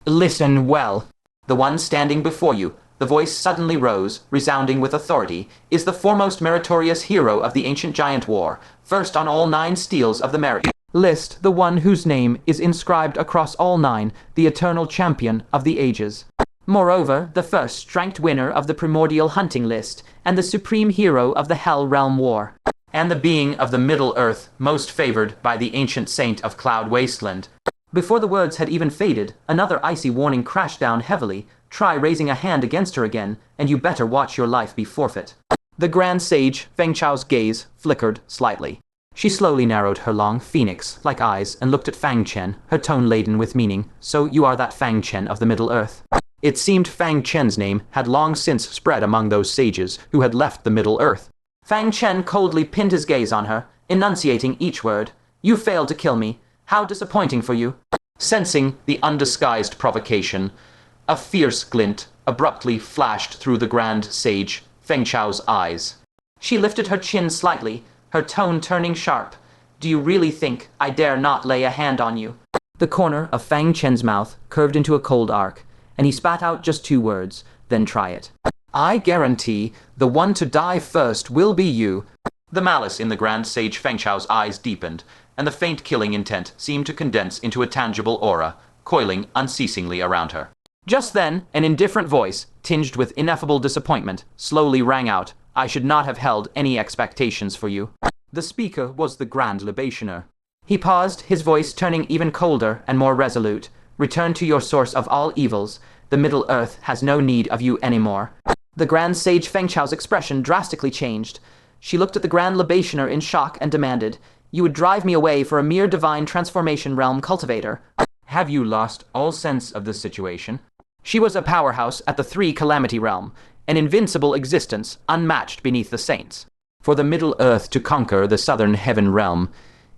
Listen well. The one standing before you, the voice suddenly rose, resounding with authority, is the foremost meritorious hero of the ancient giant war, first on all 9 steles of the merit list, the one whose name is inscribed across all 9, the eternal champion of the ages. Moreover, the first ranked winner of the primordial hunting list, and the supreme hero of the Hell Realm War, and the being of the Middle Earth most favored by the ancient saint of Cloud Wasteland. Before the words had even faded, another icy warning crashed down heavily. Try raising a hand against her again, and you better watch your life be forfeit. The Grand Sage Fengchao's gaze flickered slightly. She slowly narrowed her long, phoenix-like eyes and looked at Fang Chen, her tone laden with meaning. So you are that Fang Chen of the Middle Earth. It seemed Fang Chen's name had long since spread among those sages who had left the Middle Earth. Fang Chen coldly pinned his gaze on her, enunciating each word. You failed to kill me. How disappointing for you. Sensing the undisguised provocation, a fierce glint abruptly flashed through the Grand Sage Fengchao's eyes. She lifted her chin slightly, her tone turning sharp. Do you really think I dare not lay a hand on you? The corner of Fang Chen's mouth curved into a cold arc, and he spat out just 2 words, then try it. I guarantee the one to die first will be you. The malice in the Grand Sage Fengchao's eyes deepened, and the faint killing intent seemed to condense into a tangible aura, coiling unceasingly around her. Just then, an indifferent voice, tinged with ineffable disappointment, slowly rang out. I should not have held any expectations for you. The speaker was the Grand Libationer. He paused, his voice turning even colder and more resolute. Return to your source of all evils. The Middle Earth has no need of you anymore. The Grand Sage Fengchao's expression drastically changed. She looked at the Grand Libationer in shock and demanded, You would drive me away for a mere divine transformation realm cultivator. Have you lost all sense of the situation? She was a powerhouse at the Three Calamity realm, an invincible existence unmatched beneath the saints. For the Middle Earth to conquer the Southern Heaven realm,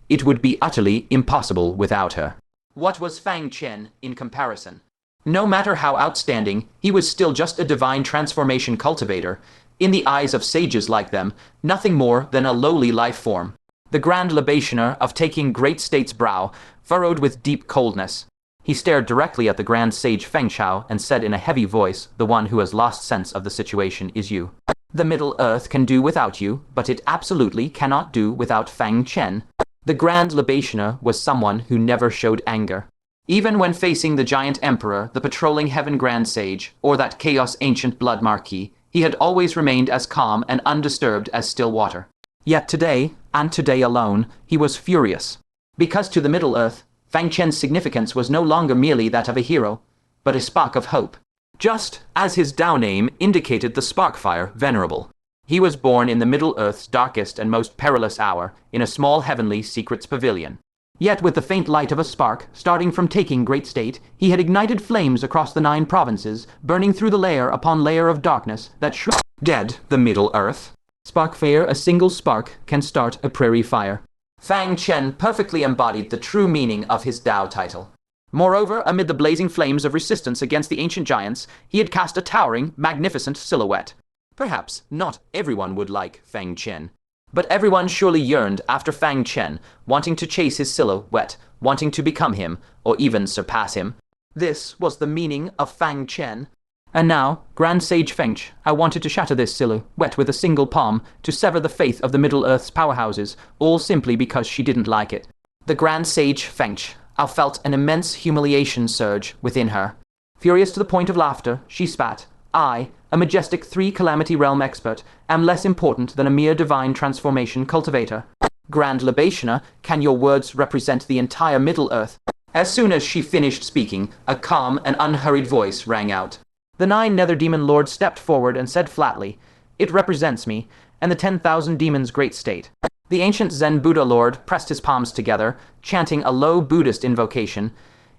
it would be utterly impossible without her. What was Fang Chen in comparison? No matter how outstanding, he was still just a divine transformation cultivator. In the eyes of sages like them, nothing more than a lowly life form. The Grand Libationer of Taking Great State's brow furrowed with deep coldness. He stared directly at the Grand Sage Fengchao and said in a heavy voice, the one who has lost sense of the situation is you. The Middle Earth can do without you, but it absolutely cannot do without Fang Chen. The Grand Libationer was someone who never showed anger. Even when facing the Giant Emperor, the patrolling Heaven Grand Sage, or that Chaos Ancient Blood Marquis, he had always remained as calm and undisturbed as still water. Yet today, and today alone, he was furious. Because to the Middle Earth, Fang Chen's significance was no longer merely that of a hero, but a spark of hope. Just as his Dao name indicated the Sparkfire Venerable. He was born in the Middle Earth's darkest and most perilous hour, in a small heavenly secrets pavilion. Yet with the faint light of a spark, starting from Taking Great State, he had ignited flames across the 9 provinces, burning through the layer upon layer of darkness that dead the Middle Earth. Sparkfire, a single spark can start a prairie fire. Fang Chen perfectly embodied the true meaning of his Dao title. Moreover, amid the blazing flames of resistance against the ancient giants, he had cast a towering, magnificent silhouette. Perhaps not everyone would like Fang Chen, but everyone surely yearned after Fang Chen, wanting to chase his silhouette, wanting to become him, or even surpass him. This was the meaning of Fang Chen. And now, Grand Sage Fengch, I wanted to shatter this silhouette with a single palm, to sever the faith of the Middle Earth's powerhouses, all simply because she didn't like it. The Grand Sage Fengchao felt an immense humiliation surge within her. Furious to the point of laughter, she spat. I, a majestic Three Calamity Realm expert, am less important than a mere divine transformation cultivator. Grand Libationer, can your words represent the entire Middle Earth? As soon as she finished speaking, a calm and unhurried voice rang out. The 9 Nether Demon Lords stepped forward and said flatly, It represents me, and the 10,000 demons' great state. The ancient Zen Buddha Lord pressed his palms together, chanting a low Buddhist invocation.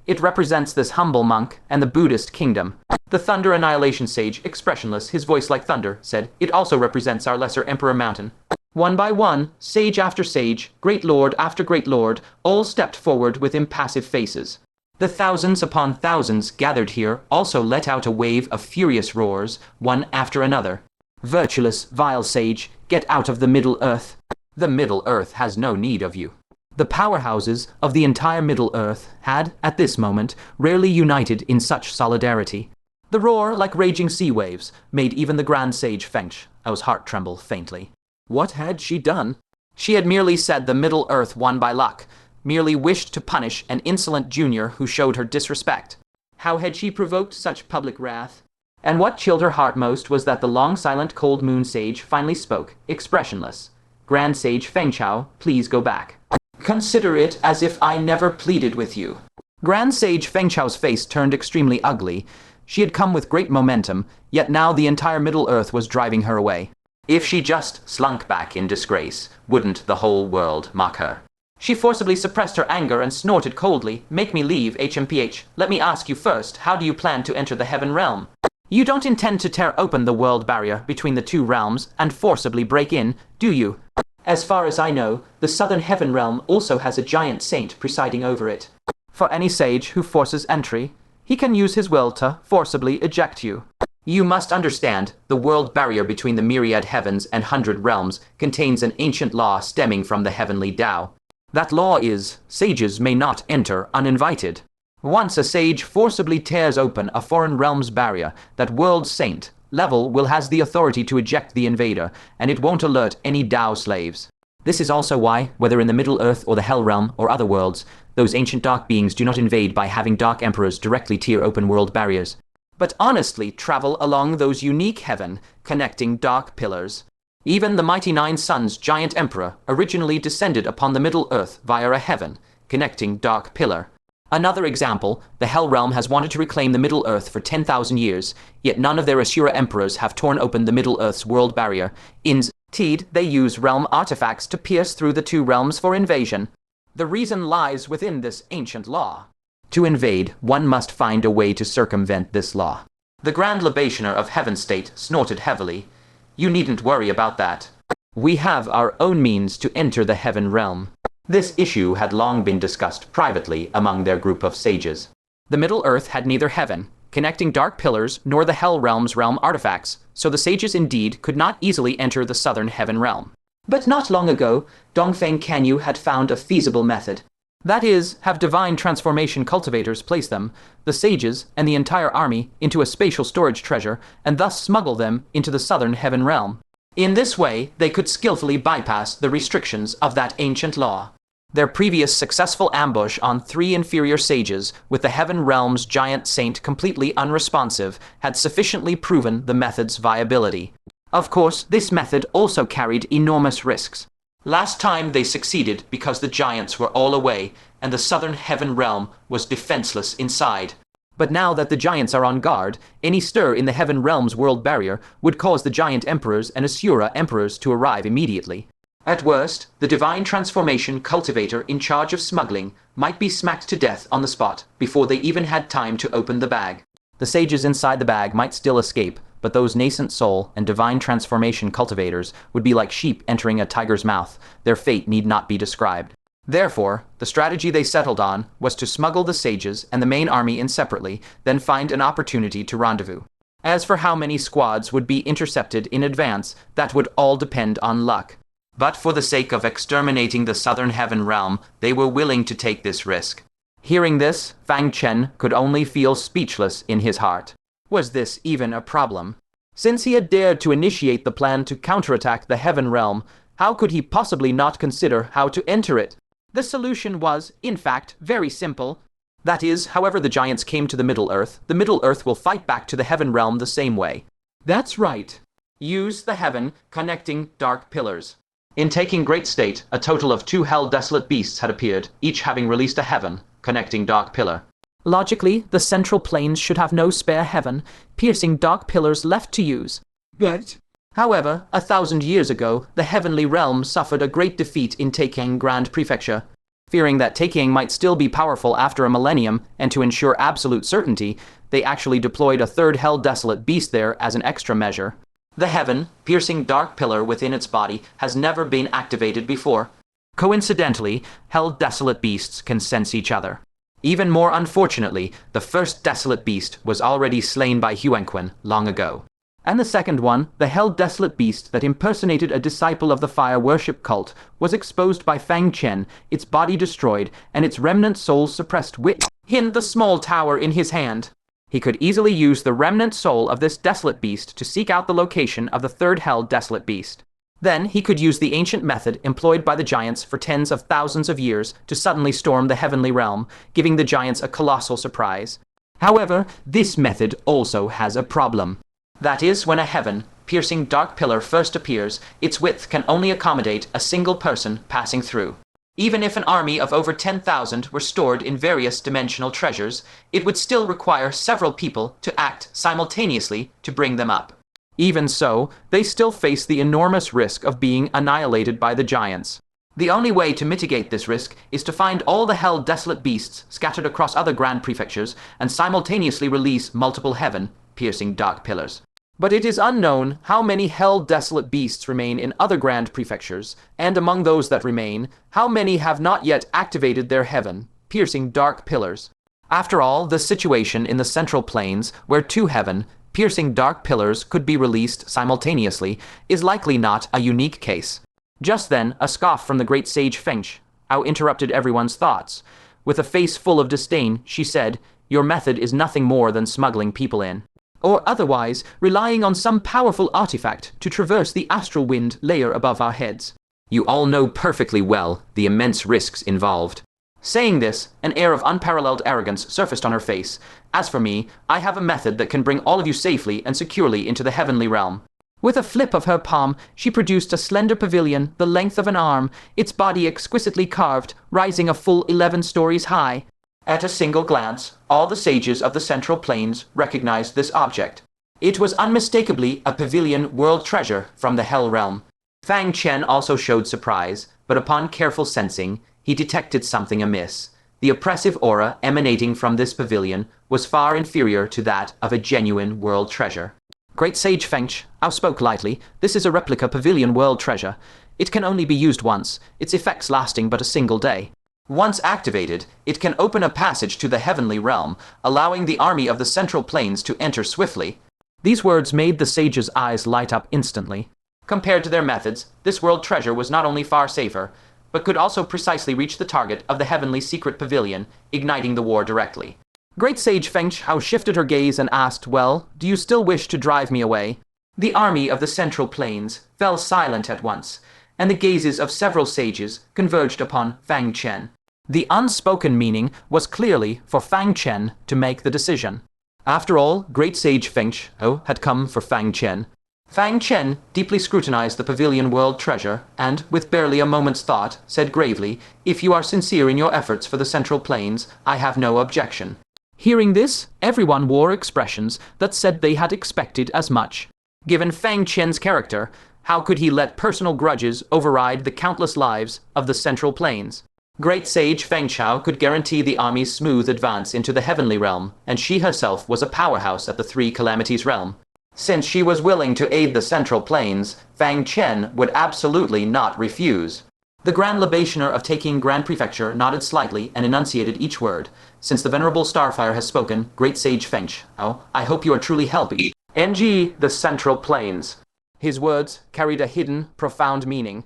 It represents this humble monk and the Buddhist kingdom. The Thunder Annihilation Sage, expressionless, his voice like thunder, said, It also represents our lesser Emperor Mountain. One by one, sage after sage, great lord after great lord, all stepped forward with impassive faces. The thousands upon thousands gathered here also let out a wave of furious roars, one after another. Virtueless, vile sage, get out of the Middle Earth. The Middle Earth has no need of you. The powerhouses of the entire Middle Earth had, at this moment, rarely united in such solidarity. The roar, like raging sea waves, made even the Grand Sage Fengchao's heart tremble faintly. What had she done? She had merely said the Middle Earth won by luck, merely wished to punish an insolent junior who showed her disrespect. How had she provoked such public wrath? And what chilled her heart most was that the long-silent cold moon sage finally spoke, expressionless. Grand Sage Fengchao, please go back. Consider it as if I never pleaded with you. Grand Sage Fengchao's face turned extremely ugly. She had come with great momentum, yet now the entire Middle Earth was driving her away. If she just slunk back in disgrace, wouldn't the whole world mock her? She forcibly suppressed her anger and snorted coldly, "Make me leave, HMPH. Let me ask you first, how do you plan to enter the Heaven Realm? You don't intend to tear open the world barrier between the two realms and forcibly break in, do you? As far as I know, the Southern Heaven Realm also has a giant saint presiding over it. For any sage who forces entry, he can use his will to forcibly eject you. You must understand, the world barrier between the myriad heavens and 100 realms contains an ancient law stemming from the heavenly Tao. That law is, sages may not enter uninvited. Once a sage forcibly tears open a foreign realm's barrier, that world saint level will has the authority to eject the invader, and it won't alert any Tao slaves. This is also why, whether in the Middle Earth or the Hell Realm or other worlds, those ancient dark beings do not invade by having dark emperors directly tear open world barriers, but honestly travel along those unique heaven connecting dark pillars. Even the mighty Nine Suns' giant emperor originally descended upon the Middle Earth via a heaven connecting dark pillar. Another example, the Hell Realm has wanted to reclaim the Middle Earth for 10,000 years, yet none of their Asura emperors have torn open the Middle Earth's world barrier. Instead, they use realm artifacts to pierce through the two realms for invasion. The reason lies within this ancient law. To invade, one must find a way to circumvent this law. The Grand Libationer of Heaven State snorted heavily. You needn't worry about that. We have our own means to enter the Heaven Realm. This issue had long been discussed privately among their group of sages. The Middle Earth had neither heaven, connecting dark pillars, nor the Hell Realm's realm artifacts, so the sages indeed could not easily enter the Southern Heaven Realm. But not long ago, Dongfeng Canyu had found a feasible method. That is, have divine transformation cultivators place them, the sages and the entire army, into a spatial storage treasure, and thus smuggle them into the Southern Heaven Realm. In this way, they could skillfully bypass the restrictions of that ancient law. Their previous successful ambush on 3 inferior sages, with the Heaven Realm's giant saint completely unresponsive, had sufficiently proven the method's viability. Of course, this method also carried enormous risks. Last time they succeeded because the giants were all away, and the Southern Heaven Realm was defenseless inside. But now that the giants are on guard, any stir in the Heaven Realm's world barrier would cause the giant emperors and Asura emperors to arrive immediately. At worst, the divine transformation cultivator in charge of smuggling might be smacked to death on the spot before they even had time to open the bag. The sages inside the bag might still escape, but those nascent soul and divine transformation cultivators would be like sheep entering a tiger's mouth. Their fate need not be described. Therefore, the strategy they settled on was to smuggle the sages and the main army in separately, then find an opportunity to rendezvous. As for how many squads would be intercepted in advance, that would all depend on luck. But for the sake of exterminating the Southern Heaven Realm, they were willing to take this risk. Hearing this, Fang Chen could only feel speechless in his heart. Was this even a problem? Since he had dared to initiate the plan to counterattack the Heaven Realm, how could he possibly not consider how to enter it? The solution was, in fact, very simple. That is, however the giants came to the Middle Earth will fight back to the Heaven Realm the same way. That's right. Use the heaven connecting dark pillars. In taking Great State, a total of 2 hell desolate beasts had appeared, each having released a heaven connecting dark pillar. Logically, the central plains should have no spare heaven, piercing dark pillars left to use. But, however, 1,000 years ago, the heavenly realm suffered a great defeat in Taking Grand Prefecture. Fearing that Taking might still be powerful after a millennium, and to ensure absolute certainty, they actually deployed a 3rd hell desolate beast there as an extra measure. The heaven, piercing dark pillar within its body, has never been activated before. Coincidentally, hell desolate beasts can sense each other. Even more unfortunately, the first desolate beast was already slain by Huanquan long ago. And the second one, the hell desolate beast that impersonated a disciple of the fire worship cult, was exposed by Fang Chen, its body destroyed, and its remnant souls suppressed within the small tower in his hand. He could easily use the remnant soul of this desolate beast to seek out the location of the third hell desolate beast. Then he could use the ancient method employed by the giants for tens of thousands of years to suddenly storm the heavenly realm, giving the giants a colossal surprise. However, this method also has a problem. That is, when a heaven-piercing dark pillar first appears, its width can only accommodate a single person passing through. Even if an army of over 10,000 were stored in various dimensional treasures, it would still require several people to act simultaneously to bring them up. Even so, they still face the enormous risk of being annihilated by the giants. The only way to mitigate this risk is to find all the hell desolate beasts scattered across other grand prefectures and simultaneously release multiple heaven-piercing dark pillars. But it is unknown how many hell desolate beasts remain in other grand prefectures, and among those that remain, how many have not yet activated their heaven-piercing dark pillars. After all, the situation in the Central Plains, where two heaven-piercing dark pillars could be released simultaneously, is likely not a unique case. Just then, a scoff from the Great Sage Fengchao interrupted everyone's thoughts. With a face full of disdain, she said, "Your method is nothing more than smuggling people in, or otherwise relying on some powerful artifact to traverse the astral wind layer above our heads. You all know perfectly well the immense risks involved." Saying this, an air of unparalleled arrogance surfaced on her face. "As for me, I have a method that can bring all of you safely and securely into the heavenly realm." With a flip of her palm, she produced a slender pavilion the length of an arm, its body exquisitely carved, rising a full 11 stories high. At a single glance, all the sages of the Central Plains recognized this object. It was unmistakably a pavilion world treasure from the Hell Realm. Fang Chen also showed surprise, but upon careful sensing, he detected something amiss. The oppressive aura emanating from this pavilion was far inferior to that of a genuine world treasure. Great Sage Fengchao spoke lightly. "This is a replica pavilion world treasure. It can only be used once, its effects lasting but a single day. Once activated, it can open a passage to the heavenly realm, allowing the army of the Central Plains to enter swiftly." These words made the sage's eyes light up instantly. Compared to their methods, this world treasure was not only far safer, but could also precisely reach the target of the heavenly secret pavilion, igniting the war directly. Great Sage Fengchao shifted her gaze and asked, "Well, do you still wish to drive me away?" The army of the Central Plains fell silent at once, and the gazes of several sages converged upon Fang Chen. The unspoken meaning was clearly for Fang Chen to make the decision. After all, Great Sage Fengchao had come for Fang Chen. Fang Chen deeply scrutinized the pavilion world treasure and, with barely a moment's thought, said gravely, "If you are sincere in your efforts for the Central Plains, I have no objection." Hearing this, everyone wore expressions that said they had expected as much. Given Fang Chen's character, how could he let personal grudges override the countless lives of the Central Plains? Great Sage Fengchao could guarantee the army's smooth advance into the heavenly realm, and she herself was a powerhouse at the Three Calamities realm. Since she was willing to aid the Central Plains, Fang Chen would absolutely not refuse. The Grand Libationer of Taking Grand Prefecture nodded slightly and enunciated each word. "Since the Venerable Starfire has spoken, Great Sage Fengchao, I hope you are truly helping NG the Central Plains." His words carried a hidden, profound meaning.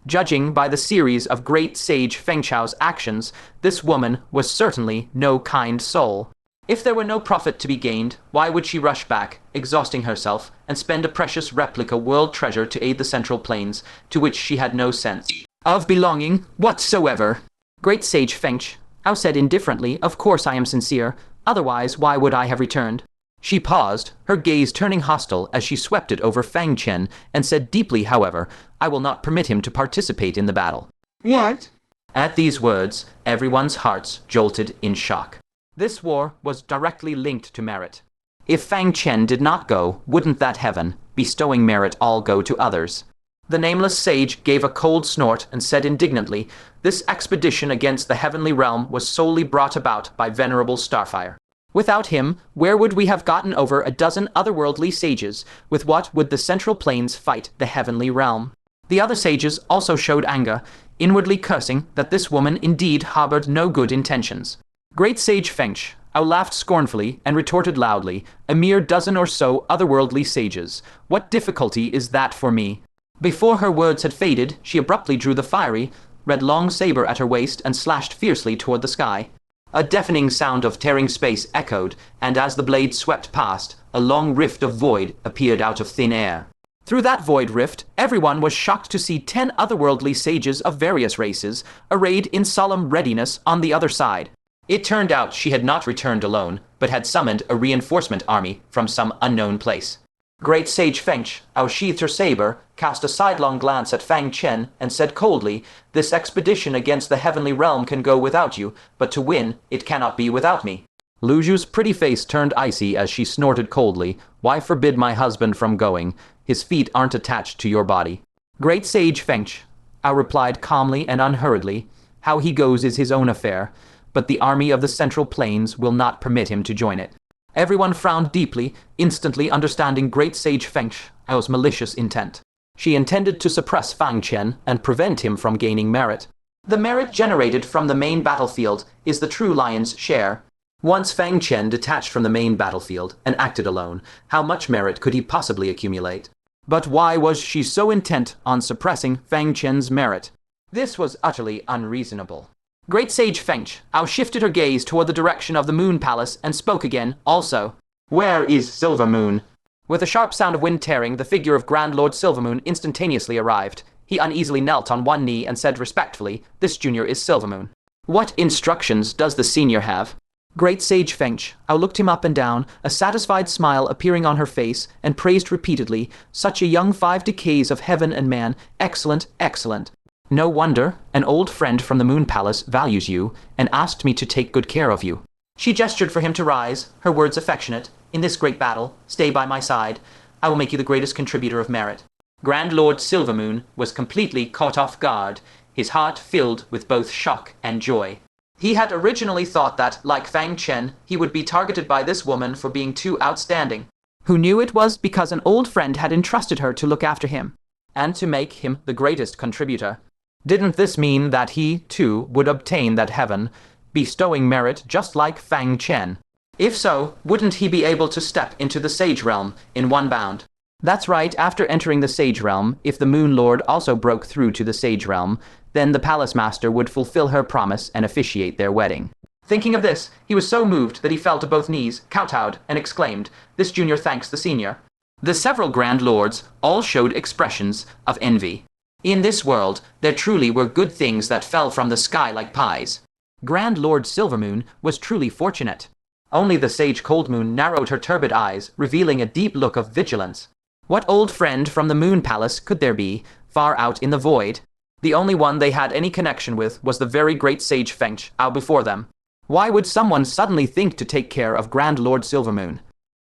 Judging by the series of Great Sage Fengchao's actions, this woman was certainly no kind soul. If there were no profit to be gained, why would she rush back, exhausting herself, and spend a precious replica world treasure to aid the Central Plains, to which she had no sense of belonging whatsoever? Great Sage Fengchao said indifferently, "Of course I am sincere, otherwise why would I have returned?" She paused, her gaze turning hostile as she swept it over Fang Chen, and said deeply, however, "I will not permit him to participate in the battle." "What?" At these words, everyone's hearts jolted in shock. This war was directly linked to merit. If Fang Chen did not go, wouldn't that heaven, bestowing merit, all go to others? The nameless sage gave a cold snort and said indignantly, "This expedition against the heavenly realm was solely brought about by Venerable Starfire. Without him, where would we have gotten over a dozen otherworldly sages? With what would the Central Plains fight the heavenly realm?" The other sages also showed anger, inwardly cursing that this woman indeed harbored no good intentions. Great Sage Fengchao Ao laughed scornfully and retorted loudly, "A mere dozen or so otherworldly sages. What difficulty is that for me?" Before her words had faded, she abruptly drew the fiery, red long saber at her waist and slashed fiercely toward the sky. A deafening sound of tearing space echoed, and as the blade swept past, a long rift of void appeared out of thin air. Through that void rift, everyone was shocked to see 10 otherworldly sages of various races, arrayed in solemn readiness on the other side. It turned out she had not returned alone, but had summoned a reinforcement army from some unknown place. Great Sage Fengchao sheathed her saber, cast a sidelong glance at Fang Chen, and said coldly, "This expedition against the heavenly realm can go without you, but to win, it cannot be without me." Lu Zhu's pretty face turned icy as she snorted coldly, "Why forbid my husband from going? His feet aren't attached to your body." Great Sage Fengchao replied calmly and unhurriedly, "How he goes is his own affair, but the army of the Central Plains will not permit him to join it." Everyone frowned deeply, instantly understanding Great Sage Fengchao's malicious intent. She intended to suppress Fang Chen and prevent him from gaining merit. The merit generated from the main battlefield is the true lion's share. Once Fang Chen detached from the main battlefield and acted alone, how much merit could he possibly accumulate? But why was she so intent on suppressing Fang Chen's merit? This was utterly unreasonable. Great Sage Fengchao shifted her gaze toward the direction of the Moon Palace and spoke again, also. "Where is Silver Moon?" With a sharp sound of wind tearing, the figure of Grand Lord Silvermoon instantaneously arrived. He uneasily knelt on one knee and said respectfully, "This junior is Silvermoon." "What instructions does the senior have?" Great Sage Fengchao looked him up and down, a satisfied smile appearing on her face, and praised repeatedly, "Such a young 5 decays of heaven and man, excellent, excellent. No wonder an old friend from the Moon Palace values you and asked me to take good care of you." She gestured for him to rise, her words affectionate. "In this great battle, stay by my side. I will make you the greatest contributor of merit." Grand Lord Silvermoon was completely caught off guard, his heart filled with both shock and joy. He had originally thought that, like Fang Chen, he would be targeted by this woman for being too outstanding. Who knew it was because an old friend had entrusted her to look after him, and to make him the greatest contributor. Didn't this mean that he, too, would obtain that heaven, bestowing merit just like Fang Chen? If so, wouldn't he be able to step into the Sage Realm in one bound? That's right, after entering the Sage Realm, if the Moon Lord also broke through to the Sage Realm, then the Palace Master would fulfill her promise and officiate their wedding. Thinking of this, he was so moved that he fell to both knees, kowtowed, and exclaimed, "This junior thanks the senior." The several Grand Lords all showed expressions of envy. In this world, there truly were good things that fell from the sky like pies. Grand Lord Silvermoon was truly fortunate. Only the Sage Coldmoon narrowed her turbid eyes, revealing a deep look of vigilance. What old friend from the Moon Palace could there be, far out in the void? The only one they had any connection with was the very Great Sage Fengchao before them. Why would someone suddenly think to take care of Grand Lord Silvermoon?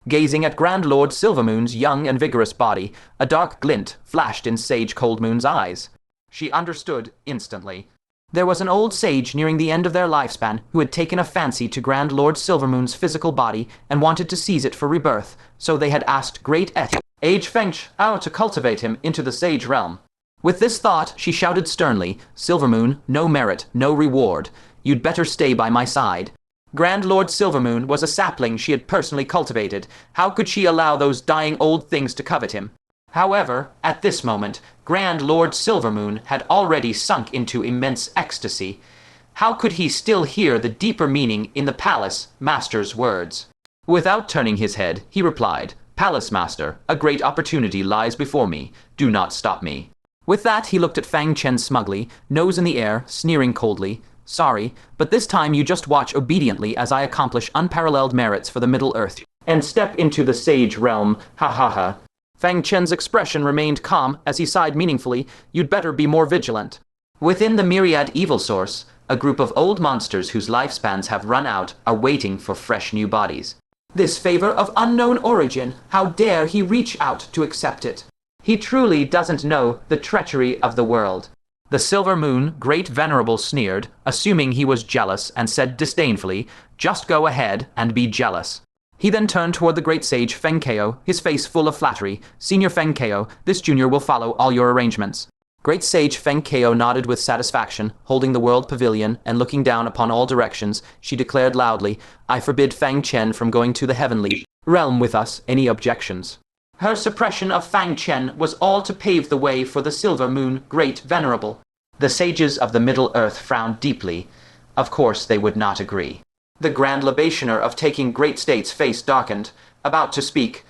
Gazing at Grand Lord Silvermoon's young and vigorous body, a dark glint flashed in Sage Coldmoon's eyes. She understood instantly. There was an old sage nearing the end of their lifespan who had taken a fancy to Grand Lord Silvermoon's physical body and wanted to seize it for rebirth, so they had asked Great Sage Fengchao to cultivate him into the Sage Realm. With this thought, she shouted sternly, "Silvermoon, no merit, no reward. You'd better stay by my side." Grand Lord Silvermoon was a sapling she had personally cultivated. How could she allow those dying old things to covet him? However, at this moment, Grand Lord Silvermoon had already sunk into immense ecstasy. How could he still hear the deeper meaning in the Palace Master's words? Without turning his head, he replied, "Palace Master, a great opportunity lies before me. Do not stop me." With that, he looked at Fang Chen smugly, nose in the air, sneering coldly. "Sorry, but this time you just watch obediently as I accomplish unparalleled merits for the Middle Earth and step into the Sage Realm, ha ha ha." Fang Chen's expression remained calm as he sighed meaningfully, "You'd better be more vigilant." Within the myriad evil source, a group of old monsters whose lifespans have run out are waiting for fresh new bodies. This favor of unknown origin, how dare he reach out to accept it? He truly doesn't know the treachery of the world. The Silver Moon, Great Venerable, sneered, assuming he was jealous, and said disdainfully, "Just go ahead and be jealous." He then turned toward the Great Sage Fengchao, his face full of flattery. "Senior Fengchao, this junior will follow all your arrangements." Great Sage Fengchao nodded with satisfaction, holding the world pavilion and looking down upon all directions. She declared loudly, "I forbid Fang Chen from going to the heavenly realm with us. Any objections?" Her suppression of Fang Chen was all to pave the way for the Silver Moon Great Venerable. The sages of the Middle Earth frowned deeply. Of course they would not agree. The Grand Libationer of taking Great State's face darkened, about to speak.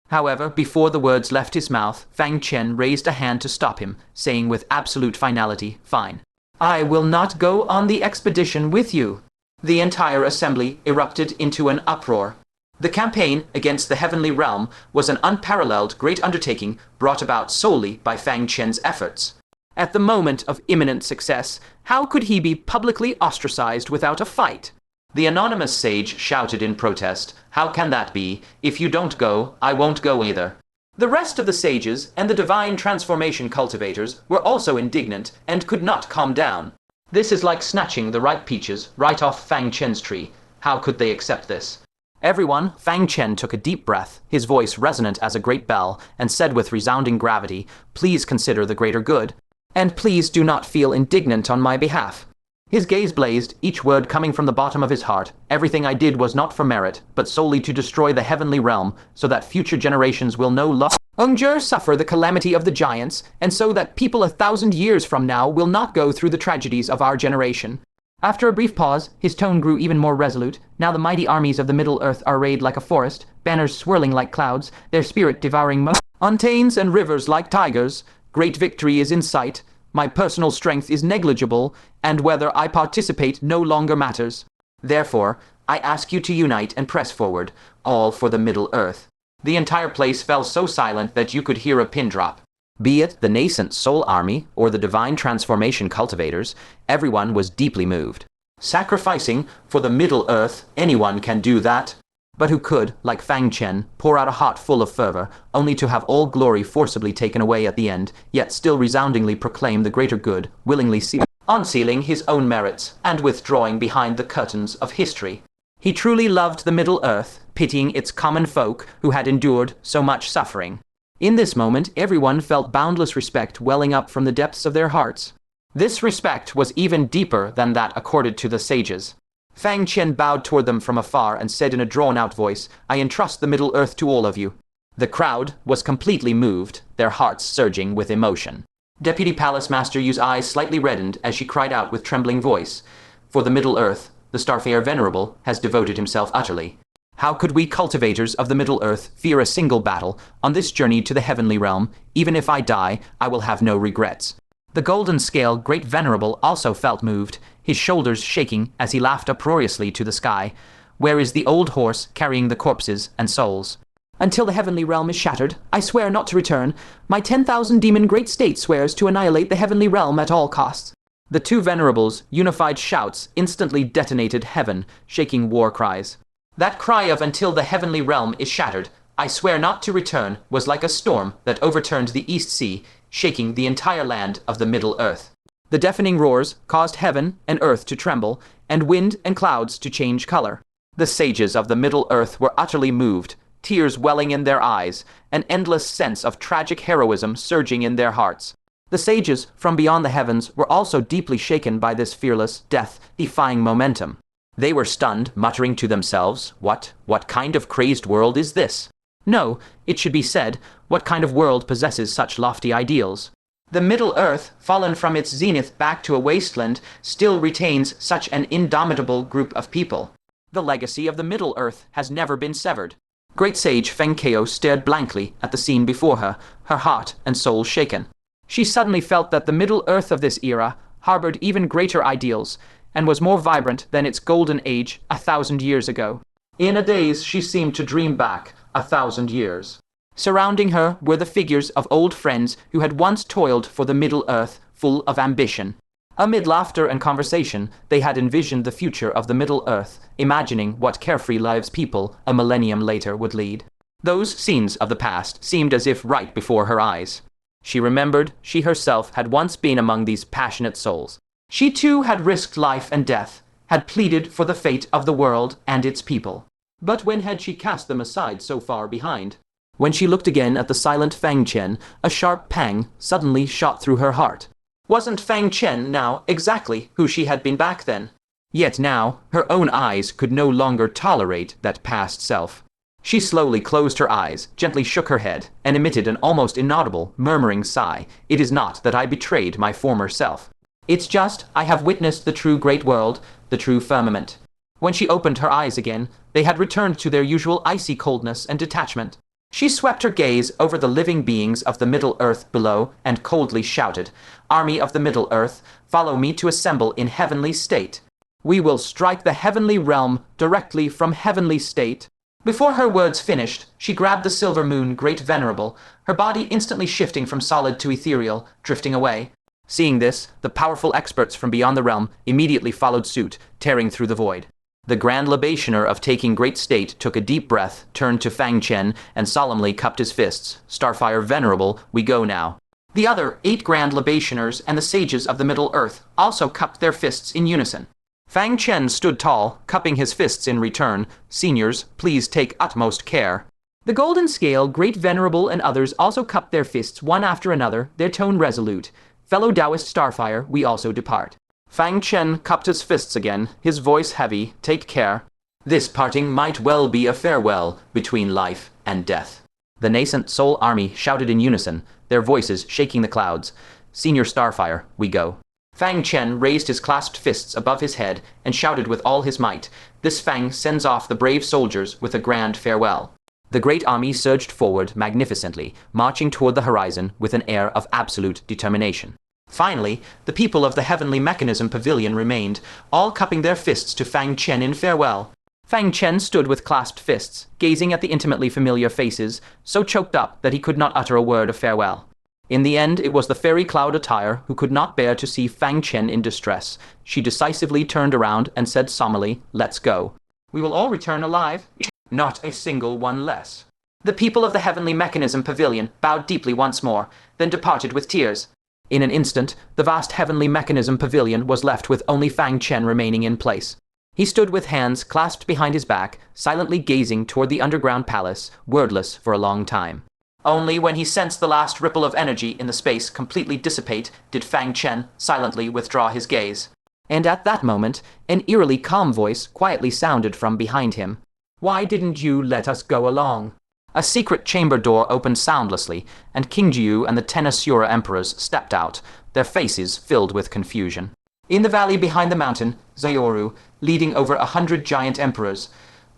However, before the words left his mouth, Fang Chen raised a hand to stop him, saying with absolute finality, "Fine. I will not go on the expedition with you." The entire assembly erupted into an uproar. The campaign against the heavenly realm was an unparalleled great undertaking brought about solely by Fang Chen's efforts. At the moment of imminent success, how could he be publicly ostracized without a fight? The anonymous sage shouted in protest, "How can that be? If you don't go, I won't go either." The rest of the sages and the divine transformation cultivators were also indignant and could not calm down. This is like snatching the ripe peaches right off Fang Chen's tree. How could they accept this? Everyone, Fang Chen took a deep breath, his voice resonant as a great bell, and said with resounding gravity, "Please consider the greater good. And please do not feel indignant on my behalf." His gaze blazed, each word coming from the bottom of his heart. "Everything I did was not for merit, but solely to destroy the heavenly realm, so that future generations will no longer suffer the calamity of the giants, and so that people 1,000 years from now will not go through the tragedies of our generation." After a brief pause, his tone grew even more resolute. "Now the mighty armies of the Middle Earth are arrayed like a forest, banners swirling like clouds, their spirit devouring mountains and rivers like tigers. Great victory is in sight. My personal strength is negligible, and whether I participate no longer matters. Therefore, I ask you to unite and press forward, all for the Middle Earth." The entire place fell so silent that you could hear a pin drop. Be it the nascent Soul Army or the divine transformation cultivators, everyone was deeply moved. Sacrificing for the Middle Earth, anyone can do that. But who could, like Fang Chen, pour out a heart full of fervor, only to have all glory forcibly taken away at the end, yet still resoundingly proclaim the greater good, willingly unsealing his own merits, and withdrawing behind the curtains of history? He truly loved the Middle Earth, pitying its common folk who had endured so much suffering. In this moment, everyone felt boundless respect welling up from the depths of their hearts. This respect was even deeper than that accorded to the sages. Fang Chen bowed toward them from afar and said in a drawn-out voice, "I entrust the Middle Earth to all of you." The crowd was completely moved, their hearts surging with emotion. Deputy Palace Master Yu's eyes slightly reddened as she cried out with trembling voice, "For the Middle Earth, the Sparkfire Venerable has devoted himself utterly. How could we cultivators of the Middle Earth fear a single battle on this journey to the heavenly realm? Even if I die, I will have no regrets." The golden scale Great Venerable also felt moved, his shoulders shaking as he laughed uproariously to the sky. "Where is the old horse carrying the corpses and souls?" "Until the heavenly realm is shattered, I swear not to return. My 10,000 demon Great State swears to annihilate the heavenly realm at all costs." The two venerables' unified shouts instantly detonated heaven, shaking war cries. That cry of "until the heavenly realm is shattered, I swear not to return" was like a storm that overturned the East Sea, shaking the entire land of the Middle Earth. The deafening roars caused heaven and earth to tremble, and wind and clouds to change color. The sages of the Middle Earth were utterly moved, tears welling in their eyes, an endless sense of tragic heroism surging in their hearts. The sages from beyond the heavens were also deeply shaken by this fearless, death-defying momentum. They were stunned, muttering to themselves, What kind of crazed world is this? No, it should be said, what kind of world possesses such lofty ideals? The Middle Earth, fallen from its zenith back to a wasteland, still retains such an indomitable group of people. The legacy of the Middle Earth has never been severed. Great Sage Fengchao stared blankly at the scene before her, her heart and soul shaken. She suddenly felt that the Middle Earth of this era harbored even greater ideals, and was more vibrant than its golden age 1,000 years ago. In a daze, she seemed to dream back 1,000 years. Surrounding her were the figures of old friends who had once toiled for the Middle Earth, full of ambition. Amid laughter and conversation, they had envisioned the future of the Middle Earth, imagining what carefree lives people a millennium later would lead. Those scenes of the past seemed as if right before her eyes. She remembered she herself had once been among these passionate souls. She too had risked life and death, had pleaded for the fate of the world and its people. But when had she cast them aside so far behind? When she looked again at the silent Fang Chen, a sharp pang suddenly shot through her heart. Wasn't Fang Chen now exactly who she had been back then? Yet now, her own eyes could no longer tolerate that past self. She slowly closed her eyes, gently shook her head, and emitted an almost inaudible, murmuring sigh. It is not that I betrayed my former self. It's just I have witnessed the true great world, the true firmament. When she opened her eyes again, they had returned to their usual icy coldness and detachment. She swept her gaze over the living beings of the Middle Earth below and coldly shouted, "Army of the Middle Earth, follow me to assemble in heavenly state. We will strike the heavenly realm directly from heavenly state." Before her words finished, she grabbed the silver moon Great Venerable, her body instantly shifting from solid to ethereal, drifting away. Seeing this, the powerful experts from beyond the realm immediately followed suit, tearing through the void. The Grand Libationer of taking great state took a deep breath, turned to Fang Chen, and solemnly cupped his fists. "Starfire Venerable, we go now." The other 8 Grand Libationers and the sages of the Middle Earth also cupped their fists in unison. Fang Chen stood tall, cupping his fists in return. "Seniors, please take utmost care." The Golden Scale, Great Venerable, and others also cupped their fists one after another, their tone resolute. "Fellow Taoist Starfire, we also depart." Fang Chen cupped his fists again, his voice heavy. "Take care. This parting might well be a farewell between life and death." The nascent Soul Army shouted in unison, their voices shaking the clouds. "Senior Starfire, we go." Fang Chen raised his clasped fists above his head and shouted with all his might, "This Fang sends off the brave soldiers with a grand farewell." The great army surged forward magnificently, marching toward the horizon with an air of absolute determination. Finally, the people of the Heavenly Mechanism Pavilion remained, all cupping their fists to Fang Chen in farewell. Fang Chen stood with clasped fists, gazing at the intimately familiar faces, so choked up that he could not utter a word of farewell. In the end, it was the fairy Cloud Attire who could not bear to see Fang Chen in distress. She decisively turned around and said solemnly, "Let's go. We will all return alive, not a single one less." The people of the Heavenly Mechanism Pavilion bowed deeply once more, then departed with tears. In an instant, the vast Heavenly Mechanism Pavilion was left with only Fang Chen remaining in place. He stood with hands clasped behind his back, silently gazing toward the underground palace, wordless for a long time. Only when he sensed the last ripple of energy in the space completely dissipate did Fang Chen silently withdraw his gaze. And at that moment, an eerily calm voice quietly sounded from behind him. "Why didn't you let us go along?" A secret chamber door opened soundlessly, and King Jiu and the 10 Asura emperors stepped out, their faces filled with confusion. In the valley behind the mountain, Zayoru, leading over 100 giant emperors,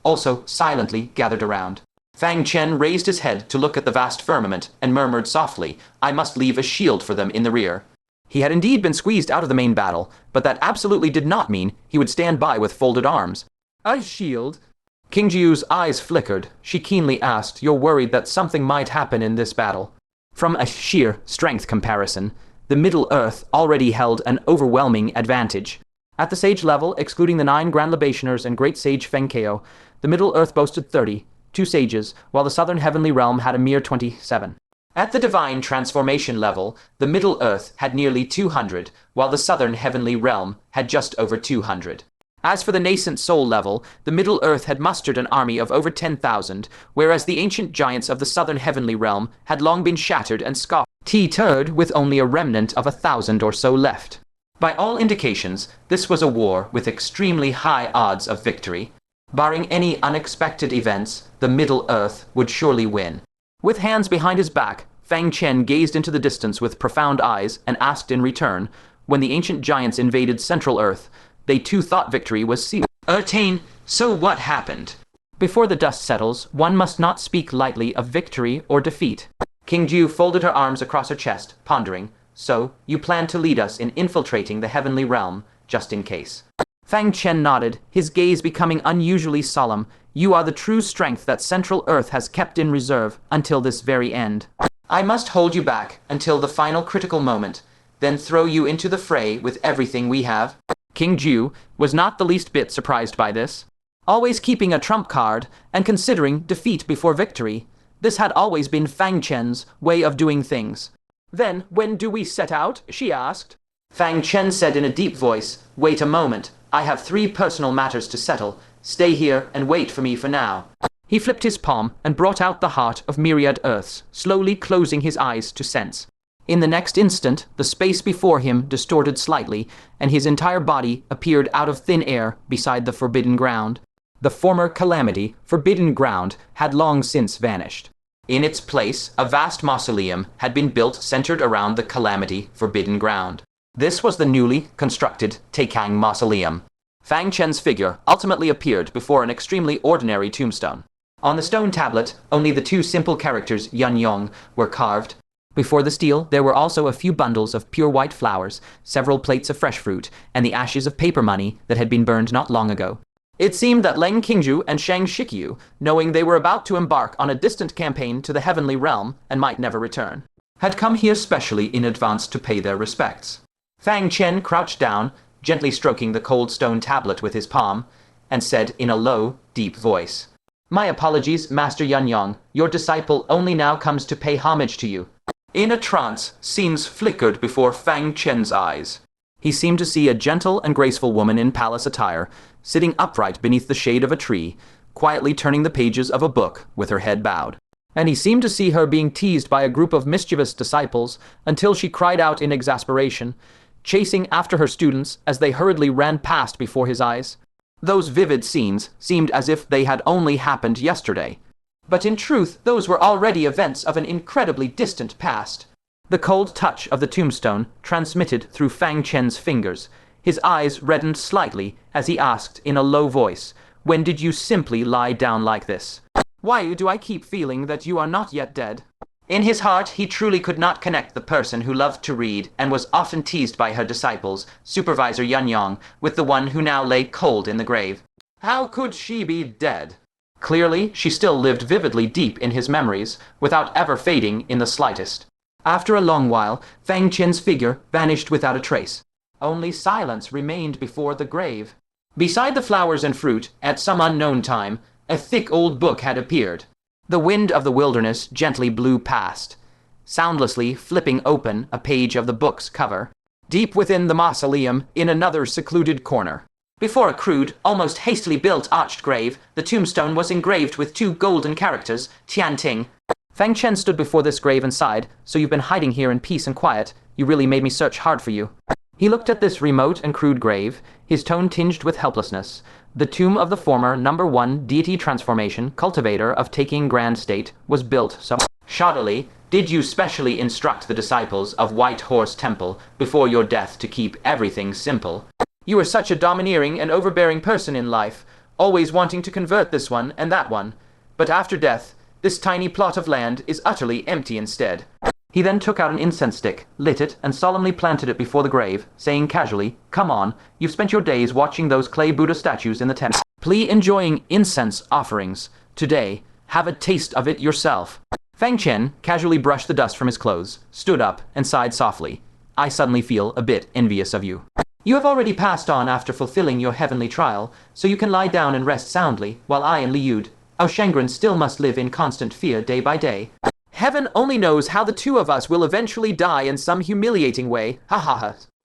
also silently gathered around. Fang Chen raised his head to look at the vast firmament and murmured softly, "I must leave a shield for them in the rear." He had indeed been squeezed out of the main battle, but that absolutely did not mean he would stand by with folded arms. "A shield?" King Jiu's eyes flickered. She keenly asked, "You're worried that something might happen in this battle?" From a sheer strength comparison, the Middle Earth already held an overwhelming advantage. At the sage level, excluding the 9 Grand Libationers and Great Sage Fengchao, the Middle Earth boasted 32 sages, while the Southern Heavenly Realm had a mere 27. At the Divine Transformation level, the Middle Earth had nearly 200, while the Southern Heavenly Realm had just over 200. As for the nascent soul level, the Middle Earth had mustered an army of over 10,000, whereas the ancient giants of the Southern Heavenly Realm had long been shattered and scoffed with only a remnant of 1,000 or so left. By all indications, this was a war with extremely high odds of victory. Barring any unexpected events, the Middle Earth would surely win. With hands behind his back, Fang Chen gazed into the distance with profound eyes and asked in return, when the ancient giants invaded Central Earth, they too thought victory was sealed. "Ertain, so what happened?" Before the dust settles, one must not speak lightly of victory or defeat. King Jiu folded her arms across her chest, pondering. "So, you plan to lead us in infiltrating the Heavenly Realm, just in case." Fang Chen nodded, his gaze becoming unusually solemn. "You are the true strength that Central Earth has kept in reserve until this very end. I must hold you back until the final critical moment, then throw you into the fray with everything we have." King Jiu was not the least bit surprised by this. Always keeping a trump card and considering defeat before victory, this had always been Fang Chen's way of doing things. "Then, when do we set out?" she asked. Fang Chen said in a deep voice, "Wait a moment. I have 3 personal matters to settle. Stay here and wait for me for now." He flipped his palm and brought out the heart of myriad earths, slowly closing his eyes to sense. In the next instant, the space before him distorted slightly, and his entire body appeared out of thin air beside the forbidden ground. The former calamity, forbidden ground, had long since vanished. In its place, a vast mausoleum had been built centered around the calamity, forbidden ground. This was the newly constructed Taikang Mausoleum. Fang Chen's figure ultimately appeared before an extremely ordinary tombstone. On the stone tablet, only the two simple characters Yun Yong were carved. Before the stele, there were also a few bundles of pure white flowers, several plates of fresh fruit, and the ashes of paper money that had been burned not long ago. It seemed that Leng Qingju and Shang Shikyu, knowing they were about to embark on a distant campaign to the heavenly realm and might never return, had come here specially in advance to pay their respects. Fang Chen crouched down, gently stroking the cold stone tablet with his palm, and said in a low, deep voice, "My apologies, Master Yun Yong. Your disciple only now comes to pay homage to you." In a trance, scenes flickered before Fang Chen's eyes. He seemed to see a gentle and graceful woman in palace attire, sitting upright beneath the shade of a tree, quietly turning the pages of a book with her head bowed. And he seemed to see her being teased by a group of mischievous disciples until she cried out in exasperation, chasing after her students as they hurriedly ran past before his eyes. Those vivid scenes seemed as if they had only happened yesterday. But in truth, those were already events of an incredibly distant past. The cold touch of the tombstone transmitted through Fang Chen's fingers. His eyes reddened slightly as he asked in a low voice, "When did you simply lie down like this? Why do I keep feeling that you are not yet dead?" In his heart, he truly could not connect the person who loved to read and was often teased by her disciples, Supervisor Yun Yong, with the one who now lay cold in the grave. How could she be dead? Clearly, she still lived vividly deep in his memories, without ever fading in the slightest. After a long while, Fang Chen's figure vanished without a trace. Only silence remained before the grave. Beside the flowers and fruit, at some unknown time, a thick old book had appeared. The wind of the wilderness gently blew past, soundlessly flipping open a page of the book's cover. Deep within the mausoleum, in another secluded corner, before a crude, almost hastily built arched grave, the tombstone was engraved with two golden characters, Tian Ting. Fang Chen stood before this grave and sighed, "So you've been hiding here in peace and quiet. You really made me search hard for you." He looked at this remote and crude grave, his tone tinged with helplessness. The tomb of the former #1 deity transformation, cultivator of taking Grand State, was built so shoddily. Did you specially instruct the disciples of White Horse Temple before your death to keep everything simple? You were such a domineering and overbearing person in life, always wanting to convert this one and that one. But after death, this tiny plot of land is utterly empty instead. He then took out an incense stick, lit it, and solemnly planted it before the grave, saying casually, "Come on, you've spent your days watching those clay Buddha statues in the temple. Please enjoying incense offerings. Today, have a taste of it yourself." Fang Chen casually brushed the dust from his clothes, stood up, and sighed softly. "I suddenly feel a bit envious of you. You have already passed on after fulfilling your heavenly trial, so you can lie down and rest soundly, while I and Liud, our Shangren, still must live in constant fear day by day. Heaven only knows how the two of us will eventually die in some humiliating way. Ha ha ha."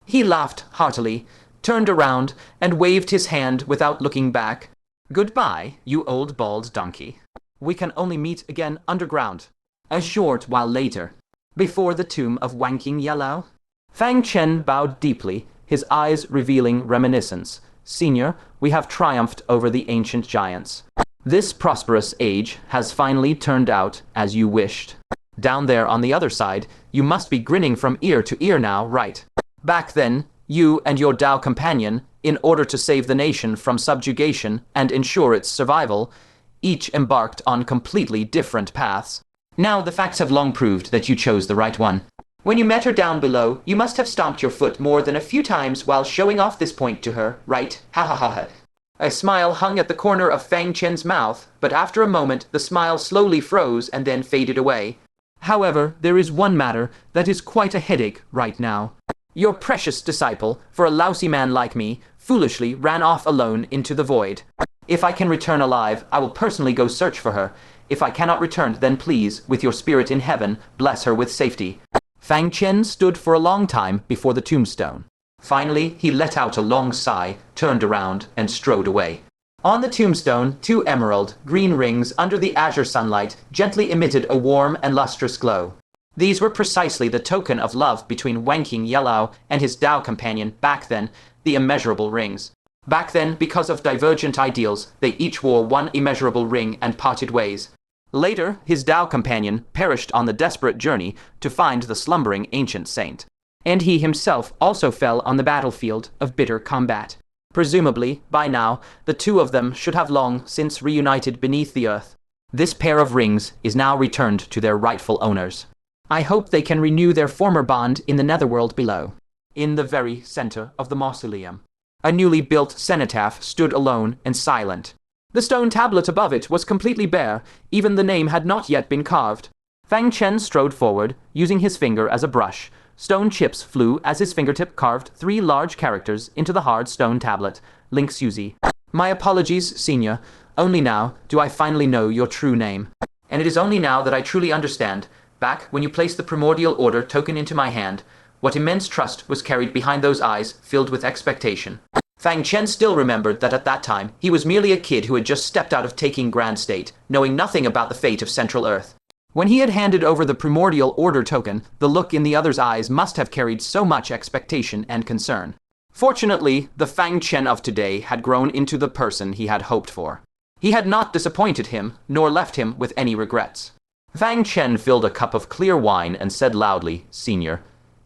He laughed heartily, turned around, and waved his hand without looking back. "Goodbye, you old bald donkey. We can only meet again underground." A short while later, before the tomb of Wanking Yellow, Fang Chen bowed deeply, his eyes revealing reminiscence. "Senior, we have triumphed over the ancient giants. This prosperous age has finally turned out as you wished. Down there on the other side, you must be grinning from ear to ear now, right? Back then, you and your Dao companion, in order to save the nation from subjugation and ensure its survival, each embarked on completely different paths. Now the facts have long proved that you chose the right one. When you met her down below, you must have stomped your foot more than a few times while showing off this point to her, right? Ha ha ha ha." A smile hung at the corner of Fang Chen's mouth, but after a moment the smile slowly froze and then faded away. "However, there is one matter that is quite a headache right now. Your precious disciple, for a lousy man like me, foolishly ran off alone into the void. If I can return alive, I will personally go search for her. If I cannot return, then please, with your spirit in heaven, bless her with safety." Fang Chen stood for a long time before the tombstone. Finally, he let out a long sigh, turned around, and strode away. On the tombstone, 2 emerald, green rings under the azure sunlight gently emitted a warm and lustrous glow. These were precisely the token of love between Wanking Yellow and his Dao companion back then, the immeasurable rings. Back then, because of divergent ideals, they each wore one immeasurable ring and parted ways. Later, his Dao companion perished on the desperate journey to find the slumbering ancient saint. And he himself also fell on the battlefield of bitter combat. Presumably, by now, the 2 of them should have long since reunited beneath the earth. This pair of rings is now returned to their rightful owners. I hope they can renew their former bond in the netherworld below. In the very center of the mausoleum, a newly built cenotaph stood alone and silent. The stone tablet above it was completely bare, even the name had not yet been carved. Fang Chen strode forward, using his finger as a brush. Stone chips flew as his fingertip carved 3 large characters into the hard stone tablet. Link Suzy. My apologies, Senior. Only now do I finally know your true name. And it is only now that I truly understand, back when you placed the primordial order token into my hand, what immense trust was carried behind those eyes filled with expectation. Fang Chen still remembered that at that time, he was merely a kid who had just stepped out of taking Grand State, knowing nothing about the fate of Central Earth. When he had handed over the primordial order token, the look in the other's eyes must have carried so much expectation and concern. Fortunately, the Fang Chen of today had grown into the person he had hoped for. He had not disappointed him, nor left him with any regrets. Fang Chen filled a cup of clear wine and said loudly, Senior,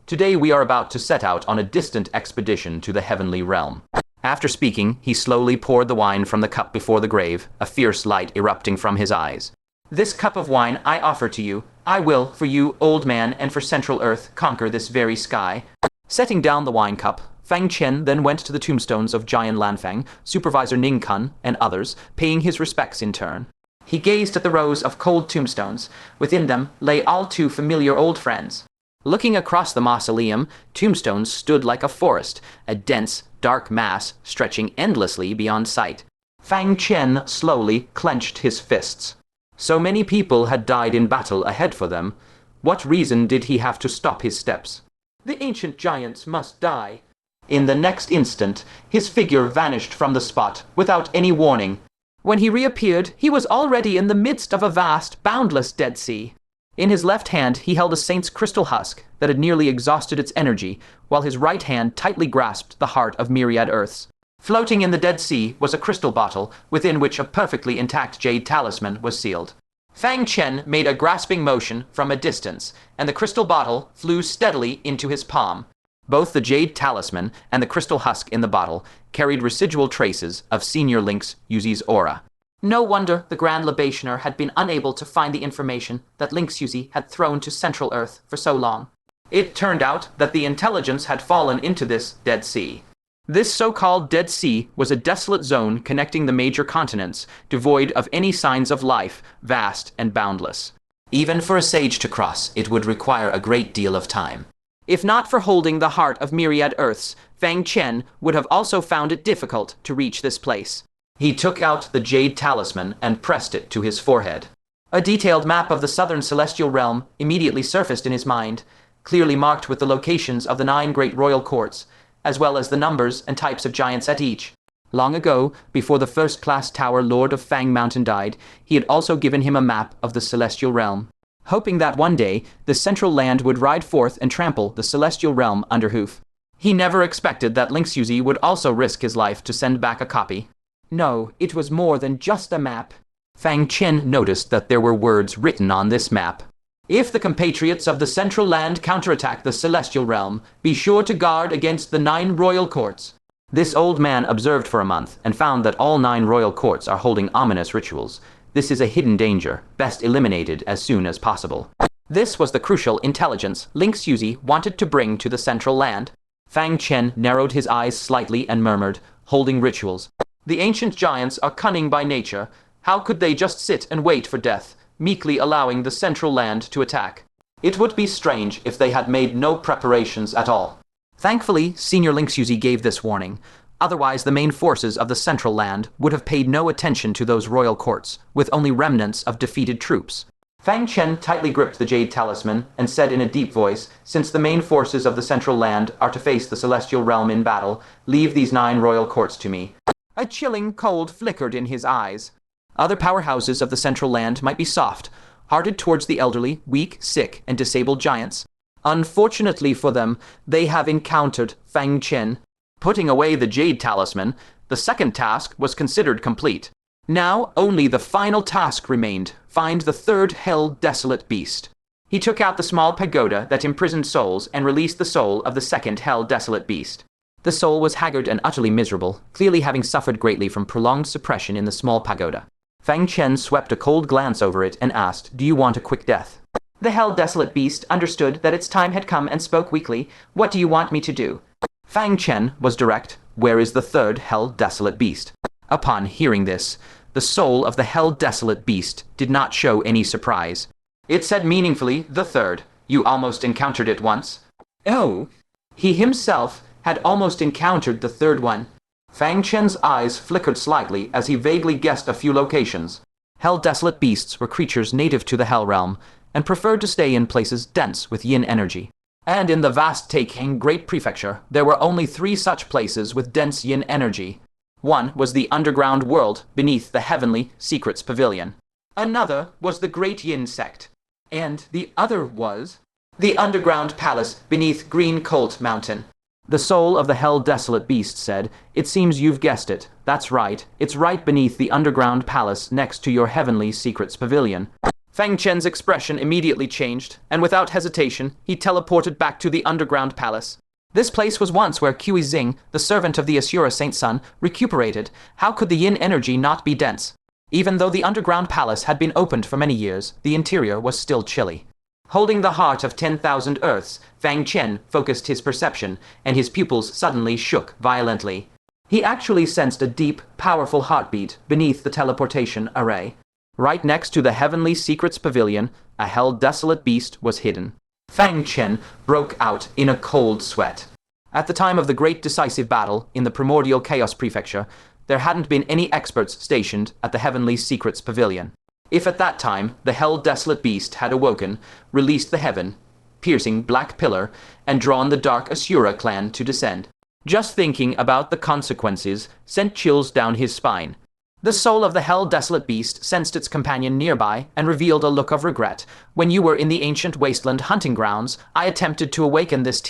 today we are about to set out on a distant expedition to the heavenly realm. After speaking, he slowly poured the wine from the cup before the grave, a fierce light erupting from his eyes. This cup of wine I offer to you. I will, for you, old man, and for Central Earth, conquer this very sky. Setting down the wine cup, Fang Chen then went to the tombstones of Jian Lanfang, Supervisor Ning Kun, and others, paying his respects in turn. He gazed at the rows of cold tombstones. Within them lay all too familiar old friends. Looking across the mausoleum, tombstones stood like a forest, a dense, dark mass stretching endlessly beyond sight. Fang Chen slowly clenched his fists. So many people had died in battle ahead for them. What reason did he have to stop his steps? The ancient giants must die. In the next instant, his figure vanished from the spot without any warning. When he reappeared, he was already in the midst of a vast, boundless Dead Sea. In his left hand, he held a saint's crystal husk that had nearly exhausted its energy, while his right hand tightly grasped the heart of myriad Earths. Floating in the Dead Sea was a crystal bottle, within which a perfectly intact jade talisman was sealed. Fang Chen made a grasping motion from a distance, and the crystal bottle flew steadily into his palm. Both the jade talisman and the crystal husk in the bottle carried residual traces of Senior Link Suzy's aura. No wonder the Grand Libationer had been unable to find the information that Link Suzy had thrown to Central Earth for so long. It turned out that the intelligence had fallen into this Dead Sea. This so-called Dead Sea was a desolate zone connecting the major continents, devoid of any signs of life, vast and boundless. Even for a sage to cross, it would require a great deal of time. If not for holding the heart of myriad Earths, Fang Chen would have also found it difficult to reach this place. He took out the jade talisman and pressed it to his forehead. A detailed map of the southern celestial realm immediately surfaced in his mind, clearly marked with the locations of the 9 great royal courts, as well as the numbers and types of giants at each. Long ago, before the first-class tower lord of Fang Mountain died, he had also given him a map of the celestial realm, hoping that one day the central land would ride forth and trample the celestial realm underhoof. He never expected that Link Suzy would also risk his life to send back a copy. No, it was more than just a map. Fang Chen noticed that there were words written on this map. If the compatriots of the central land counterattack the celestial realm, be sure to guard against the 9 royal courts. This old man observed for a month and found that all 9 royal courts are holding ominous rituals. This is a hidden danger, best eliminated as soon as possible. This was the crucial intelligence Link Suzy wanted to bring to the central land. Fang Chen narrowed his eyes slightly and murmured, holding rituals. The ancient giants are cunning by nature. How could they just sit and wait for death, meekly allowing the central land to attack? It would be strange if they had made no preparations at all. Thankfully, Senior Link Suzy gave this warning. Otherwise, the main forces of the central land would have paid no attention to those royal courts, with only remnants of defeated troops. Fang Chen tightly gripped the jade talisman and said in a deep voice, since the main forces of the central land are to face the celestial realm in battle, leave these 9 royal courts to me. A chilling cold flickered in his eyes. Other powerhouses of the Central Land might be soft, hearted towards the elderly, weak, sick, and disabled giants. Unfortunately for them, they have encountered Fang Chen. Putting away the Jade Talisman, the second task was considered complete. Now only the final task remained: find the third Hell Desolate Beast. He took out the small pagoda that imprisoned souls and released the soul of the second Hell Desolate Beast. The soul was haggard and utterly miserable, clearly having suffered greatly from prolonged suppression in the small pagoda. Fang Chen swept a cold glance over it and asked, "Do you want a quick death?" The Hell Desolate Beast understood that its time had come and spoke weakly. "What do you want me to do?" Fang Chen was direct. "Where is the third Hell Desolate Beast?" Upon hearing this, the soul of the Hell Desolate Beast did not show any surprise. It said meaningfully, "The third. You almost encountered it once." Oh. He himself had almost encountered the third one. Fang Chen's eyes flickered slightly as he vaguely guessed a few locations. Hell Desolate Beasts were creatures native to the Hell Realm, and preferred to stay in places dense with yin energy. And in the vast Taking Great Prefecture, there were only 3 such places with dense yin energy. One was the underground world beneath the Heavenly Secrets Pavilion. Another was the Great Yin Sect. And the other was the underground palace beneath Green Colt Mountain. The soul of the Hell Desolate Beast said, "It seems you've guessed it. That's right. It's right beneath the underground palace next to your Heavenly Secrets Pavilion." Fang Chen's expression immediately changed, and without hesitation, he teleported back to the underground palace. This place was once where Qi Xing, the servant of the Asura Saint Sun, recuperated. How could the yin energy not be dense? Even though the underground palace had been opened for many years, the interior was still chilly. Holding the heart of 10,000 Earths, Fang Chen focused his perception, and his pupils suddenly shook violently. He actually sensed a deep, powerful heartbeat beneath the teleportation array. Right next to the Heavenly Secrets Pavilion, a Hell Desolate Beast was hidden. Fang Chen broke out in a cold sweat. At the time of the great decisive battle in the Primordial Chaos Prefecture, there hadn't been any experts stationed at the Heavenly Secrets Pavilion. If at that time the Hell Desolate Beast had awoken, released the heaven, piercing black pillar, and drawn the Dark Asura clan to descend, just thinking about the consequences sent chills down his spine. The soul of the Hell Desolate Beast sensed its companion nearby and revealed a look of regret. "When you were in the ancient wasteland hunting grounds, I attempted to awaken this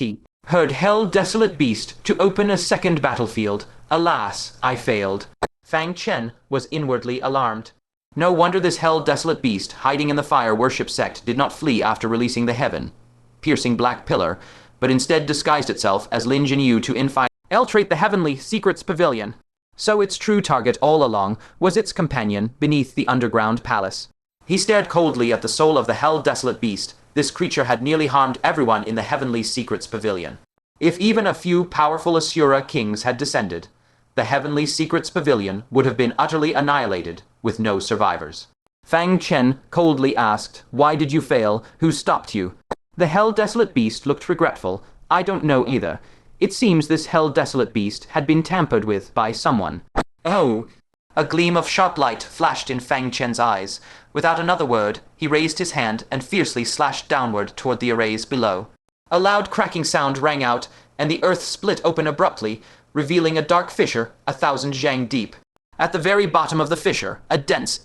heard Hell Desolate Beast to open a second battlefield. Alas, I failed." Fang Chen was inwardly alarmed. No wonder this Hell Desolate Beast, hiding in the fire worship sect, did not flee after releasing the heaven, piercing black pillar, but instead disguised itself as Lin Jinyu to infiltrate the Heavenly Secrets Pavilion. So its true target all along was its companion beneath the underground palace. He stared coldly at the soul of the Hell Desolate Beast. This creature had nearly harmed everyone in the Heavenly Secrets Pavilion. If even a few powerful Asura kings had descended, the Heavenly Secrets Pavilion would have been utterly annihilated, with no survivors. Fang Chen coldly asked, "Why did you fail? Who stopped you?" The Hell Desolate Beast looked regretful. "I don't know either. It seems this Hell Desolate Beast had been tampered with by someone." Oh! A gleam of sharp light flashed in Fang Chen's eyes. Without another word, he raised his hand and fiercely slashed downward toward the arrays below. A loud cracking sound rang out, and the earth split open abruptly, revealing a dark fissure 1,000 zhang deep. At the very bottom of the fissure, a dense,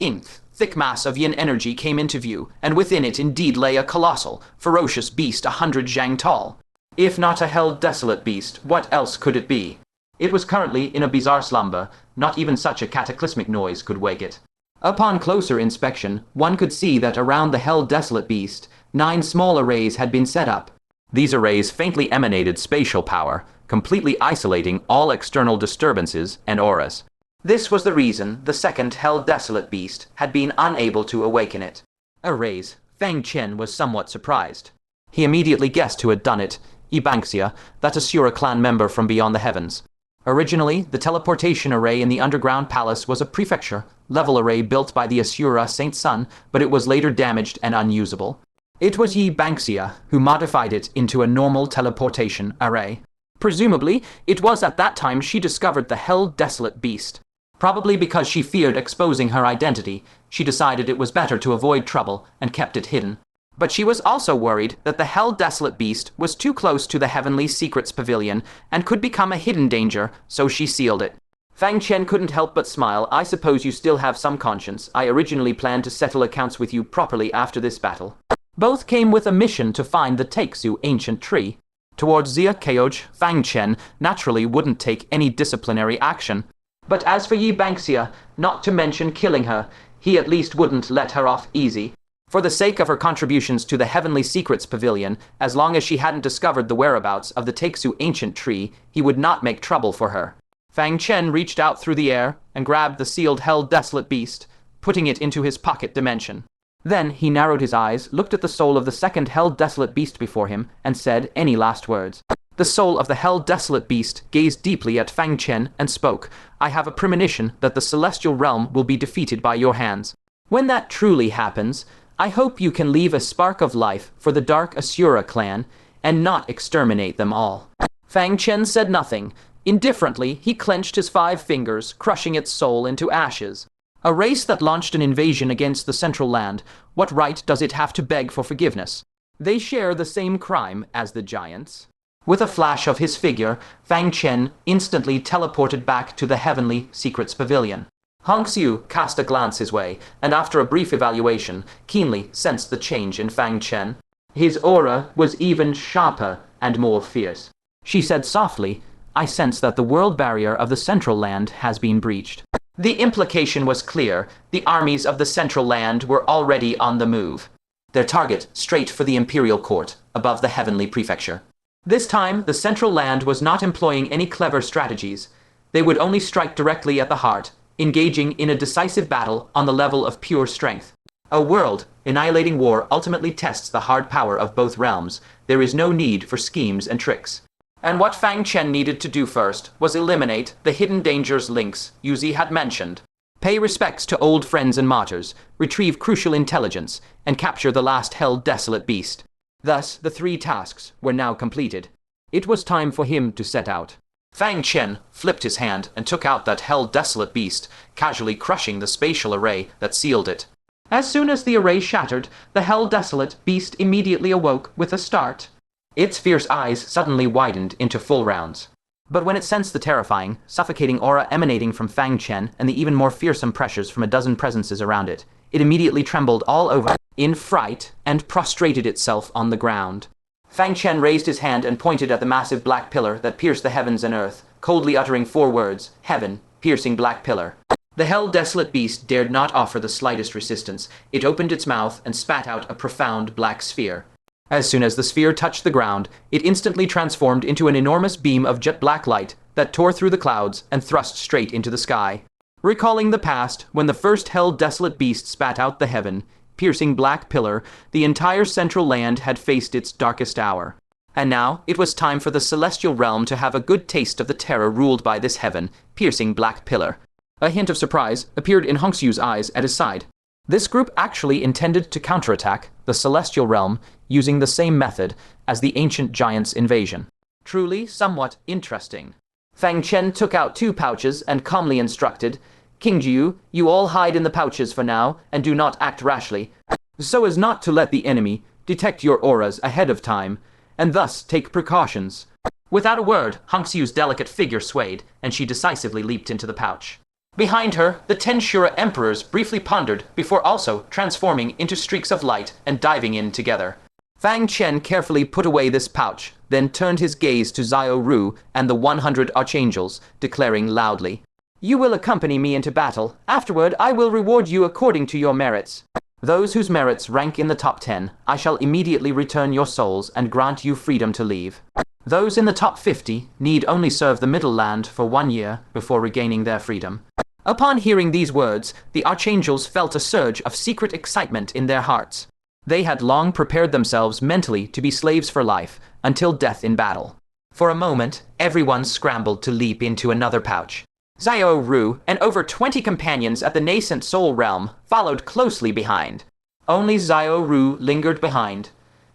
thick mass of yin energy came into view, and within it indeed lay a colossal, ferocious beast 100 zhang tall. If not a Hell Desolate Beast, what else could it be? It was currently in a bizarre slumber. Not even such a cataclysmic noise could wake it. Upon closer inspection, one could see that around the Hell Desolate Beast, 9 small arrays had been set up. These arrays faintly emanated spatial power, completely isolating all external disturbances and auras. This was the reason the second Hell Desolate Beast had been unable to awaken it. Arrays. Fang Chen was somewhat surprised. He immediately guessed who had done it: Ibanxia, that Asura clan member from beyond the heavens. Originally, the teleportation array in the underground palace was a prefecture-level array built by the Asura Saint Sun, but it was later damaged and unusable. It was Yi Banxia who modified it into a normal teleportation array. Presumably, it was at that time she discovered the Hell Desolate Beast. Probably because she feared exposing her identity, she decided it was better to avoid trouble and kept it hidden. But she was also worried that the Hell Desolate Beast was too close to the Heavenly Secrets Pavilion and could become a hidden danger, so she sealed it. Fang Chen couldn't help but smile. I suppose you still have some conscience. I originally planned to settle accounts with you properly after this battle. Both came with a mission to find the Taixu ancient tree. Towards Xia Keoj, Fang Chen naturally wouldn't take any disciplinary action. But as for Yi Bangxia, not to mention killing her, he at least wouldn't let her off easy. For the sake of her contributions to the Heavenly Secrets Pavilion, as long as she hadn't discovered the whereabouts of the Taixu ancient tree, he would not make trouble for her. Fang Chen reached out through the air and grabbed the sealed Hell Desolate Beast, putting it into his pocket dimension. Then he narrowed his eyes, looked at the soul of the second Hell Desolate Beast before him, and said any last words. The soul of the Hell Desolate Beast gazed deeply at Fang Chen and spoke. I have a premonition that the celestial realm will be defeated by your hands. When that truly happens, I hope you can leave a spark of life for the Dark Asura clan and not exterminate them all. Fang Chen said nothing. Indifferently, he clenched his 5 fingers, crushing its soul into ashes. A race that launched an invasion against the Central Land, what right does it have to beg for forgiveness? They share the same crime as the giants. With a flash of his figure, Fang Chen instantly teleported back to the Heavenly Secrets Pavilion. Hong Xiu cast a glance his way, and after a brief evaluation, keenly sensed the change in Fang Chen. His aura was even sharper and more fierce. She said softly, I sense that the world barrier of the Central Land has been breached. The implication was clear. The armies of the Central Land were already on the move. Their target straight for the Imperial Court, above the Heavenly Prefecture. This time, the Central Land was not employing any clever strategies. They would only strike directly at the heart, engaging in a decisive battle on the level of pure strength. A world-annihilating war ultimately tests the hard power of both realms. There is no need for schemes and tricks. And what Fang Chen needed to do first was eliminate the hidden dangers links Yuzi had mentioned, pay respects to old friends and martyrs, retrieve crucial intelligence, and capture the last Hell Desolate Beast. Thus, the 3 tasks were now completed. It was time for him to set out. Fang Chen flipped his hand and took out that Hell Desolate Beast, casually crushing the spatial array that sealed it. As soon as the array shattered, the Hell Desolate Beast immediately awoke with a start. Its fierce eyes suddenly widened into full rounds. But when it sensed the terrifying, suffocating aura emanating from Fang Chen and the even more fearsome pressures from a dozen presences around it, it immediately trembled all over in fright and prostrated itself on the ground. Fang Chen raised his hand and pointed at the massive black pillar that pierced the heavens and earth, coldly uttering 4 words, Heaven, piercing black pillar. The Hell Desolate Beast dared not offer the slightest resistance. It opened its mouth and spat out a profound black sphere. As soon as the sphere touched the ground, it instantly transformed into an enormous beam of jet black light that tore through the clouds and thrust straight into the sky. Recalling the past, when the first Hell Desolate Beast spat out the heaven, piercing black pillar, the entire Central Land had faced its darkest hour. And now, it was time for the Celestial Realm to have a good taste of the terror ruled by this heaven, piercing black pillar. A hint of surprise appeared in Hong Xiu's eyes at his side. This group actually intended to counterattack the Celestial Realm using the same method as the ancient giants' invasion. Truly somewhat interesting. Fang Chen took out 2 pouches and calmly instructed, King Jiu, you all hide in the pouches for now and do not act rashly, so as not to let the enemy detect your auras ahead of time, and thus take precautions. Without a word, Hong Xiu's delicate figure swayed, and she decisively leaped into the pouch. Behind her, the 10 Shura Emperors briefly pondered before also transforming into streaks of light and diving in together. Fang Chen carefully put away this pouch, then turned his gaze to Xiao Ru and the 100 Archangels, declaring loudly, You will accompany me into battle. Afterward, I will reward you according to your merits. Those whose merits rank in the top 10, I shall immediately return your souls and grant you freedom to leave. Those in the top 50 need only serve the Middle Land for 1 year before regaining their freedom. Upon hearing these words, the Archangels felt a surge of secret excitement in their hearts. They had long prepared themselves mentally to be slaves for life, until death in battle. For a moment, everyone scrambled to leap into another pouch. Xiao Ru and over 20 companions at the nascent Soul Realm followed closely behind. Only Xiao Ru lingered behind.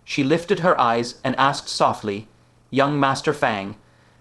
She lifted her eyes and asked softly, Young Master Fang,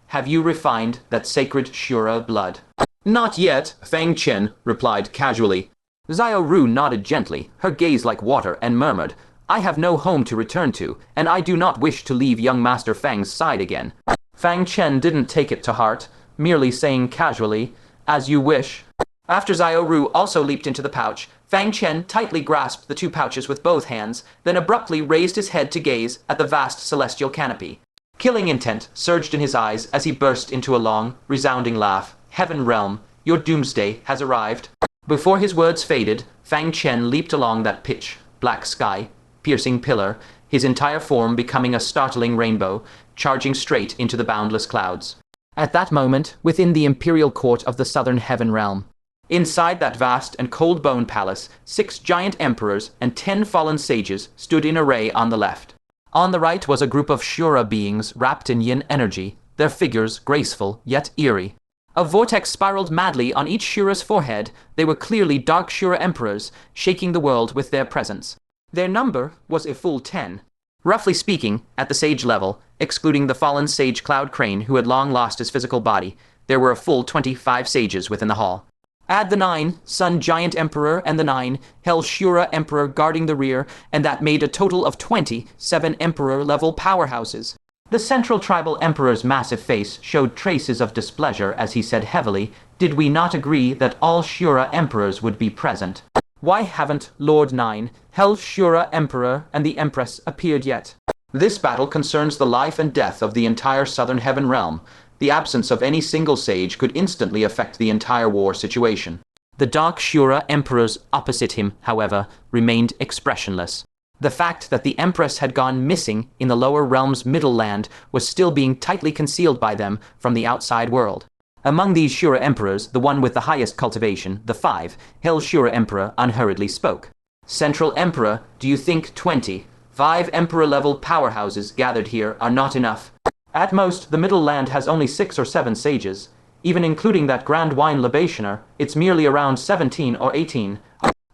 have you refined that sacred Shura blood? Not yet, Fang Chen replied casually. Xiao Ru nodded gently, her gaze like water, and murmured, I have no home to return to, and I do not wish to leave young Master Fang's side again. Fang Chen didn't take it to heart, merely saying casually, As you wish. After Xiao Ru also leaped into the pouch, Fang Chen tightly grasped the two pouches with both hands, then abruptly raised his head to gaze at the vast celestial canopy. Killing intent surged in his eyes as he burst into a long, resounding laugh. Heaven realm, your doomsday has arrived. Before his words faded, Fang Chen leaped along that pitch black sky, piercing pillar, his entire form becoming a startling rainbow, charging straight into the boundless clouds. At that moment, within the imperial court of the southern heaven realm, inside that vast and cold bone palace, 6 giant emperors and 10 fallen sages stood in array on the left. On the right was a group of Shura beings wrapped in yin energy, their figures graceful yet eerie. A vortex spiraled madly on each Shura's forehead. They were clearly dark Shura emperors, shaking the world with their presence. Their number was a full 10. Roughly speaking, at the sage level, excluding the fallen sage Cloud Crane who had long lost his physical body, there were a full 25 sages within the hall. Add the 9 Sun Giant Emperor and the 9 Hell Shura Emperor guarding the rear, and that made a total of 27 Emperor-level powerhouses. The Central Tribal Emperor's massive face showed traces of displeasure as he said heavily, "Did we not agree that all Shura Emperors would be present? Why haven't Lord 9, Hell Shura Emperor, and the Empress appeared yet? This battle concerns the life and death of the entire Southern Heaven Realm. The absence of any single sage could instantly affect the entire war situation." The Dark Shura Emperors opposite him, however, remained expressionless. The fact that the Empress had gone missing in the lower realm's middle land was still being tightly concealed by them from the outside world. Among these Shura Emperors, the one with the highest cultivation, the 5, Hell Shura Emperor, unhurriedly spoke. "Central Emperor, do you think 25 Emperor-level powerhouses gathered here are not enough? At most, the Middle Land has only 6 or 7 sages. Even including that Grand Wine Libationer, it's merely around 17 or 18.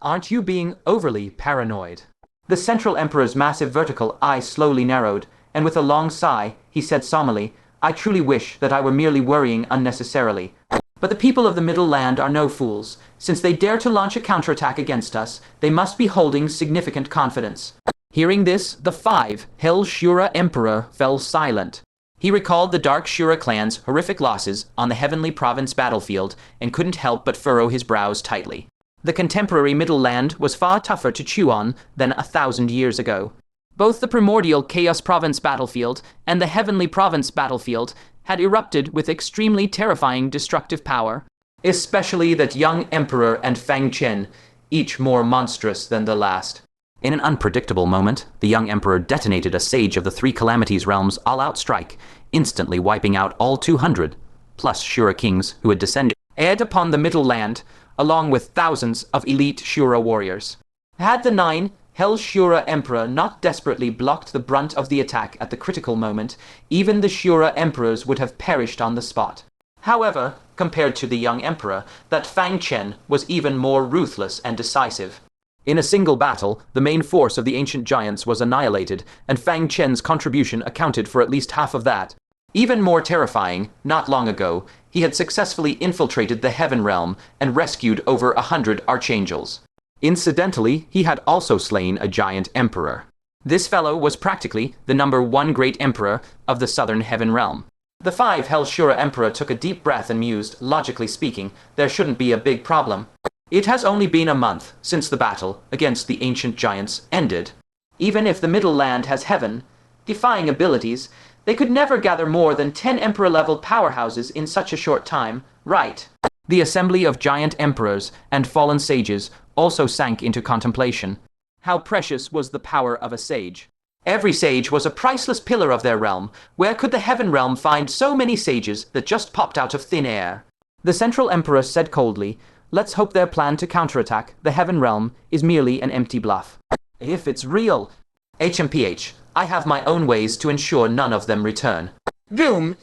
Aren't you being overly paranoid?" The Central Emperor's massive vertical eye slowly narrowed, and with a long sigh, he said solemnly, "I truly wish that I were merely worrying unnecessarily. But the people of the Middle Land are no fools. Since they dare to launch a counterattack against us, they must be holding significant confidence." Hearing this, the 5 Hell Shura Emperor fell silent. He recalled the Dark Shura clan's horrific losses on the Heavenly Province battlefield and couldn't help but furrow his brows tightly. The contemporary Middle Land was far tougher to chew on than 1,000 years ago. Both the primordial Chaos Province battlefield and the Heavenly Province battlefield had erupted with extremely terrifying destructive power, especially that young Emperor and Fang Chen, each more monstrous than the last. In an unpredictable moment, the young Emperor detonated a sage of the Three Calamities realm's all-out strike, instantly wiping out all 200, plus Shura kings who had descended upon the Middle Land, along with thousands of elite Shura warriors. Had the 9 Hell Shura Emperor not desperately blocked the brunt of the attack at the critical moment, even the Shura Emperors would have perished on the spot. However, compared to the young Emperor, that Fang Chen was even more ruthless and decisive. In a single battle, the main force of the ancient giants was annihilated, and Fang Chen's contribution accounted for at least half of that. Even more terrifying, not long ago, he had successfully infiltrated the Heaven Realm and rescued over 100 archangels. Incidentally, he had also slain a giant emperor. This fellow was practically the number 1 great emperor of the Southern Heaven Realm. The 5 Hell Shura Emperor took a deep breath and mused, logically speaking, there shouldn't be a big problem. It has only been a month since the battle against the ancient giants ended. Even if the Middle Land has heaven-defying abilities, they could never gather more than 10 Emperor-level powerhouses in such a short time, right? The assembly of giant emperors and fallen sages also sank into contemplation. How precious was the power of a sage? Every sage was a priceless pillar of their realm. Where could the Heaven Realm find so many sages that just popped out of thin air? The Central Emperor said coldly, "Let's hope their plan to counterattack the Heaven Realm is merely an empty bluff. If it's real, HMPH, I have my own ways to ensure none of them return." Boom!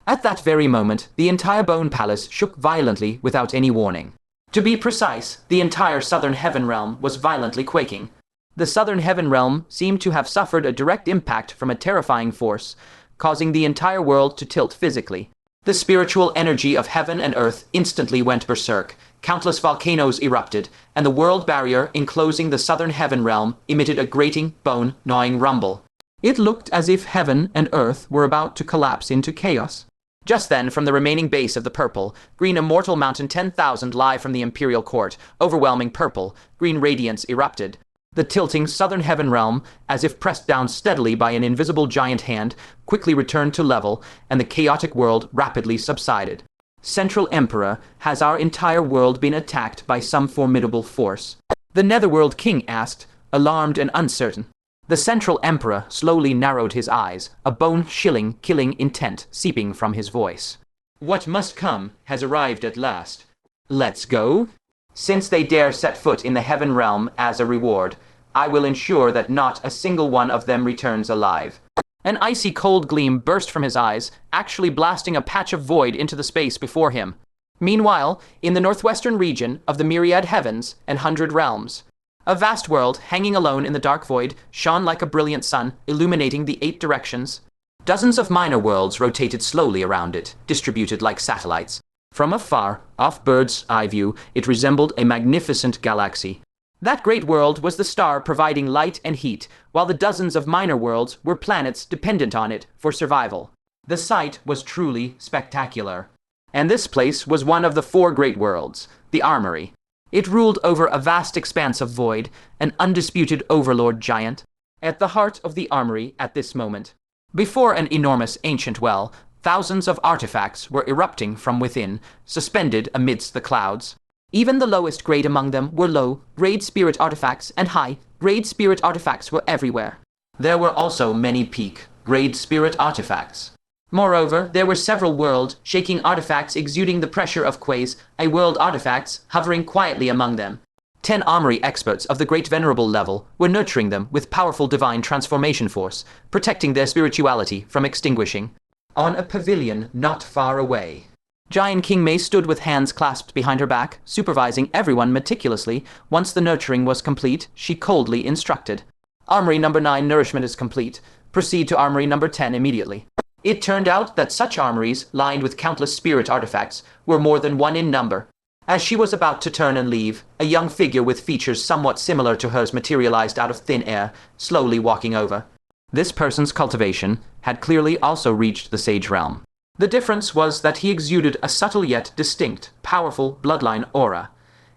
At that very moment, the entire Bone Palace shook violently without any warning. To be precise, the entire Southern Heaven Realm was violently quaking. The Southern Heaven Realm seemed to have suffered a direct impact from a terrifying force, causing the entire world to tilt physically. The spiritual energy of heaven and earth instantly went berserk. Countless volcanoes erupted, and the world barrier enclosing the Southern Heaven Realm emitted a grating, bone-gnawing rumble. It looked as if heaven and earth were about to collapse into chaos. Just then, from the remaining base of the purple-green immortal mountain 10,000 lie from the imperial court, overwhelming purple-green radiance erupted. The tilting southern heaven realm, as if pressed down steadily by an invisible giant hand, quickly returned to level, and the chaotic world rapidly subsided. Central Emperor, has our entire world been attacked by some formidable force? The Netherworld King asked, alarmed and uncertain. The Central Emperor slowly narrowed his eyes, a bone-chilling, killing intent seeping from his voice. What must come has arrived at last. Let's go? Since they dare set foot in the heaven realm as a reward, I will ensure that not a single one of them returns alive. An icy cold gleam burst from his eyes, actually blasting a patch of void into the space before him. Meanwhile, in the northwestern region of the myriad heavens and 100 realms, a vast world, hanging alone in the dark void, shone like a brilliant sun, illuminating the 8 directions. Dozens of minor worlds rotated slowly around it, distributed like satellites. From afar, off bird's eye view, it resembled a magnificent galaxy. That great world was the star providing light and heat, while the dozens of minor worlds were planets dependent on it for survival. The sight was truly spectacular. And this place was one of the 4 great worlds, the Armory. It ruled over a vast expanse of void, an undisputed overlord giant. At the heart of the Armory at this moment, before an enormous ancient well, thousands of artifacts were erupting from within, suspended amidst the clouds. Even the lowest grade among them were low-grade spirit artifacts, and high-grade spirit artifacts were everywhere. There were also many peak-grade spirit artifacts. Moreover, there were several world-shaking artifacts exuding the pressure of quays, world artifacts hovering quietly among them. 10 armory experts of the Great Venerable level were nurturing them with powerful divine transformation force, protecting their spirituality from extinguishing. On a pavilion not far away, Giant King Mei stood with hands clasped behind her back, supervising everyone meticulously. Once the nurturing was complete, she coldly instructed. Armory number 9 nourishment is complete. Proceed to Armory number 10 immediately. It turned out that such armories, lined with countless spirit artifacts, were more than 1 in number. As she was about to turn and leave, a young figure with features somewhat similar to hers materialized out of thin air, slowly walking over. This person's cultivation had clearly also reached the sage realm. The difference was that he exuded a subtle yet distinct, powerful bloodline aura,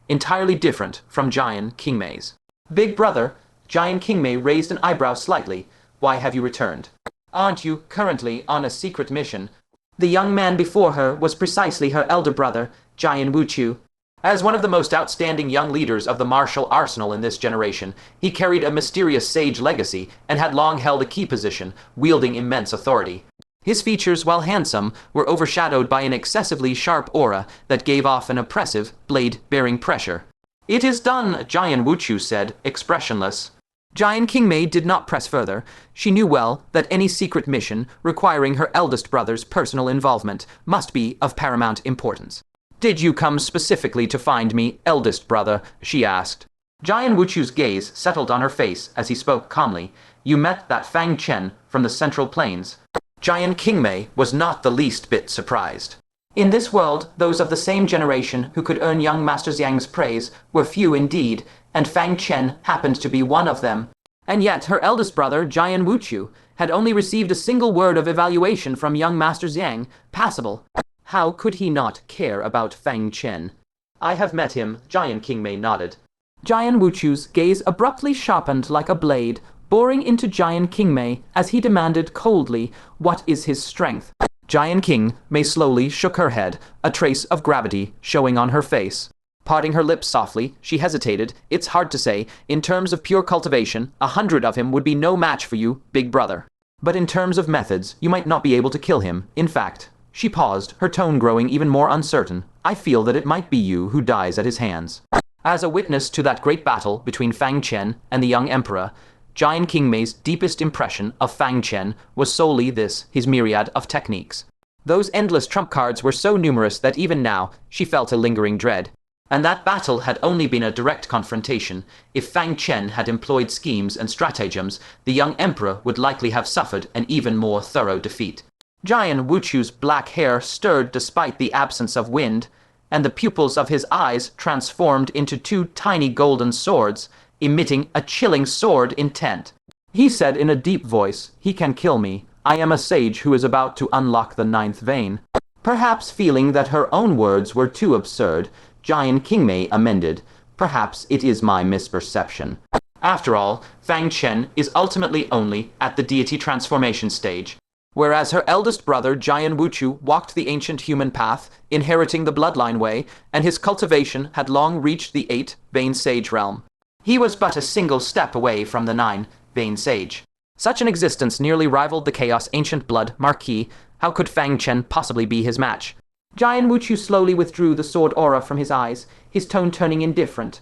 entirely different from Giant King Mei's. Big brother, Giant King Mei raised an eyebrow slightly. Why have you returned? Aren't you currently on a secret mission? The young man before her was precisely her elder brother, Jian Wuqiu. As one of the most outstanding young leaders of the martial arsenal in this generation, he carried a mysterious sage legacy and had long held a key position, wielding immense authority. His features, while handsome, were overshadowed by an excessively sharp aura that gave off an oppressive, blade-bearing pressure. It is done, Jian Wuqiu said, expressionless. Giant King Mei did not press further. She knew well that any secret mission requiring her eldest brother's personal involvement must be of paramount importance. Did you come specifically to find me, eldest brother? She asked. Jian Wuqiu's gaze settled on her face as he spoke calmly. You met that Fang Chen from the Central Plains. Giant King Mei was not the least bit surprised. In this world, those of the same generation who could earn young Master Xiang's praise were few indeed, and Fang Chen happened to be one of them. And yet her eldest brother, Jian Wuqiu, had only received a single word of evaluation from young Master Xiang, passable. How could he not care about Fang Chen? I have met him, Giant King Mei nodded. Jian Wuqiu's gaze abruptly sharpened like a blade, boring into Giant King Mei as he demanded coldly, what is his strength? Giant King Mei slowly shook her head, a trace of gravity showing on her face. Parting her lips softly, she hesitated. It's hard to say. In terms of pure cultivation, 100 of him would be no match for you, big brother. But in terms of methods, you might not be able to kill him. In fact, she paused, her tone growing even more uncertain. I feel that it might be you who dies at his hands. As a witness to that great battle between Fang Chen and the young emperor, Giant King Mei's deepest impression of Fang Chen was solely this, his myriad of techniques. Those endless trump cards were so numerous that even now she felt a lingering dread. And that battle had only been a direct confrontation. If Fang Chen had employed schemes and stratagems, the young emperor would likely have suffered an even more thorough defeat. Jian Wuqiu's black hair stirred despite the absence of wind, and the pupils of his eyes transformed into 2 tiny golden swords, emitting a chilling sword intent. He said in a deep voice, he can kill me. I am a sage who is about to unlock the 9th vein. Perhaps feeling that her own words were too absurd, Giant Kingmei amended, "Perhaps it is my misperception. After all, Fang Chen is ultimately only at the deity transformation stage." Whereas her eldest brother, Jian Wuchu, walked the ancient human path, inheriting the bloodline way, and his cultivation had long reached the 8 Vein Sage realm. He was but a single step away from the 9 Vein Sage. Such an existence nearly rivaled the Chaos Ancient Blood Marquis. How could Fang Chen possibly be his match? Jian Wuchu slowly withdrew the sword aura from his eyes, his tone turning indifferent.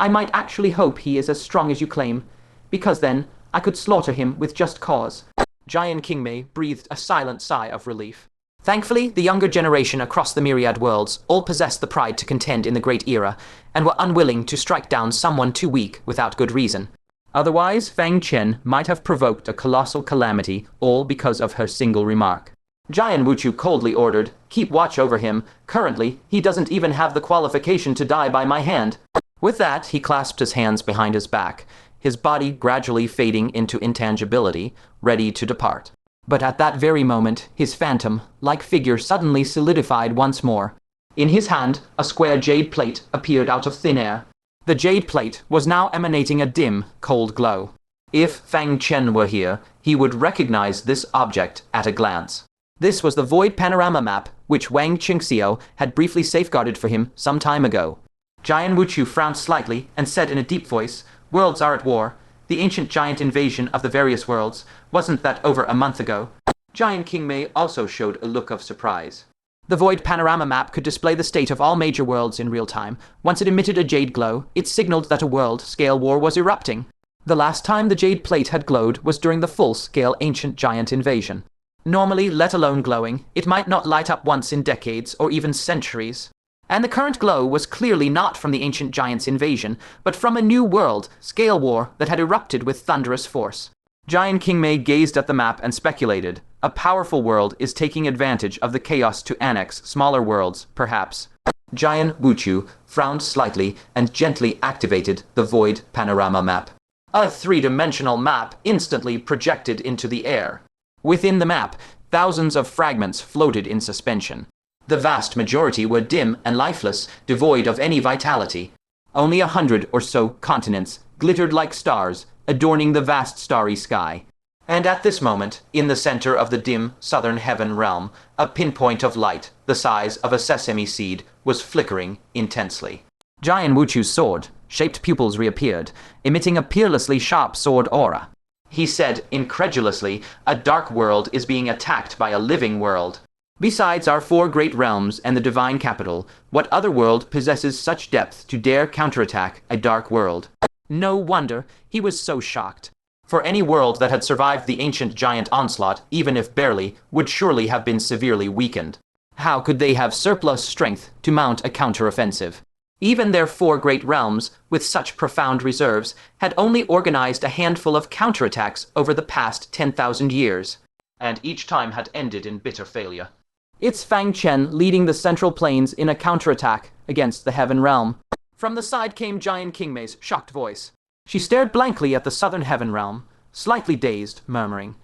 "I might actually hope he is as strong as you claim, because then I could slaughter him with just cause." Jian Kingmei breathed a silent sigh of relief. Thankfully, the younger generation across the myriad worlds all possessed the pride to contend in the Great Era, and were unwilling to strike down someone too weak without good reason. Otherwise, Fang Chen might have provoked a colossal calamity, all because of her single remark. Jian Wuchu coldly ordered, "Keep watch over him. Currently, he doesn't even have the qualification to die by my hand." With that, he clasped his hands behind his back, his body gradually fading into intangibility, ready to depart. But at that very moment, his phantom-like figure suddenly solidified once more. In his hand, a square jade plate appeared out of thin air. The jade plate was now emanating a dim, cold glow. If Fang Chen were here, he would recognize this object at a glance. This was the Void Panorama map, which Wang Qingxiu had briefly safeguarded for him some time ago. Jian Wuchu frowned slightly and said in a deep voice, "Worlds are at war. The ancient giant invasion of the various worlds. Wasn't that over a month ago?" Giant Kingmei also showed a look of surprise. The Void Panorama map could display the state of all major worlds in real time. Once it emitted a jade glow, it signaled that a world-scale war was erupting. The last time the jade plate had glowed was during the full-scale ancient giant invasion. Normally, let alone glowing, it might not light up once in decades or even centuries. And the current glow was clearly not from the ancient giant's invasion, but from a new world-scale war that had erupted with thunderous force. Jian Kingmei gazed at the map and speculated. A powerful world is taking advantage of the chaos to annex smaller worlds, perhaps. Jian Wuchu frowned slightly and gently activated the Void Panorama map. A three-dimensional map instantly projected into the air. Within the map, thousands of fragments floated in suspension. The vast majority were dim and lifeless, devoid of any vitality. Only 100 or so continents glittered like stars, adorning the vast starry sky. And at this moment, in the center of the dim southern heaven realm, a pinpoint of light, the size of a sesame seed, was flickering intensely. Jian Wuchu's sword-shaped pupils reappeared, emitting a peerlessly sharp sword aura. He said incredulously, "A dark world is being attacked by a living world. Besides our 4 great realms and the divine capital, what other world possesses such depth to dare counterattack a dark world?" No wonder he was so shocked. For any world that had survived the ancient giant onslaught, even if barely, would surely have been severely weakened. How could they have surplus strength to mount a counteroffensive? Even their 4 great realms, with such profound reserves, had only organized a handful of counterattacks over the past 10,000 years, and each time had ended in bitter failure. It's Fang Chen leading the Central Plains in a counterattack against the Heaven Realm. From the side came Jian Kingmei's shocked voice. She stared blankly at the Southern Heaven Realm, slightly dazed, murmuring,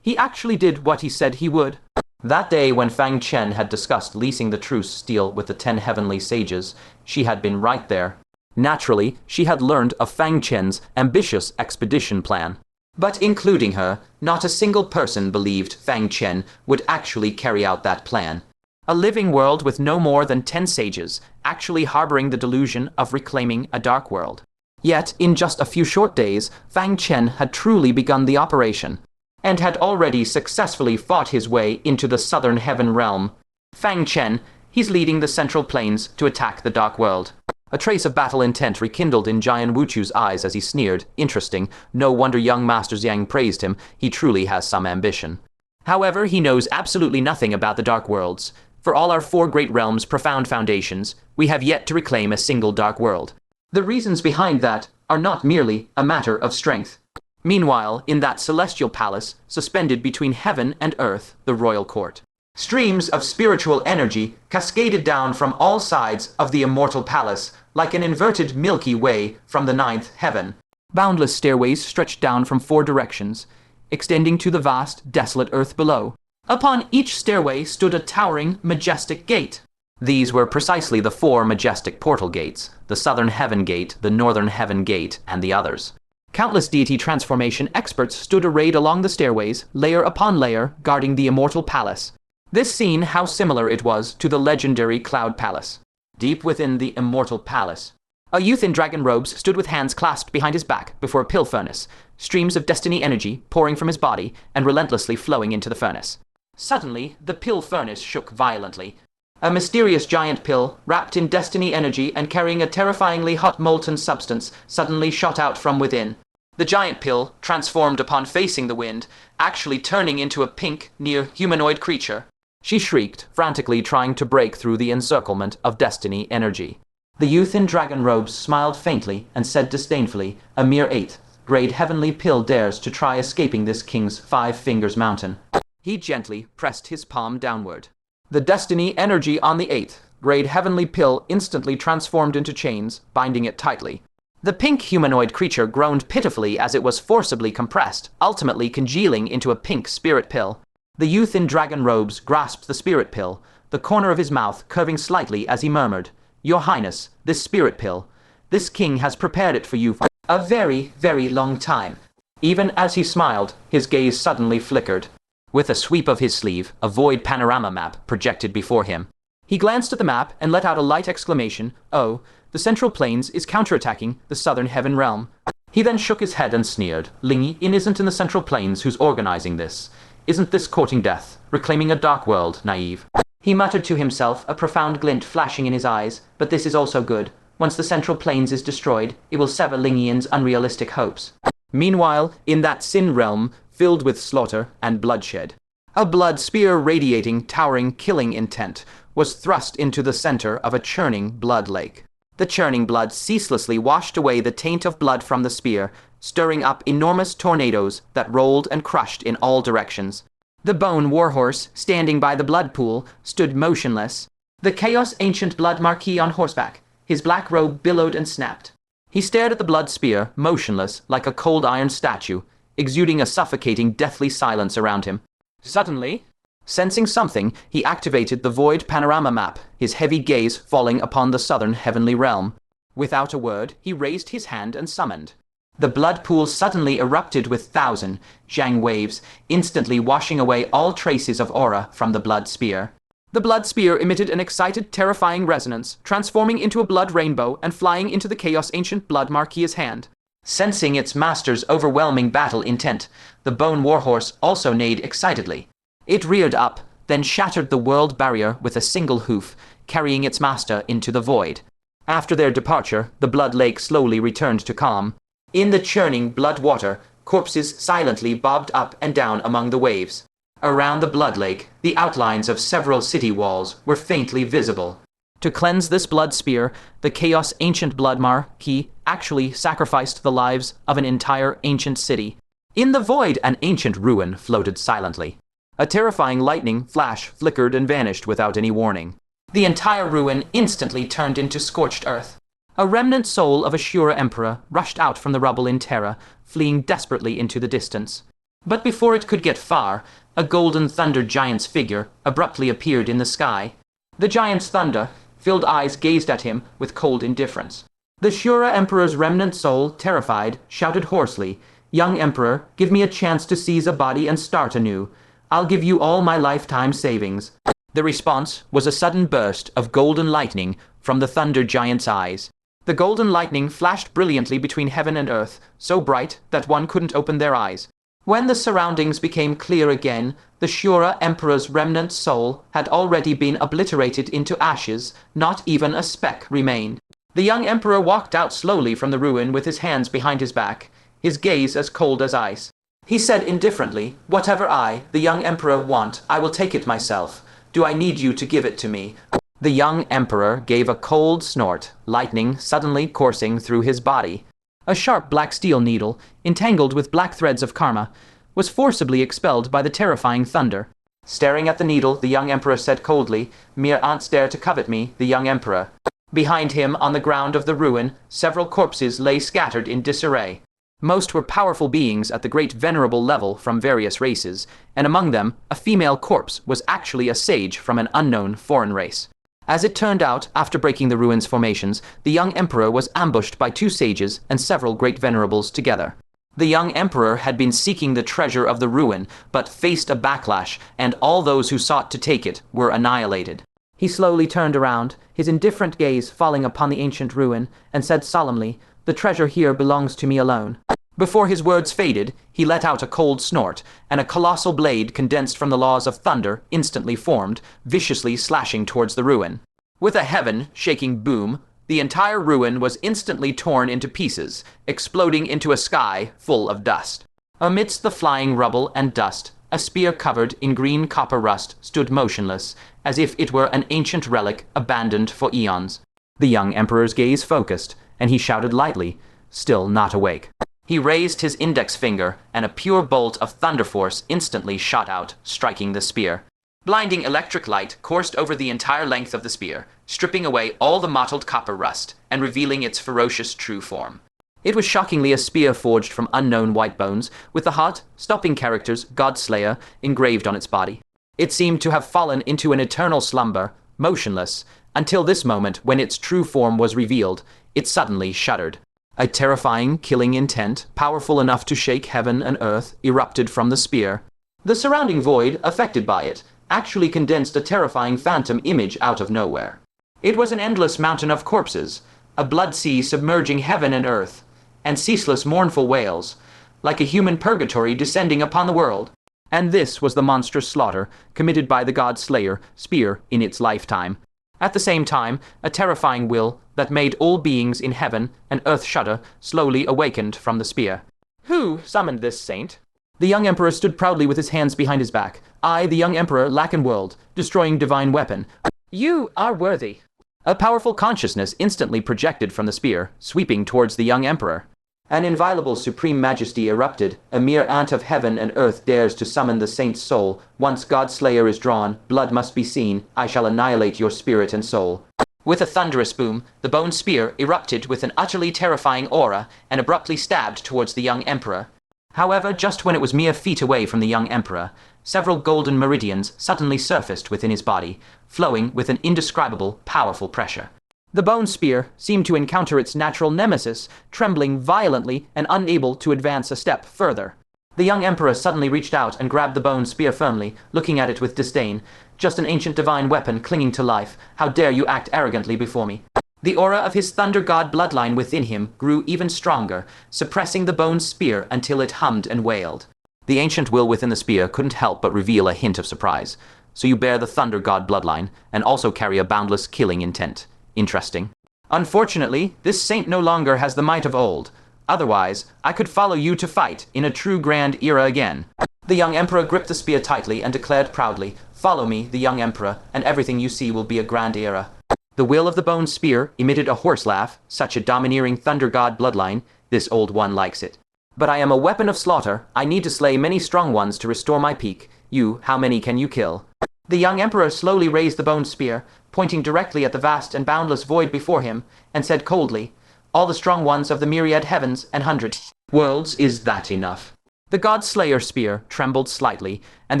"He actually did what he said he would." That day when Fang Chen had discussed leasing the truce deal with the 10 Heavenly Sages, she had been right there. Naturally, she had learned of Fang Chen's ambitious expedition plan. But including her, not a single person believed Fang Chen would actually carry out that plan. A living world with no more than 10 sages, actually harboring the delusion of reclaiming a dark world. Yet, in just a few short days, Fang Chen had truly begun the operation, and had already successfully fought his way into the Southern Heaven Realm. Fang Chen, he's leading the Central Plains to attack the Dark World. A trace of battle intent rekindled in Jian Wuchu's eyes as he sneered. Interesting, no wonder young Master Xiang praised him, he truly has some ambition. However, he knows absolutely nothing about the Dark Worlds. For all our 4 great realms' profound foundations, we have yet to reclaim a single Dark World. The reasons behind that are not merely a matter of strength. Meanwhile, in that celestial palace, suspended between heaven and earth, the royal court, streams of spiritual energy cascaded down from all sides of the immortal palace, like an inverted Milky Way from the 9th heaven. Boundless stairways stretched down from 4 directions, extending to the vast, desolate earth below. Upon each stairway stood a towering, majestic gate. These were precisely the 4 majestic portal gates, the Southern Heaven Gate, the Northern Heaven Gate, and the others. Countless deity transformation experts stood arrayed along the stairways, layer upon layer, guarding the immortal palace. This scene, how similar it was to the legendary Cloud Palace. Deep within the immortal palace, a youth in dragon robes stood with hands clasped behind his back before a pill furnace, streams of destiny energy pouring from his body and relentlessly flowing into the furnace. Suddenly, the pill furnace shook violently. A mysterious giant pill, wrapped in destiny energy and carrying a terrifyingly hot molten substance, suddenly shot out from within. The giant pill, transformed upon facing the wind, actually turning into a pink, near-humanoid creature. She shrieked, frantically trying to break through the encirclement of destiny energy. The youth in dragon robes smiled faintly and said disdainfully, "A mere 8th grade heavenly pill dares to try escaping this king's 5 fingers mountain." He gently pressed his palm downward. The destiny energy on the 8th grade heavenly pill instantly transformed into chains, binding it tightly. The pink humanoid creature groaned pitifully as it was forcibly compressed, ultimately congealing into a pink spirit pill. The youth in dragon robes grasped the spirit pill, the corner of his mouth curving slightly as he murmured, "Your Highness, this spirit pill, this king has prepared it for you for a very, very long time." Even as he smiled, his gaze suddenly flickered. With a sweep of his sleeve, a void panorama map projected before him. He glanced at the map and let out a light exclamation, "Oh, the Central Plains is counterattacking the Southern Heaven Realm." He then shook his head and sneered, "Lingy, it isn't in the Central Plains who's organizing this. Isn't this courting death, reclaiming a dark world, naive?" He muttered to himself, a profound glint flashing in his eyes, "But this is also good. Once the Central Plains is destroyed, it will sever Lingyian's unrealistic hopes." Meanwhile, in that Sin realm, filled with slaughter and bloodshed, a blood spear radiating, towering, killing intent was thrust into the center of a churning blood lake. The churning blood ceaselessly washed away the taint of blood from the spear, stirring up enormous tornadoes that rolled and crushed in all directions. The bone warhorse, standing by the blood pool, stood motionless. The Chaos Ancient Blood Marquis on horseback, his black robe billowed and snapped. He stared at the blood spear, motionless, like a cold iron statue, exuding a suffocating, deathly silence around him. Suddenly, sensing something, he activated the void panorama map, his heavy gaze falling upon the southern heavenly realm. Without a word, he raised his hand and summoned. The blood pool suddenly erupted with 1,000 Zhang waves, instantly washing away all traces of aura from the blood spear. The blood spear emitted an excited, terrifying resonance, transforming into a blood rainbow and flying into the Chaos Ancient Blood Marquis's hand. Sensing its master's overwhelming battle intent, the bone warhorse also neighed excitedly. It reared up, then shattered the world barrier with a single hoof, carrying its master into the void. After their departure, the blood lake slowly returned to calm. In the churning blood water, corpses silently bobbed up and down among the waves. Around the blood lake, the outlines of several city walls were faintly visible. To cleanse this blood spear, the Chaos Ancient Blood Marquis actually sacrificed the lives of an entire ancient city. In the void, an ancient ruin floated silently. A terrifying lightning flash flickered and vanished without any warning. The entire ruin instantly turned into scorched earth. A remnant soul of a Shura emperor rushed out from the rubble in terror, fleeing desperately into the distance. But before it could get far, a golden thunder giant's figure abruptly appeared in the sky. The giant's thunder-filled eyes gazed at him with cold indifference. The Shura emperor's remnant soul, terrified, shouted hoarsely, "Young emperor, give me a chance to seize a body and start anew. I'll give you all my lifetime savings." The response was a sudden burst of golden lightning from the thunder giant's eyes. The golden lightning flashed brilliantly between heaven and earth, so bright that one couldn't open their eyes. When the surroundings became clear again, the Shura emperor's remnant soul had already been obliterated into ashes. Not even a speck remained. The young emperor walked out slowly from the ruin with his hands behind his back, his gaze as cold as ice. He said indifferently, "Whatever I, the young emperor, want, I will take it myself. Do I need you to give it to me?" The young emperor gave a cold snort, lightning suddenly coursing through his body. A sharp black steel needle, entangled with black threads of karma, was forcibly expelled by the terrifying thunder. Staring at the needle, the young emperor said coldly, "Mere ants dare to covet me, the young emperor." Behind him, on the ground of the ruin, several corpses lay scattered in disarray. Most were powerful beings at the great venerable level from various races, and among them, a female corpse was actually a sage from an unknown foreign race. As it turned out, after breaking the ruins' formations, the young emperor was ambushed by 2 sages and several great venerables together. The young emperor had been seeking the treasure of the ruin, but faced a backlash, and all those who sought to take it were annihilated. He slowly turned around, his indifferent gaze falling upon the ancient ruin, and said solemnly, "The treasure here belongs to me alone." Before his words faded, he let out a cold snort, and a colossal blade condensed from the laws of thunder instantly formed, viciously slashing towards the ruin. With a heaven-shaking boom, the entire ruin was instantly torn into pieces, exploding into a sky full of dust. Amidst the flying rubble and dust, a spear covered in green copper rust stood motionless, as if it were an ancient relic abandoned for eons. The young emperor's gaze focused, and he shouted lightly, still not awake. He raised his index finger, and a pure bolt of thunder force instantly shot out, striking the spear. Blinding electric light coursed over the entire length of the spear, stripping away all the mottled copper rust, and revealing its ferocious true form. It was shockingly a spear forged from unknown white bones, with the heart-stopping characters Godslayer engraved on its body. It seemed to have fallen into an eternal slumber, motionless, until this moment when its true form was revealed. It suddenly shuddered. A terrifying, killing intent, powerful enough to shake heaven and earth, erupted from the spear. The surrounding void, affected by it, actually condensed a terrifying phantom image out of nowhere. It was an endless mountain of corpses, a blood sea submerging heaven and earth, and ceaseless mournful wails, like a human purgatory descending upon the world. And this was the monstrous slaughter committed by the God-Slayer spear in its lifetime. At the same time, a terrifying will that made all beings in heaven and earth shudder slowly awakened from the spear. Who summoned this saint? The young emperor stood proudly with his hands behind his back. I, the young emperor, Lacan world, destroying divine weapon. You are worthy. A powerful consciousness instantly projected from the spear, sweeping towards the young emperor. An inviolable supreme majesty erupted. A mere ant of heaven and earth dares to summon the saint's soul. Once God-Slayer is drawn, blood must be seen. I shall annihilate your spirit and soul. With a thunderous boom, the bone spear erupted with an utterly terrifying aura and abruptly stabbed towards the young emperor. However, just when it was mere feet away from the young emperor, several golden meridians suddenly surfaced within his body, flowing with an indescribable, powerful pressure. The bone spear seemed to encounter its natural nemesis, trembling violently and unable to advance a step further. The young emperor suddenly reached out and grabbed the bone spear firmly, looking at it with disdain. Just an ancient divine weapon clinging to life. How dare you act arrogantly before me? The aura of his thunder god bloodline within him grew even stronger, suppressing the bone spear until it hummed and wailed. The ancient will within the spear couldn't help but reveal a hint of surprise. So you bear the thunder god bloodline, and also carry a boundless killing intent. Interesting. Unfortunately, this saint no longer has the might of old. Otherwise, I could follow you to fight in a true grand era again. The young emperor gripped the spear tightly and declared proudly, "Follow me, the young emperor, and everything you see will be a grand era." The will of the bone spear emitted a horse laugh, such a domineering thunder god bloodline. This old one likes it. But I am a weapon of slaughter. I need to slay many strong ones to restore my peak. You, how many can you kill? The young emperor slowly raised the bone spear, pointing directly at the vast and boundless void before him, and said coldly, "All the strong ones of the myriad heavens and hundred worlds, is that enough?" The God-Slayer spear trembled slightly, and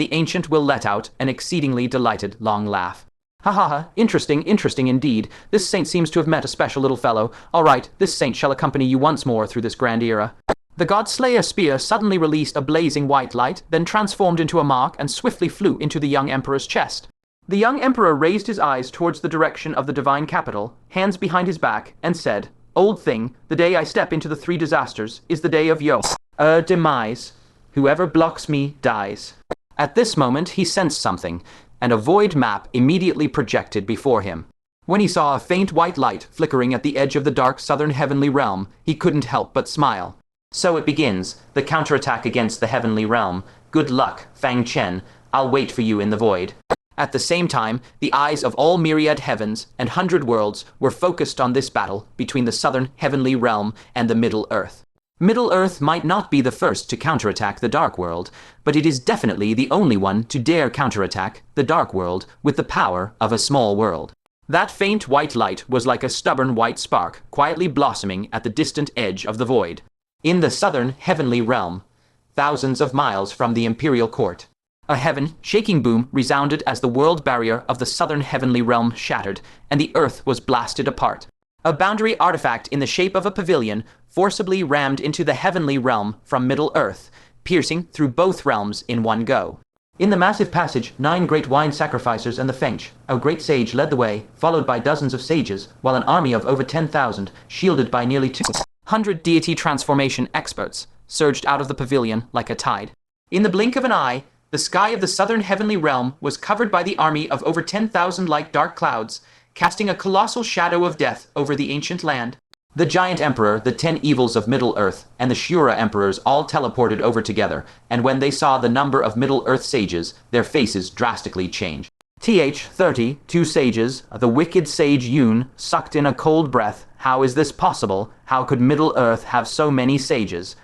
the ancient will let out an exceedingly delighted long laugh. "Ha ha ha, interesting indeed. This saint seems to have met a special little fellow. All right, this saint shall accompany you once more through this grand era." The God-Slayer spear suddenly released a blazing white light, then transformed into a mark and swiftly flew into the young emperor's chest. The young emperor raised his eyes towards the direction of the divine capital, hands behind his back, and said, "Old thing, the day I step into the 3 disasters is the day of your demise. Whoever blocks me dies." At this moment he sensed something, and a void map immediately projected before him. When he saw a faint white light flickering at the edge of the dark southern heavenly realm, he couldn't help but smile. So it begins, the counterattack against the heavenly realm. Good luck, Fang Chen. I'll wait for you in the void. At the same time, the eyes of all myriad heavens and 100 worlds were focused on this battle between the southern heavenly realm and the Middle Earth. Middle Earth might not be the first to counterattack the Dark World, but it is definitely the only one to dare counterattack the Dark World with the power of a small world. That faint white light was like a stubborn white spark quietly blossoming at the distant edge of the void. In the southern heavenly realm, thousands of miles from the imperial court, a heaven-shaking boom resounded as the world barrier of the southern heavenly realm shattered, and the earth was blasted apart. A boundary artifact in the shape of a pavilion forcibly rammed into the heavenly realm from Middle-earth, piercing through both realms in one go. In the massive passage, 9 great wine sacrificers and the Fengch, a great sage, led the way, followed by dozens of sages, while an army of over 10,000, shielded by nearly 200 deity transformation experts, surged out of the pavilion like a tide. In the blink of an eye, the sky of the southern heavenly realm was covered by the army of over 10,000 like dark clouds, casting a colossal shadow of death over the ancient land. The giant emperor, the 10 evils of Middle-earth, and the Shura emperors all teleported over together, and when they saw the number of Middle-earth sages, their faces drastically changed. 30, 2 sages, the wicked sage Yoon, sucked in a cold breath. How is this possible? How could Middle-earth have so many sages?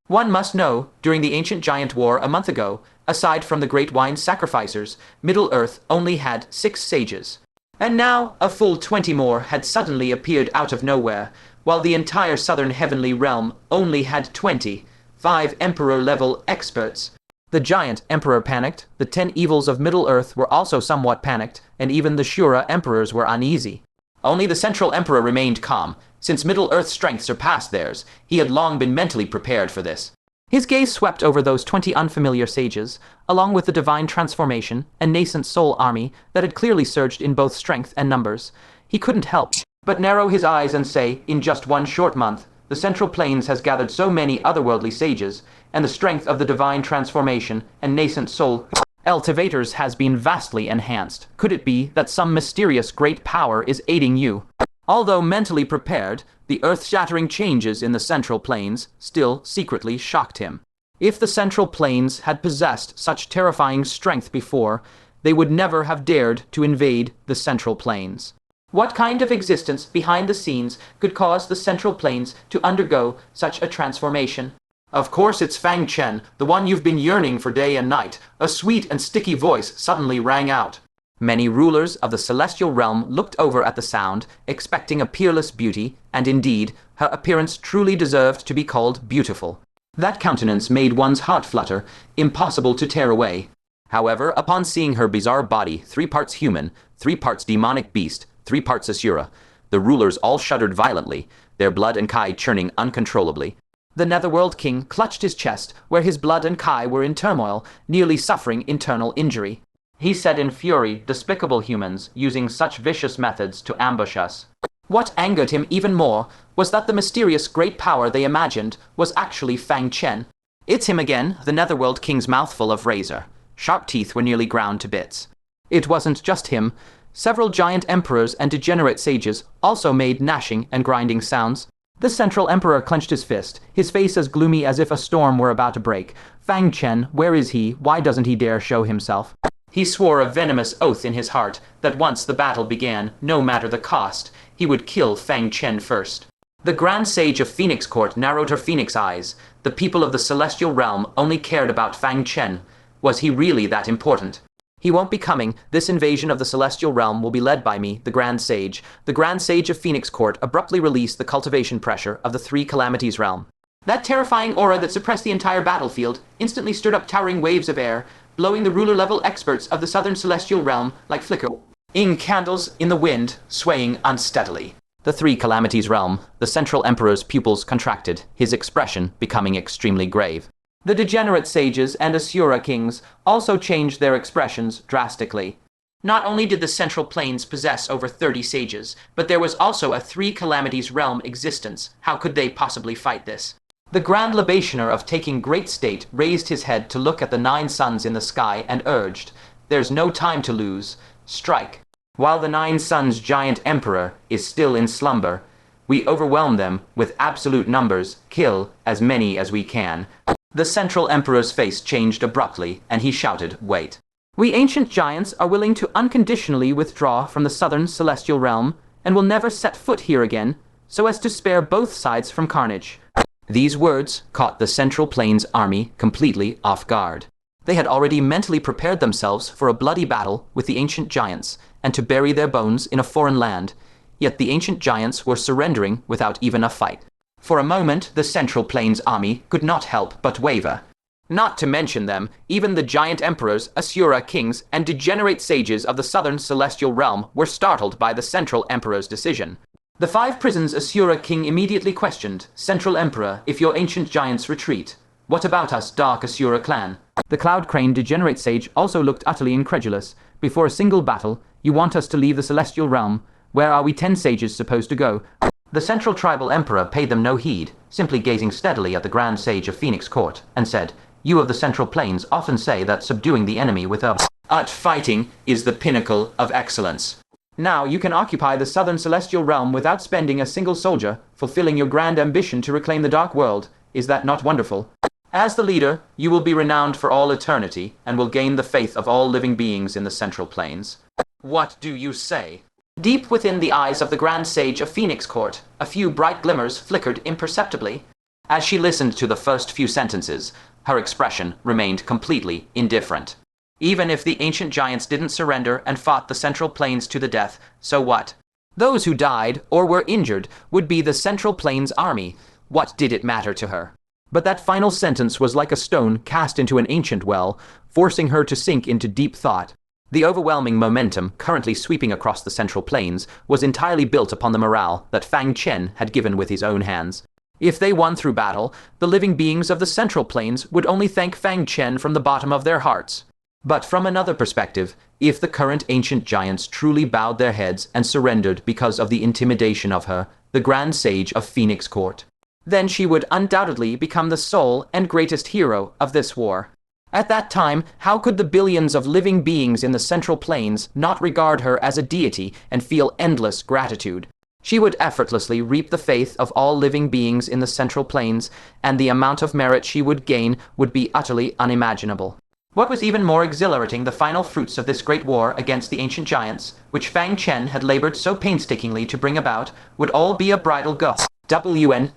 One must know, during the ancient giant war a month ago, aside from the great wine sacrificers, Middle-earth only had 6 sages. And now a full 20 more had suddenly appeared out of nowhere, while the entire southern heavenly realm only had 25 emperor-level experts. The giant emperor panicked, the 10 evils of Middle-earth were also somewhat panicked, and even the Shura emperors were uneasy. Only the central emperor remained calm. Since Middle-earth's strength surpassed theirs, he had long been mentally prepared for this. His gaze swept over those 20 unfamiliar sages, along with the divine transformation and nascent soul army that had clearly surged in both strength and numbers. He couldn't help but narrow his eyes and say, in just one short month, the Central Plains has gathered so many otherworldly sages, and the strength of the divine transformation and nascent soul cultivators has been vastly enhanced. Could it be that some mysterious great power is aiding you? Although mentally prepared, the earth-shattering changes in the Central Plains still secretly shocked him. If the Central Plains had possessed such terrifying strength before, they would never have dared to invade the Central Plains. What kind of existence behind the scenes could cause the Central Plains to undergo such a transformation? Of course it's Fang Chen, the one you've been yearning for day and night. A sweet and sticky voice suddenly rang out. Many rulers of the celestial realm looked over at the sound, expecting a peerless beauty, and indeed, her appearance truly deserved to be called beautiful. That countenance made one's heart flutter, impossible to tear away. However, upon seeing her bizarre body, 3 parts human, 3 parts demonic beast, 3 parts Asura, the rulers all shuddered violently, their blood and chi churning uncontrollably. The Netherworld King clutched his chest, where his blood and chi were in turmoil, nearly suffering internal injury. He said in fury, despicable humans, using such vicious methods to ambush us. What angered him even more was that the mysterious great power they imagined was actually Fang Chen. It's him again, the Netherworld King's mouthful of razor. Sharp teeth were nearly ground to bits. It wasn't just him. Several giant emperors and degenerate sages also made gnashing and grinding sounds. The Central Emperor clenched his fist, his face as gloomy as if a storm were about to break. Fang Chen, where is he? Why doesn't he dare show himself? He swore a venomous oath in his heart that once the battle began, no matter the cost, he would kill Fang Chen first. The Grand Sage of Phoenix Court narrowed her phoenix eyes. The people of the celestial realm only cared about Fang Chen. Was he really that important? He won't be coming. This invasion of the celestial realm will be led by me, the Grand Sage. The Grand Sage of Phoenix Court abruptly released the cultivation pressure of the Three Calamities realm. That terrifying aura that suppressed the entire battlefield instantly stirred up towering waves of air, blowing the ruler-level experts of the southern celestial realm like flickering candles in the wind, swaying unsteadily. The Three Calamities realm, the Central Emperor's pupils contracted, his expression becoming extremely grave. The degenerate sages and Asura kings also changed their expressions drastically. Not only did the Central Plains possess over 30 sages, but there was also a Three Calamities realm existence. How could they possibly fight this? The Grand Libationer of Taking Great State raised his head to look at the 9 suns in the sky and urged, "There's no time to lose. Strike. While the 9 suns' giant emperor is still in slumber, we overwhelm them with absolute numbers, kill as many as we can." The Central Emperor's face changed abruptly, and he shouted, "Wait. We ancient giants are willing to unconditionally withdraw from the southern celestial realm, and will never set foot here again, so as to spare both sides from carnage." These words caught the Central Plains army completely off guard. They had already mentally prepared themselves for a bloody battle with the ancient giants, and to bury their bones in a foreign land, yet the ancient giants were surrendering without even a fight. For a moment, the Central Plains army could not help but waver. Not to mention them, even the giant emperors, Asura kings, and degenerate sages of the southern celestial realm were startled by the Central Emperor's decision. The 5 prisons Asura king immediately questioned, "Central Emperor, if your ancient giants retreat, what about us, Dark Asura clan?" The Cloud Crane degenerate sage also looked utterly incredulous. "Before a single battle, you want us to leave the celestial realm? Where are we 10 sages supposed to go?" The Central Tribal Emperor paid them no heed, simply gazing steadily at the Grand Sage of Phoenix Court, and said, "You of the Central Plains often say that subduing the enemy with a art fighting is the pinnacle of excellence. Now you can occupy the southern celestial realm without spending a single soldier, fulfilling your grand ambition to reclaim the Dark World. Is that not wonderful? As the leader, you will be renowned for all eternity, and will gain the faith of all living beings in the Central Plains. What do you say?" Deep within the eyes of the Grand Sage of Phoenix Court, a few bright glimmers flickered imperceptibly. As she listened to the first few sentences, her expression remained completely indifferent. Even if the ancient giants didn't surrender and fought the Central Plains to the death, so what? Those who died or were injured would be the Central Plains army. What did it matter to her? But that final sentence was like a stone cast into an ancient well, forcing her to sink into deep thought. The overwhelming momentum currently sweeping across the Central Plains was entirely built upon the morale that Fang Chen had given with his own hands. If they won through battle, the living beings of the Central Plains would only thank Fang Chen from the bottom of their hearts. But from another perspective, if the current ancient giants truly bowed their heads and surrendered because of the intimidation of her, the Grand Sage of Phoenix Court, then she would undoubtedly become the sole and greatest hero of this war. At that time, how could the billions of living beings in the Central Plains not regard her as a deity and feel endless gratitude? She would effortlessly reap the faith of all living beings in the Central Plains, and the amount of merit she would gain would be utterly unimaginable. What was even more exhilarating, the final fruits of this great war against the ancient giants, which Fang Chen had labored so painstakingly to bring about, would all be a bridal gift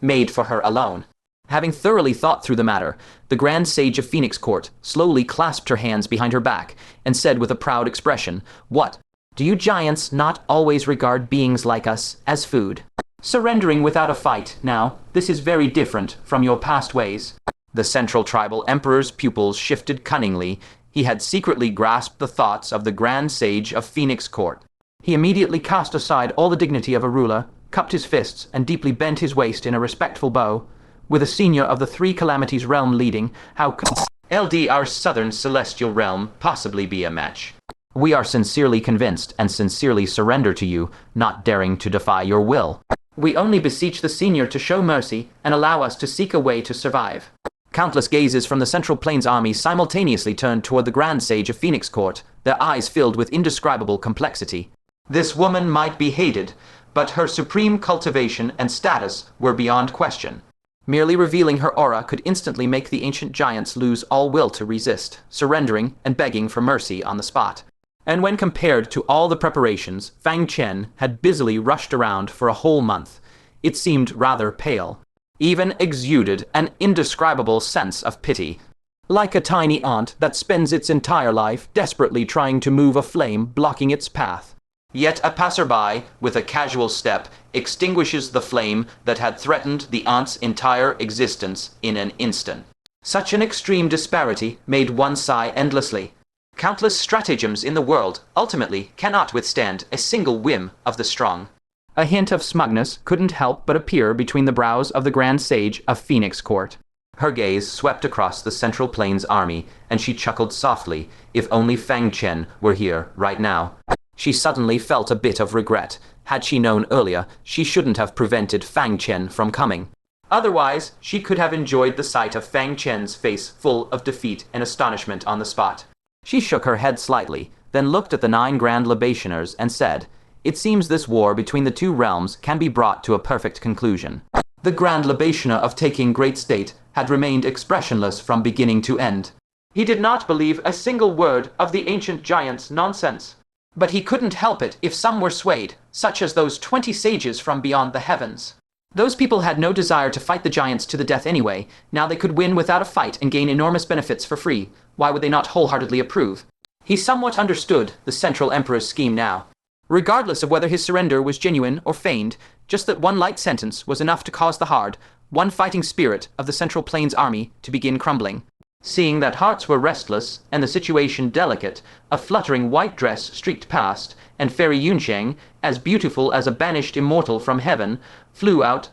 made for her alone. Having thoroughly thought through the matter, the Grand Sage of Phoenix Court slowly clasped her hands behind her back and said with a proud expression, "What? Do you giants not always regard beings like us as food? Surrendering without a fight, now, this is very different from your past ways." The Central Tribal Emperor's pupils shifted cunningly. He had secretly grasped the thoughts of the Grand Sage of Phoenix Court. He immediately cast aside all the dignity of a ruler, cupped his fists, and deeply bent his waist in a respectful bow. With a senior of the Three Calamities realm leading, how could our southern celestial realm possibly be a match? We are sincerely convinced and sincerely surrender to you, not daring to defy your will. We only beseech the senior to show mercy and allow us to seek a way to survive. Countless gazes from the Central Plains army simultaneously turned toward the Grand Sage of Phoenix Court, their eyes filled with indescribable complexity. This woman might be hated, but her supreme cultivation and status were beyond question. Merely revealing her aura could instantly make the ancient giants lose all will to resist, surrendering and begging for mercy on the spot. And when compared to all the preparations Fang Chen had busily rushed around for a whole month, it seemed rather pale. Even exuded an indescribable sense of pity. Like a tiny ant that spends its entire life desperately trying to move a flame blocking its path. Yet a passerby, with a casual step, extinguishes the flame that had threatened the ant's entire existence in an instant. Such an extreme disparity made one sigh endlessly. Countless stratagems in the world ultimately cannot withstand a single whim of the strong. A hint of smugness couldn't help but appear between the brows of the Grand Sage of Phoenix Court. Her gaze swept across the Central Plains army, and she chuckled softly. If only Fang Chen were here right now. She suddenly felt a bit of regret. Had she known earlier, she shouldn't have prevented Fang Chen from coming. Otherwise, she could have enjoyed the sight of Fang Chen's face full of defeat and astonishment on the spot. She shook her head slightly, then looked at the 9 Grand Libationers and said, "It seems this war between the two realms can be brought to a perfect conclusion." The Grand Libationer of Taking Great State had remained expressionless from beginning to end. He did not believe a single word of the ancient giant's nonsense. But he couldn't help it if some were swayed, such as those 20 sages from beyond the heavens. Those people had no desire to fight the giants to the death anyway. Now they could win without a fight and gain enormous benefits for free. Why would they not wholeheartedly approve? He somewhat understood the Central Emperor's scheme now. regardless of whether his surrender was genuine or feigned. Just that one light sentence was enough to cause the hard, one fighting spirit of the Central Plains army to begin crumbling. Seeing that hearts were restless and the situation delicate, a fluttering white dress streaked past, and Fairy Yuncheng, as beautiful as a banished immortal from heaven, flew out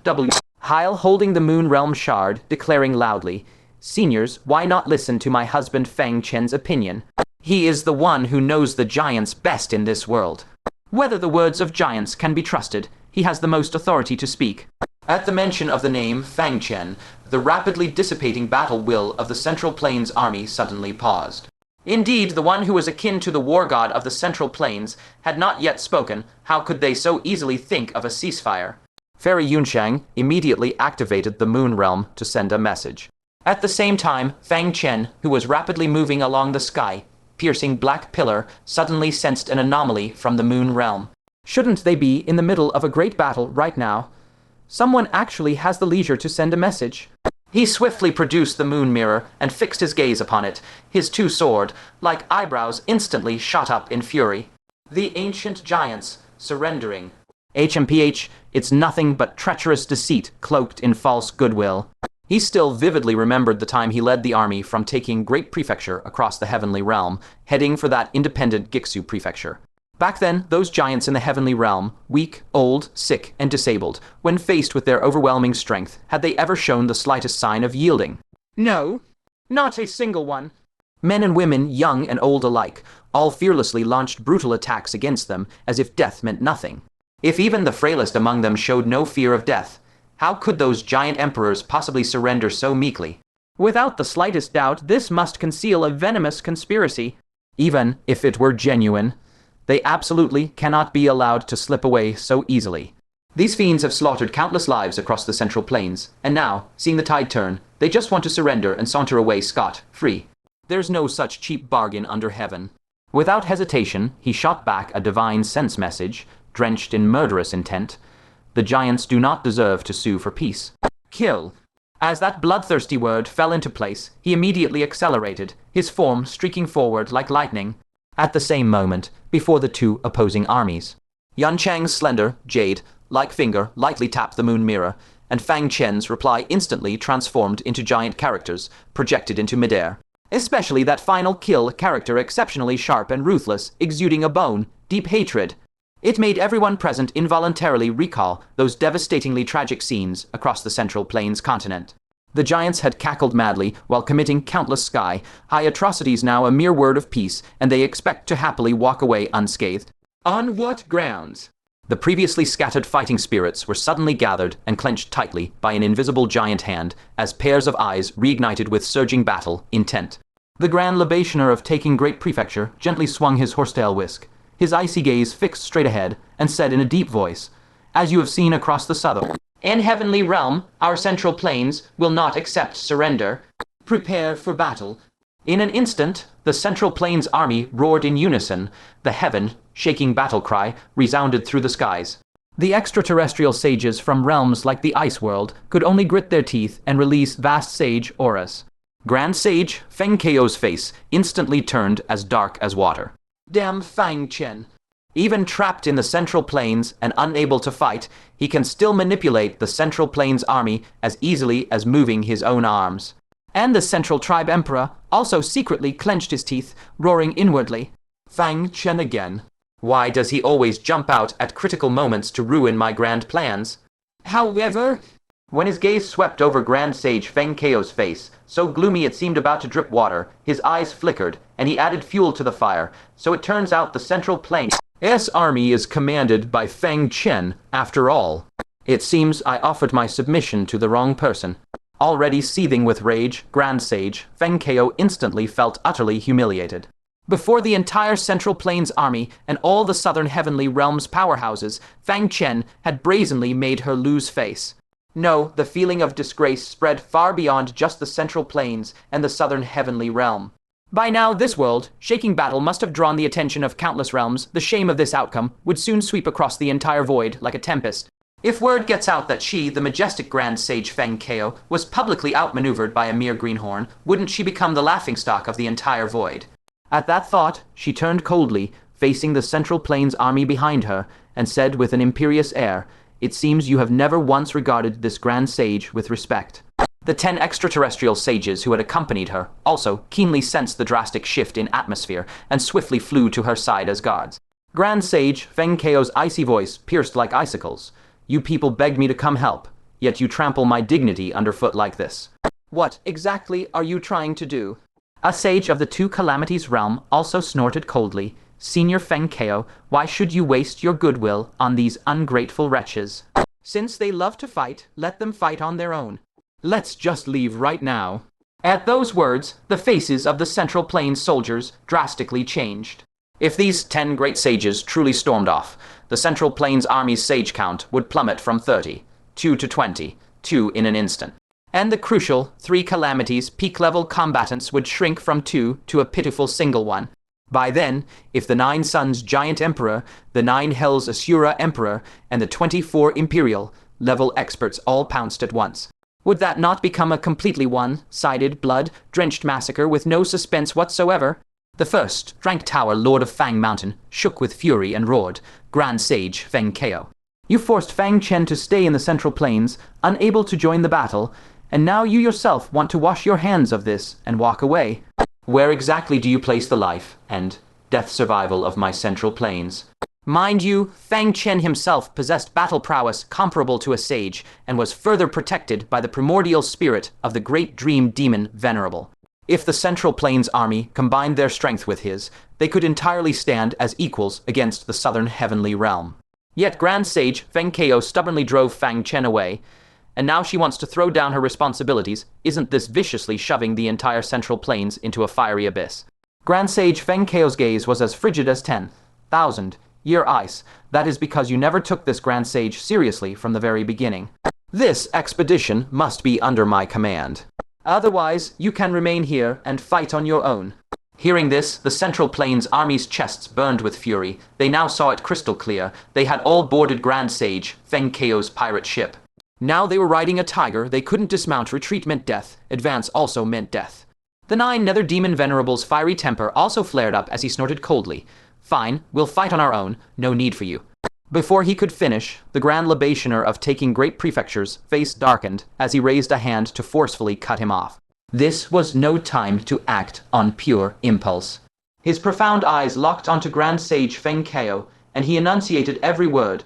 Heil holding the Moon Realm shard, declaring loudly, "Seniors, why not listen to my husband Fang Chen's opinion? He is the one who knows the giants best in this world. Whether the words of giants can be trusted, he has the most authority to speak." At the mention of the name Fang Chen, the rapidly dissipating battle will of the Central Plains army suddenly paused. Indeed, the one who was akin to the war god of the Central Plains had not yet spoken. How could they so easily think of a ceasefire? Fairy Yuncheng immediately activated the Moon Realm to send a message. At the same time, Fang Chen, who was rapidly moving along the sky, piercing black pillar, suddenly sensed an anomaly from the Moon Realm. Shouldn't they be in the middle of a great battle right now? Someone actually has the leisure to send a message. He swiftly produced the moon mirror and fixed his gaze upon it. His two sword-like eyebrows instantly shot up in fury. The ancient giants surrendering. HMPH, it's nothing but treacherous deceit cloaked in false goodwill. He still vividly remembered the time he led the army from taking Great Prefecture across the Heavenly Realm, heading for that independent Gixu Prefecture. Back then, those giants in the Heavenly Realm, weak, old, sick, and disabled, when faced with their overwhelming strength, had they ever shown the slightest sign of yielding? No, not a single one. Men and women, young and old alike, all fearlessly launched brutal attacks against them as if death meant nothing. If even the frailest among them showed no fear of death, how could those giant emperors possibly surrender so meekly? Without the slightest doubt, this must conceal a venomous conspiracy. Even if it were genuine, they absolutely cannot be allowed to slip away so easily. These fiends have slaughtered countless lives across the Central Plains, and now, seeing the tide turn, they just want to surrender and saunter away scot-free. There's no such cheap bargain under heaven. Without hesitation, he shot back a divine sense message, drenched in murderous intent. The giants do not deserve to sue for peace. Kill. As that bloodthirsty word fell into place, he immediately accelerated, his form streaking forward like lightning. At the same moment, before the two opposing armies, Yuncheng's slender, jade-like finger lightly tapped the moon mirror, and Fang Chen's reply instantly transformed into giant characters, projected into midair. Especially that final kill character exceptionally sharp and ruthless, exuding a bone, deep hatred. It made everyone present involuntarily recall those devastatingly tragic scenes across the Central Plains continent. The giants had cackled madly while committing countless sky-high atrocities, now a mere word of peace, and they expect to happily walk away unscathed. On what grounds? The previously scattered fighting spirits were suddenly gathered and clenched tightly by an invisible giant hand as pairs of eyes reignited with surging battle intent. The Grand Libationer of taking Great Prefecture gently swung his horsetail whisk, his icy gaze fixed straight ahead, and said in a deep voice, "As you have seen across the southern and Heavenly Realm, our Central Plains will not accept surrender. Prepare for battle." In an instant, the Central Plains army roared in unison. The heaven-shaking battle cry resounded through the skies. The extraterrestrial sages from realms like the Ice World could only grit their teeth and release vast sage auras. Grand Sage Fengchao's face instantly turned as dark as water. Damn Fang Chen. Even trapped in the Central Plains and unable to fight, he can still manipulate the Central Plains army as easily as moving his own arms. And the Central Tribe Emperor also secretly clenched his teeth, roaring inwardly. Fang Chen again. Why does he always jump out at critical moments to ruin my grand plans? However, when his gaze swept over Grand Sage Fengchao's face, so gloomy it seemed about to drip water, his eyes flickered, and he added fuel to the fire. So it turns out the Central Plains army is commanded by Fang Chen, after all. It seems I offered my submission to the wrong person. Already seething with rage, Grand Sage Fengchao instantly felt utterly humiliated. Before the entire Central Plains army and all the Southern Heavenly Realms powerhouses, Fang Chen had brazenly made her lose face. No, the feeling of disgrace spread far beyond just the Central Plains and the Southern Heavenly Realm. By now, this world-shaking battle must have drawn the attention of countless realms. The shame of this outcome would soon sweep across the entire void like a tempest. If word gets out that she, the majestic Grand Sage Fengchao, was publicly outmaneuvered by a mere greenhorn, wouldn't she become the laughingstock of the entire void? At that thought, she turned coldly, facing the Central Plains army behind her, and said with an imperious air, "It seems you have never once regarded this Grand Sage with respect." The 10 extraterrestrial sages who had accompanied her also keenly sensed the drastic shift in atmosphere and swiftly flew to her side as guards. Grand Sage Fengchao's icy voice pierced like icicles. "You people begged me to come help, yet you trample my dignity underfoot like this. What exactly are you trying to do?" A sage of the Two Calamities realm also snorted coldly. "Senior Fengchao, why should you waste your goodwill on these ungrateful wretches? Since they love to fight, let them fight on their own. Let's just leave right now." At those words, the faces of the Central Plains soldiers drastically changed. If these 10 great sages truly stormed off, the Central Plains army's sage count would plummet from 30, 2 to 20, 2 in an instant. And the crucial Three Calamities peak-level combatants would shrink from 2 to a pitiful single one. By then, if the 9 Suns Giant Emperor, the 9 Hells Asura Emperor, and the 24 Imperial level experts all pounced at once, would that not become a completely one-sided, blood-drenched massacre with no suspense whatsoever? The first rank tower Lord of Fang Mountain shook with fury and roared, "Grand Sage Fengchao, you forced Fang Chen to stay in the Central Plains, unable to join the battle, and now you yourself want to wash your hands of this and walk away. Where exactly do you place the life and death survival of my Central Plains?" Mind you, Fang Chen himself possessed battle prowess comparable to a sage and was further protected by the primordial spirit of the great dream demon Venerable. If the Central Plains army combined their strength with his, they could entirely stand as equals against the Southern Heavenly Realm. Yet Grand Sage Fengchao stubbornly drove Fang Chen away, and now she wants to throw down her responsibilities. Isn't this viciously shoving the entire Central Plains into a fiery abyss? Grand Sage Fengchao's gaze was as frigid as 10,000-year ice. "That is because you never took this Grand Sage seriously from the very beginning. This expedition must be under my command. Otherwise, you can remain here and fight on your own." Hearing this, the Central Plains army's chests burned with fury. They now saw it crystal clear. They had all boarded Grand Sage Fengchao's pirate ship. Now they were riding a tiger. They couldn't dismount. Retreat meant death. Advance also meant death. The 9 Nether Demon Venerable's fiery temper also flared up as he snorted coldly. "Fine, we'll fight on our own. No need for you." Before he could finish, the Grand Libationer of Taking Great Prefecture's face darkened as he raised a hand to forcefully cut him off. This was no time to act on pure impulse. His profound eyes locked onto Grand Sage Fengchao, and he enunciated every word.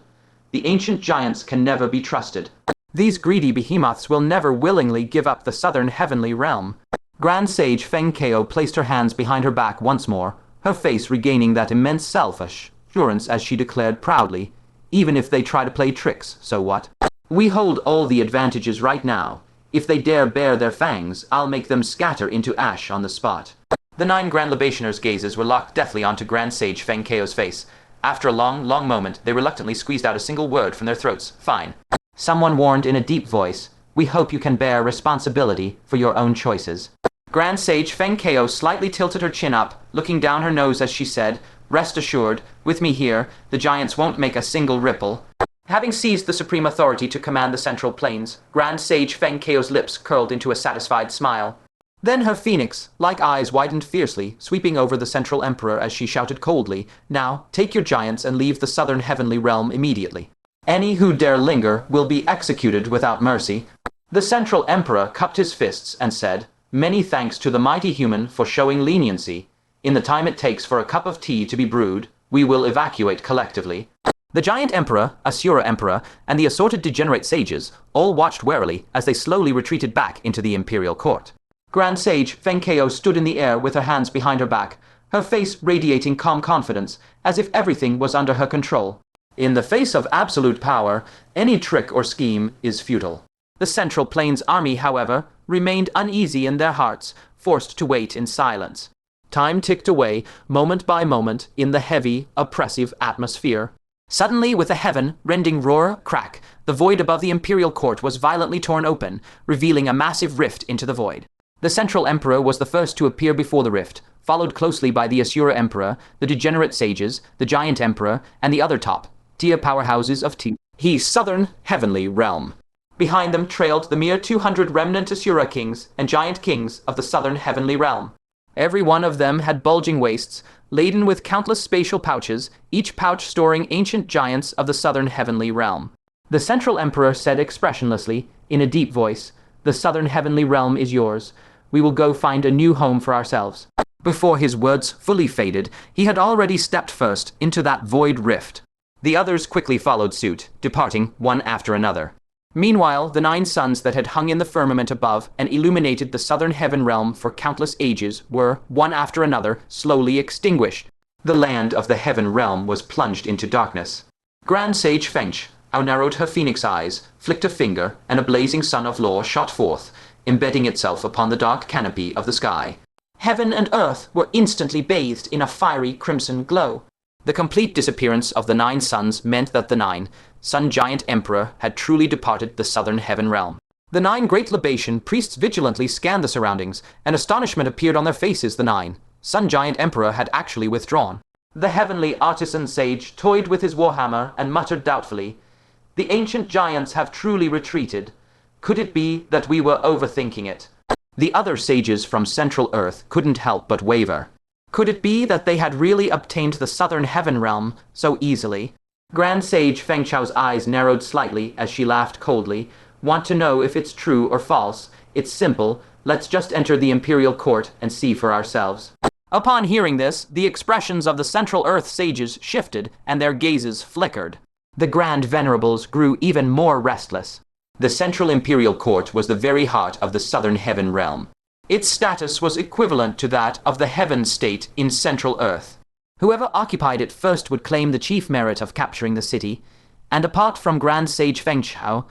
"The ancient giants can never be trusted. These greedy behemoths will never willingly give up the Southern Heavenly Realm." Grand Sage Fengchao placed her hands behind her back once more, her face regaining that immense self-assurance as she declared proudly, "Even if they try to play tricks, so what? We hold all the advantages right now. If they dare bare their fangs, I'll make them scatter into ash on the spot." The 9 Grand Libationers' gazes were locked deathly onto Grand Sage Fengchao's face. After a long moment, they reluctantly squeezed out a single word from their throats. "Fine." Someone warned in a deep voice, "We hope you can bear responsibility for your own choices." Grand Sage Fengchao slightly tilted her chin up, looking down her nose as she said, "Rest assured, with me here, the giants won't make a single ripple." Having seized the supreme authority to command the Central Plains, Grand Sage Fengchao's lips curled into a satisfied smile. Then her phoenix-like eyes widened fiercely, sweeping over the Central Emperor as she shouted coldly, "Now, take your giants and leave the Southern Heavenly Realm immediately. Any who dare linger will be executed without mercy." The Central Emperor cupped his fists and said, "Many thanks to the mighty human for showing leniency. In the time it takes for a cup of tea to be brewed, we will evacuate collectively." The Giant Emperor, Asura Emperor, and the assorted degenerate sages all watched warily as they slowly retreated back into the Imperial Court. Grand Sage Fengchao stood in the air with her hands behind her back, her face radiating calm confidence, as if everything was under her control. In the face of absolute power, any trick or scheme is futile. The Central Plains army, however, remained uneasy in their hearts, forced to wait in silence. Time ticked away, moment by moment, in the heavy, oppressive atmosphere. Suddenly, with a heaven-rending roar crack, the void above the Imperial Court was violently torn open, revealing a massive rift into the void. The Central Emperor was the first to appear before the rift, followed closely by the Asura Emperor, the degenerate sages, the Giant Emperor, and the other top-tier powerhouses of the Southern Heavenly Realm. Behind them trailed the mere 200 remnant Asura kings and giant kings of the Southern Heavenly Realm. Every one of them had bulging waists, laden with countless spatial pouches, each pouch storing ancient giants of the southern heavenly realm. The central emperor said expressionlessly, in a deep voice, "The southern heavenly realm is yours. We will go find a new home for ourselves." Before his words fully faded, he had already stepped first into that void rift. The others quickly followed suit, departing one after another. Meanwhile, the 9 suns that had hung in the firmament above and illuminated the southern heaven realm for countless ages were, one after another, slowly extinguished. The land of the heaven realm was plunged into darkness. Grand Sage Fengchao narrowed her phoenix eyes, flicked a finger, and a blazing sun of law shot forth, embedding itself upon the dark canopy of the sky. Heaven and earth were instantly bathed in a fiery crimson glow. The complete disappearance of the 9 suns meant that the 9 Sun Giant Emperor had truly departed the southern heaven realm. The 9 great libation priests vigilantly scanned the surroundings, and astonishment appeared on their faces. The 9 Sun Giant Emperor had actually withdrawn. The heavenly artisan sage toyed with his warhammer and muttered doubtfully, "The ancient giants have truly retreated. Could it be that we were overthinking it?" The other sages from Central Earth couldn't help but waver. Could it be that they had really obtained the southern heaven realm so easily? Grand Sage Fengchao's eyes narrowed slightly as she laughed coldly. "Want to know if it's true or false? It's simple. Let's just enter the imperial court and see for ourselves." Upon hearing this, the expressions of the Central Earth sages shifted and their gazes flickered. The Grand Venerables grew even more restless. The Central Imperial Court was the very heart of the Southern Heaven realm. Its status was equivalent to that of the Heaven State in Central Earth. Whoever occupied it first would claim the chief merit of capturing the city, and apart from Grand Sage Fengchao,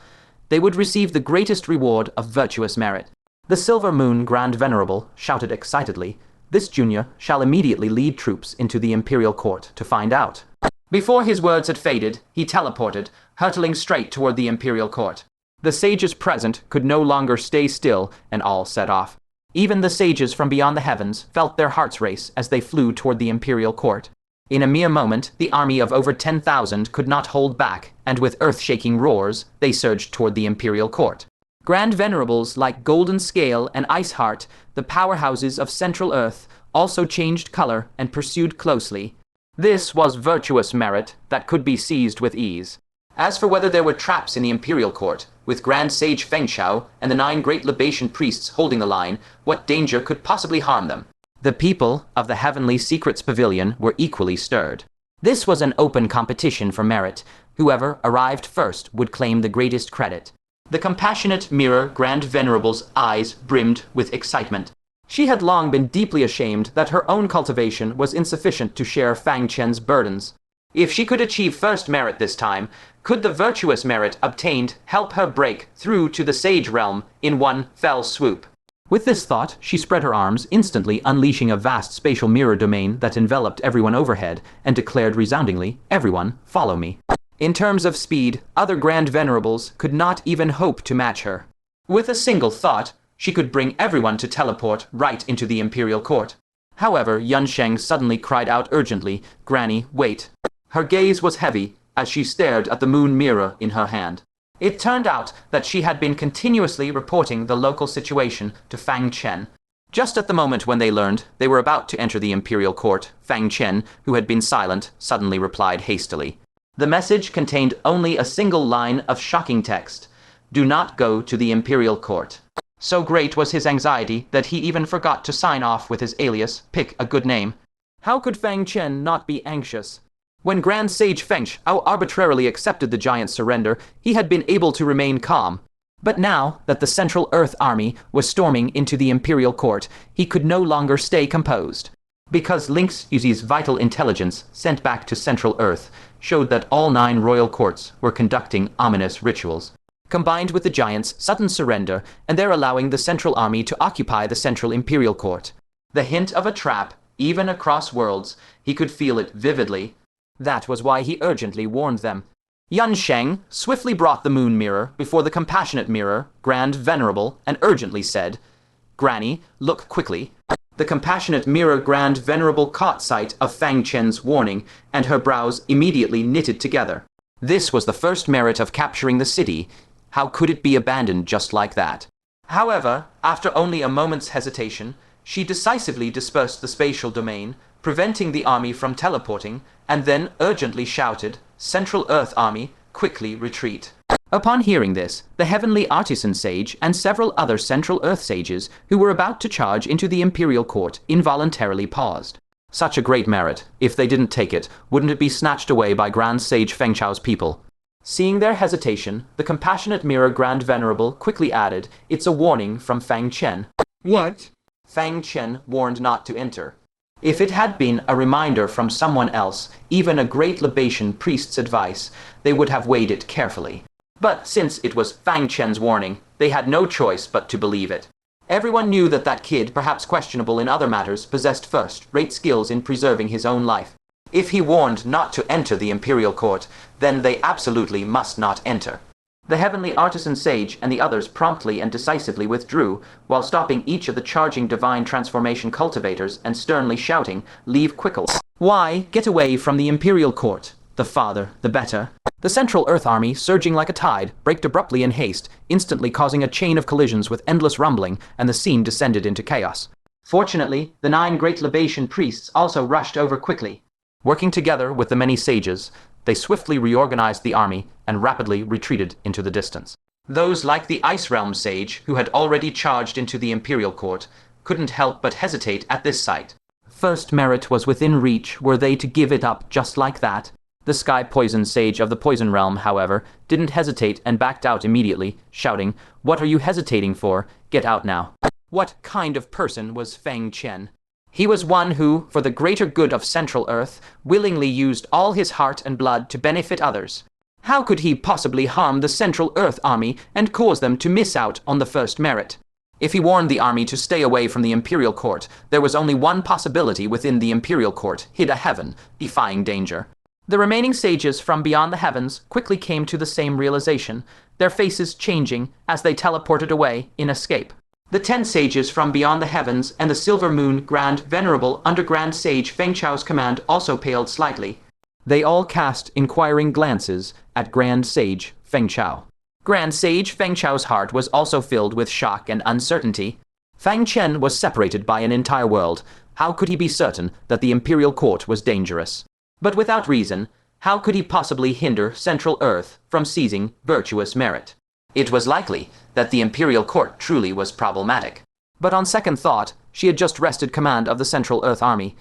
they would receive the greatest reward of virtuous merit. The Silver Moon Grand Venerable shouted excitedly, "This junior shall immediately lead troops into the Imperial Court to find out." Before his words had faded, he teleported, hurtling straight toward the Imperial Court. The sages present could no longer stay still, and all set off. Even the sages from beyond the heavens felt their hearts race as they flew toward the Imperial Court. In a mere moment, the army of over 10,000 could not hold back, and with earth-shaking roars, they surged toward the Imperial Court. Grand Venerables like Golden Scale and Iceheart, the powerhouses of Central Earth, also changed color and pursued closely. This was virtuous merit that could be seized with ease. As for whether there were traps in the Imperial Court, with Grand Sage Fengchao and the 9 great libation priests holding the line, what danger could possibly harm them? The people of the Heavenly Secrets Pavilion were equally stirred. This was an open competition for merit. Whoever arrived first would claim the greatest credit. The compassionate mirror Grand Venerable's eyes brimmed with excitement. She had long been deeply ashamed that her own cultivation was insufficient to share Fang Chen's burdens. If she could achieve first merit this time, could the virtuous merit obtained help her break through to the sage realm in one fell swoop? With this thought, she spread her arms, instantly unleashing a vast spatial mirror domain that enveloped everyone overhead, and declared resoundingly, "Everyone, follow me." In terms of speed, other Grand Venerables could not even hope to match her. With a single thought, she could bring everyone to teleport right into the Imperial Court. However, Yunsheng suddenly cried out urgently, "Granny, wait." Her gaze was heavy as she stared at the moon mirror in her hand. It turned out that she had been continuously reporting the local situation to Fang Chen. Just at the moment when they learned they were about to enter the Imperial Court, Fang Chen, who had been silent, suddenly replied hastily. The message contained only a single line of shocking text: "Do not go to the Imperial Court." So great was his anxiety that he even forgot to sign off with his alias, "Pick a good name." How could Fang Chen not be anxious? When Grand Sage Fengchao arbitrarily accepted the giant's surrender, he had been able to remain calm. But now that the Central Earth army was storming into the Imperial Court, he could no longer stay composed. Because Lynx Yuzi's vital intelligence sent back to Central Earth showed that all 9 royal courts were conducting ominous rituals. Combined with the giant's sudden surrender and their allowing the Central Army to occupy the Central Imperial Court. The hint of a trap, even across worlds, he could feel it vividly. That was why he urgently warned them. Yunsheng swiftly brought the moon mirror before the compassionate mirror, Grand Venerable, and urgently said, "Granny, look quickly." The compassionate mirror Grand Venerable caught sight of Fang Chen's warning, and her brows immediately knitted together. This was the first merit of capturing the city. How could it be abandoned just like that? However, after only a moment's hesitation, She decisively dispersed the spatial domain, preventing the army from teleporting, and then urgently shouted, "Central Earth Army, quickly retreat." Upon hearing this, the Heavenly Artisan Sage and several other Central Earth Sages who were about to charge into the Imperial Court involuntarily paused. Such a great merit, if they didn't take it, wouldn't it be snatched away by Grand Sage Fengchao's people? Seeing their hesitation, the compassionate mirror Grand Venerable quickly added, "It's a warning from Fang Chen." What? Fang Chen warned not to enter. If it had been a reminder from someone else, even a great libation priest's advice, they would have weighed it carefully. But since it was Fang Chen's warning, they had no choice but to believe it. Everyone knew that that kid, perhaps questionable in other matters, possessed first-rate skills in preserving his own life. If he warned not to enter the Imperial Court, then they absolutely must not enter. The Heavenly Artisan Sage and the others promptly and decisively withdrew, while stopping each of the charging divine transformation cultivators and sternly shouting, "Leave quickly." Why? Get away from the Imperial Court. The farther, the better. The Central Earth Army, surging like a tide, braked abruptly in haste, instantly causing a chain of collisions with endless rumbling, and the scene descended into chaos. Fortunately, the 9 great libation priests also rushed over quickly. Working together with the many sages, they swiftly reorganized the army and rapidly retreated into the distance. Those like the Ice Realm Sage, who had already charged into the Imperial Court, couldn't help but hesitate at this sight. First merit was within reach were they to give it up just like that. The Sky Poison Sage of the Poison Realm, however, didn't hesitate and backed out immediately, shouting, "What are you hesitating for? Get out now." What kind of person was Fang Chen? He was one who, for the greater good of Central Earth, willingly used all his heart and blood to benefit others. How could he possibly harm the Central Earth Army and cause them to miss out on the first merit? If he warned the army to stay away from the Imperial Court, there was only one possibility within the Imperial Court, hid a heaven, defying danger. The remaining sages from beyond the heavens quickly came to the same realization, their faces changing as they teleported away in escape. The 10 sages from beyond the heavens and the Silver Moon Grand Venerable under Grand Sage Fengchao's command also paled slightly. They all cast inquiring glances at Grand Sage Fengchao. Grand Sage Fengchao's heart was also filled with shock and uncertainty. Fang Chen was separated by an entire world. How could he be certain that the Imperial Court was dangerous? But without reason, how could he possibly hinder Central Earth from seizing virtuous merit? It was likely that the Imperial Court truly was problematic. But on second thought, she had just wrested command of the Central Earth Army.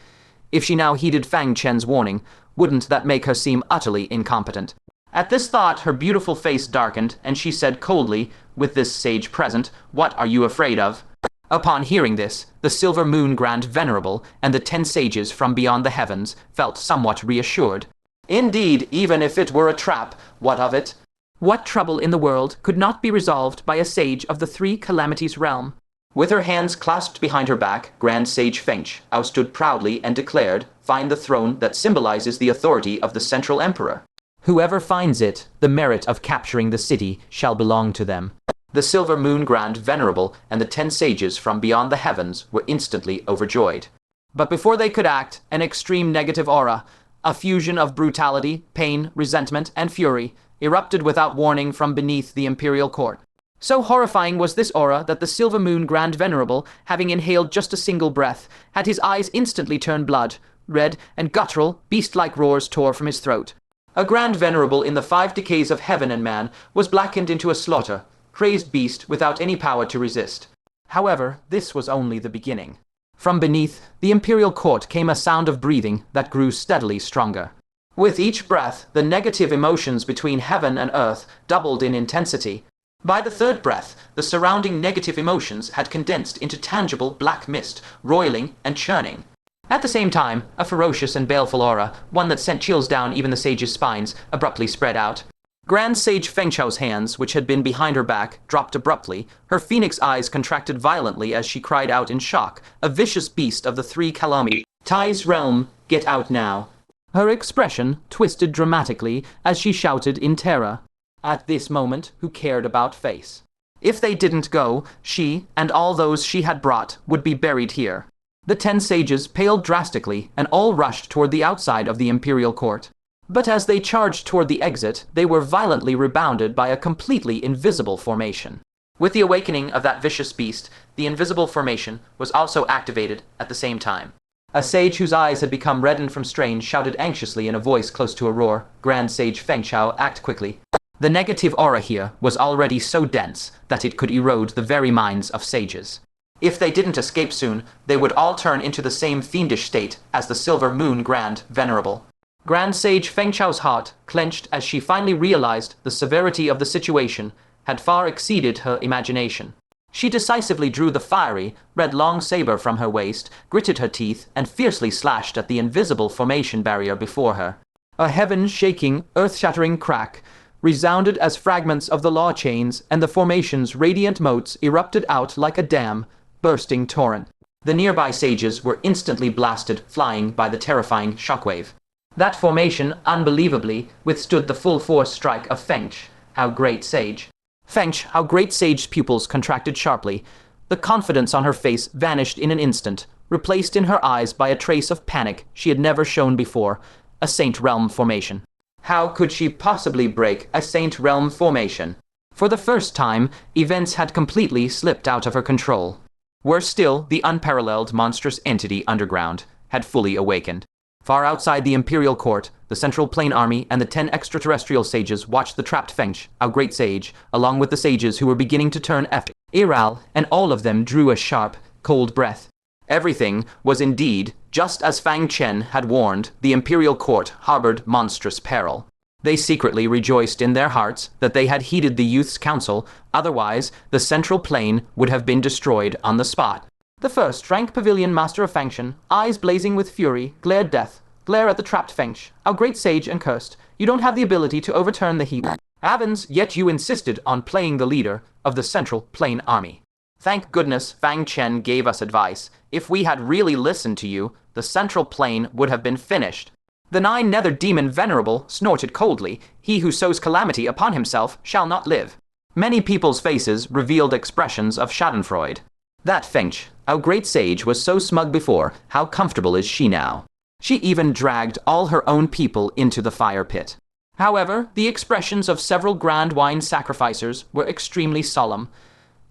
If she now heeded Fang Chen's warning, wouldn't that make her seem utterly incompetent? At this thought, her beautiful face darkened, and she said coldly, with this sage present, "What are you afraid of?" Upon hearing this, the Silver Moon Grand Venerable and the 10 sages from beyond the heavens felt somewhat reassured. Indeed, even if it were a trap, what of it? What trouble in the world could not be resolved by a sage of the Three Calamities realm? With her hands clasped behind her back, Grand Sage Fengchao stood proudly and declared, "Find the throne that symbolizes the authority of the Central Emperor. Whoever finds it, the merit of capturing the city shall belong to them." The Silver Moon Grand Venerable and the 10 sages from beyond the heavens were instantly overjoyed. But before they could act, an extreme negative aura, a fusion of brutality, pain, resentment, and fury, erupted without warning from beneath the Imperial Court. So horrifying was this aura that the Silver Moon Grand Venerable, having inhaled just a single breath, had his eyes instantly turn blood. Red and guttural, beast-like roars tore from his throat. A Grand Venerable in the 5 decays of heaven and man was blackened into a slaughter, crazed beast without any power to resist. However, this was only the beginning. From beneath the Imperial Court came a sound of breathing that grew steadily stronger. With each breath, the negative emotions between heaven and earth doubled in intensity. By the third breath, the surrounding negative emotions had condensed into tangible black mist, roiling and churning. At the same time, a ferocious and baleful aura, one that sent chills down even the sage's spines, abruptly spread out. Grand Sage Fengchao's hands, which had been behind her back, dropped abruptly. Her phoenix eyes contracted violently as she cried out in shock, "A vicious beast of the Three Calamity Sage realm, get out now." Her expression twisted dramatically as she shouted in terror. At this moment, who cared about face? If they didn't go, she and all those she had brought would be buried here. The 10 sages paled drastically and all rushed toward the outside of the Imperial Court. But as they charged toward the exit, they were violently rebounded by a completely invisible formation. With the awakening of that vicious beast, the invisible formation was also activated at the same time. A sage whose eyes had become reddened from strain shouted anxiously in a voice close to a roar, "Grand Sage Fengchao, act quickly." The negative aura here was already so dense that it could erode the very minds of sages. If they didn't escape soon, they would all turn into the same fiendish state as the Silver Moon Grand Venerable. Grand Sage Fengchao's heart clenched as she finally realized the severity of the situation had far exceeded her imagination. She decisively drew the fiery, red long saber from her waist, gritted her teeth, and fiercely slashed at the invisible formation barrier before her. A heaven-shaking, earth-shattering crack resounded as fragments of the law chains and the formation's radiant motes erupted out like a dam, bursting torrent. The nearby sages were instantly blasted, flying by the terrifying shockwave. That formation, unbelievably, withstood the full force strike of Fengchao, Great Sage. Fengchao, Great Sage's pupils contracted sharply. The confidence on her face vanished in an instant, replaced in her eyes by a trace of panic she had never shown before, a Saint Realm formation. How could she possibly break a Saint Realm formation? For the first time, events had completely slipped out of her control. Worse still, the unparalleled monstrous entity underground had fully awakened. Far outside the Imperial Court, the Central Plane Army and the 10 extraterrestrial sages watched the trapped Fengchao, Great Sage, along with the sages who were beginning to turn Iral, and all of them drew a sharp, cold breath. Everything was indeed just as Fang Chen had warned. The Imperial Court harbored monstrous peril. They secretly rejoiced in their hearts that they had heeded the youth's counsel, otherwise the Central Plane would have been destroyed on the spot. The first-rank pavilion master of Fang Chen, eyes blazing with fury, glared death. Glare at the trapped Fengchao, Great Sage, and cursed. You don't have the ability to overturn the heap. Avens, yet you insisted on playing the leader of the Central Plane Army. Thank goodness Fang Chen gave us advice. If we had really listened to you, the Central Plane would have been finished. The nine-nether demon Venerable snorted coldly. He who sows calamity upon himself shall not live. Many people's faces revealed expressions of schadenfreude. That Fengchao, Great Sage, was so smug before. How comfortable is she now? She even dragged all her own people into the fire pit. However, the expressions of several grand wine sacrificers were extremely solemn.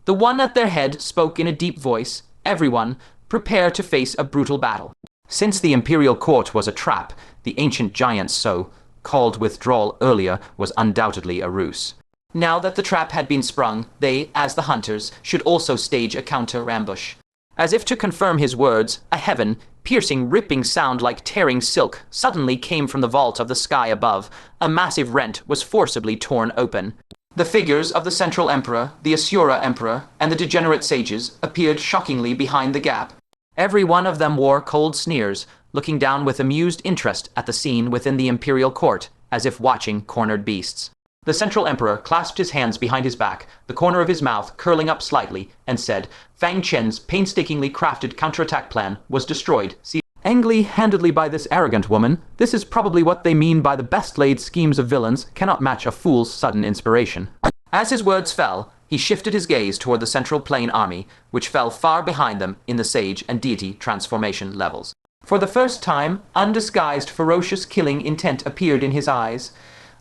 The one at their head spoke in a deep voice. Everyone, prepare to face a brutal battle. Since the Imperial Court was a trap, the ancient giant's so-called withdrawal earlier was undoubtedly a ruse. Now that the trap had been sprung, they, as the hunters, should also stage a counter-ambush. As if to confirm his words, a heaven-piercing, ripping sound like tearing silk suddenly came from the vault of the sky above. A massive rent was forcibly torn open. The figures of the Central Emperor, the Asura Emperor, and the degenerate sages appeared shockingly behind the gap. Every one of them wore cold sneers, looking down with amused interest at the scene within the Imperial Court, as if watching cornered beasts. The Central Emperor clasped his hands behind his back, the corner of his mouth curling up slightly, and said, Fang Chen's painstakingly crafted counterattack plan was destroyed. Angry handedly by this arrogant woman, this is probably what they mean by the best-laid schemes of villains cannot match a fool's sudden inspiration. As his words fell, he shifted his gaze toward the Central Plane Army, which fell far behind them in the sage and deity transformation levels. For the first time, undisguised ferocious killing intent appeared in his eyes.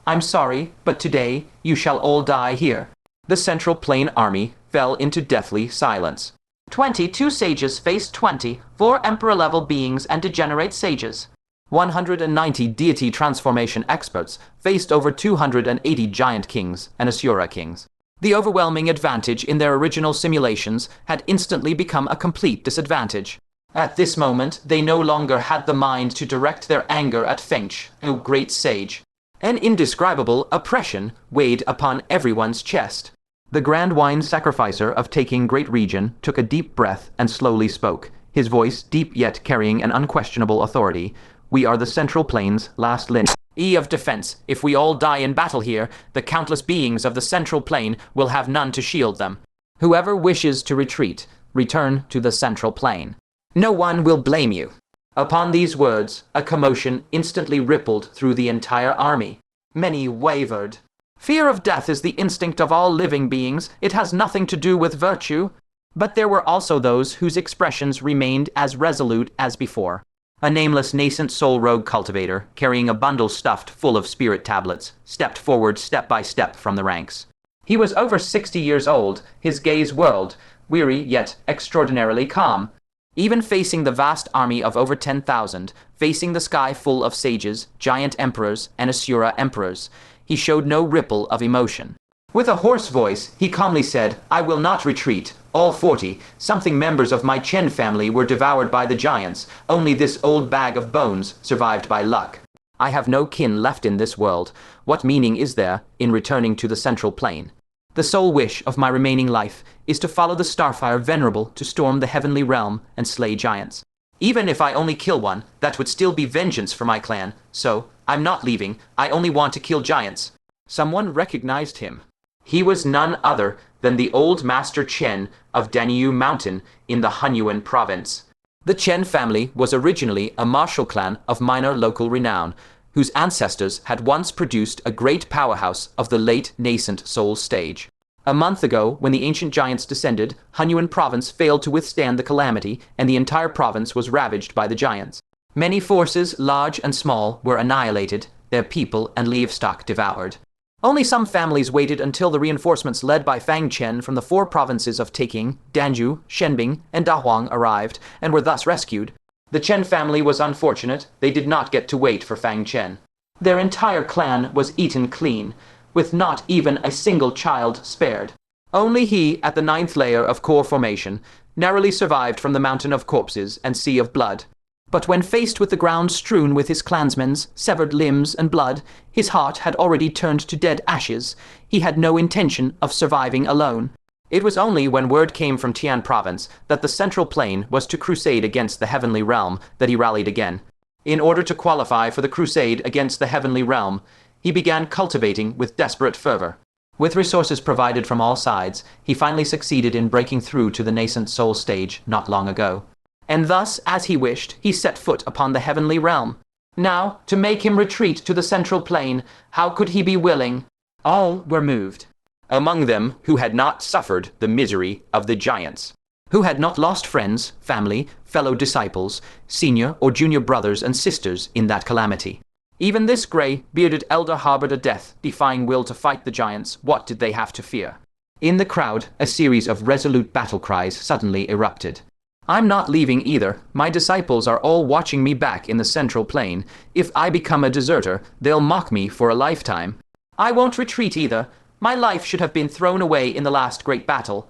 I'm sorry, but today you shall all die here. The Central Plane Army fell into deathly silence. 22 sages faced 24 Emperor-level beings and degenerate sages. 190 deity transformation experts faced over 280 giant kings and Asura kings. The overwhelming advantage in their original simulations had instantly become a complete disadvantage. At this moment, they no longer had the mind to direct their anger at Fengchao, Great Sage. An indescribable oppression weighed upon everyone's chest. The Grand Wine Sacrificer of Taking Great Region took a deep breath and slowly spoke, his voice deep yet carrying an unquestionable authority. We are the Central Plane's last line of defense. If we all die in battle here, the countless beings of the Central Plane will have none to shield them. Whoever wishes to retreat, return to the Central Plane. No one will blame you. Upon these words, a commotion instantly rippled through the entire army. Many wavered. Fear of death is the instinct of all living beings. It has nothing to do with virtue. But there were also those whose expressions remained as resolute as before. A nameless nascent soul rogue cultivator, carrying a bundle stuffed full of spirit tablets, stepped forward step by step from the ranks. He was over 60 years old, his gaze whirled, weary yet extraordinarily calm. Even facing the vast army of over 10,000, facing the sky full of sages, giant emperors, and Asura emperors, he showed no ripple of emotion. With a hoarse voice, he calmly said, "I will not retreat. All 40-something members of my Chen family were devoured by the giants. Only this old bag of bones survived by luck. I have no kin left in this world. What meaning is there in returning to the central plane? The sole wish of my remaining life is to follow the Starfire Venerable to storm the heavenly realm and slay giants. Even if I only kill one, that would still be vengeance for my clan. So, I'm not leaving. I only want to kill giants." Someone recognized him. He was none other than the old Master Chen of Danyu Mountain in the Hunyuan province. The Chen family was originally a martial clan of minor local renown, whose ancestors had once produced a great powerhouse of the late nascent Soul stage. A month ago, when the ancient giants descended, Hunyuan province failed to withstand the calamity, and the entire province was ravaged by the giants. Many forces, large and small, were annihilated, their people and livestock devoured. Only some families waited until the reinforcements led by Fang Chen from the 4 provinces of Taking, Danju, Shenbing, and Dahuang arrived, and were thus rescued. The Chen family was unfortunate. They did not get to wait for Fang Chen. Their entire clan was eaten clean, with not even a single child spared. Only he, at the 9th layer of core formation, narrowly survived from the mountain of corpses and sea of blood. But when faced with the ground strewn with his clansmen's severed limbs and blood, his heart had already turned to dead ashes. He had no intention of surviving alone. It was only when word came from Tian province that the central plane was to crusade against the heavenly realm that he rallied again. In order to qualify for the crusade against the heavenly realm, he began cultivating with desperate fervor. With resources provided from all sides, he finally succeeded in breaking through to the nascent soul stage not long ago. And thus, as he wished, he set foot upon the heavenly realm. Now, to make him retreat to the central plane, how could he be willing? All were moved. Among them who had not suffered the misery of the giants, who had not lost friends, family, fellow disciples, senior or junior brothers and sisters in that calamity. Even this grey, bearded elder harbored a death-defying will to fight the giants. What did they have to fear? In the crowd, a series of resolute battle cries suddenly erupted. "I'm not leaving either. My disciples are all watching me back in the central plane. If I become a deserter, they'll mock me for a lifetime. I won't retreat either. My life should have been thrown away in the last great battle.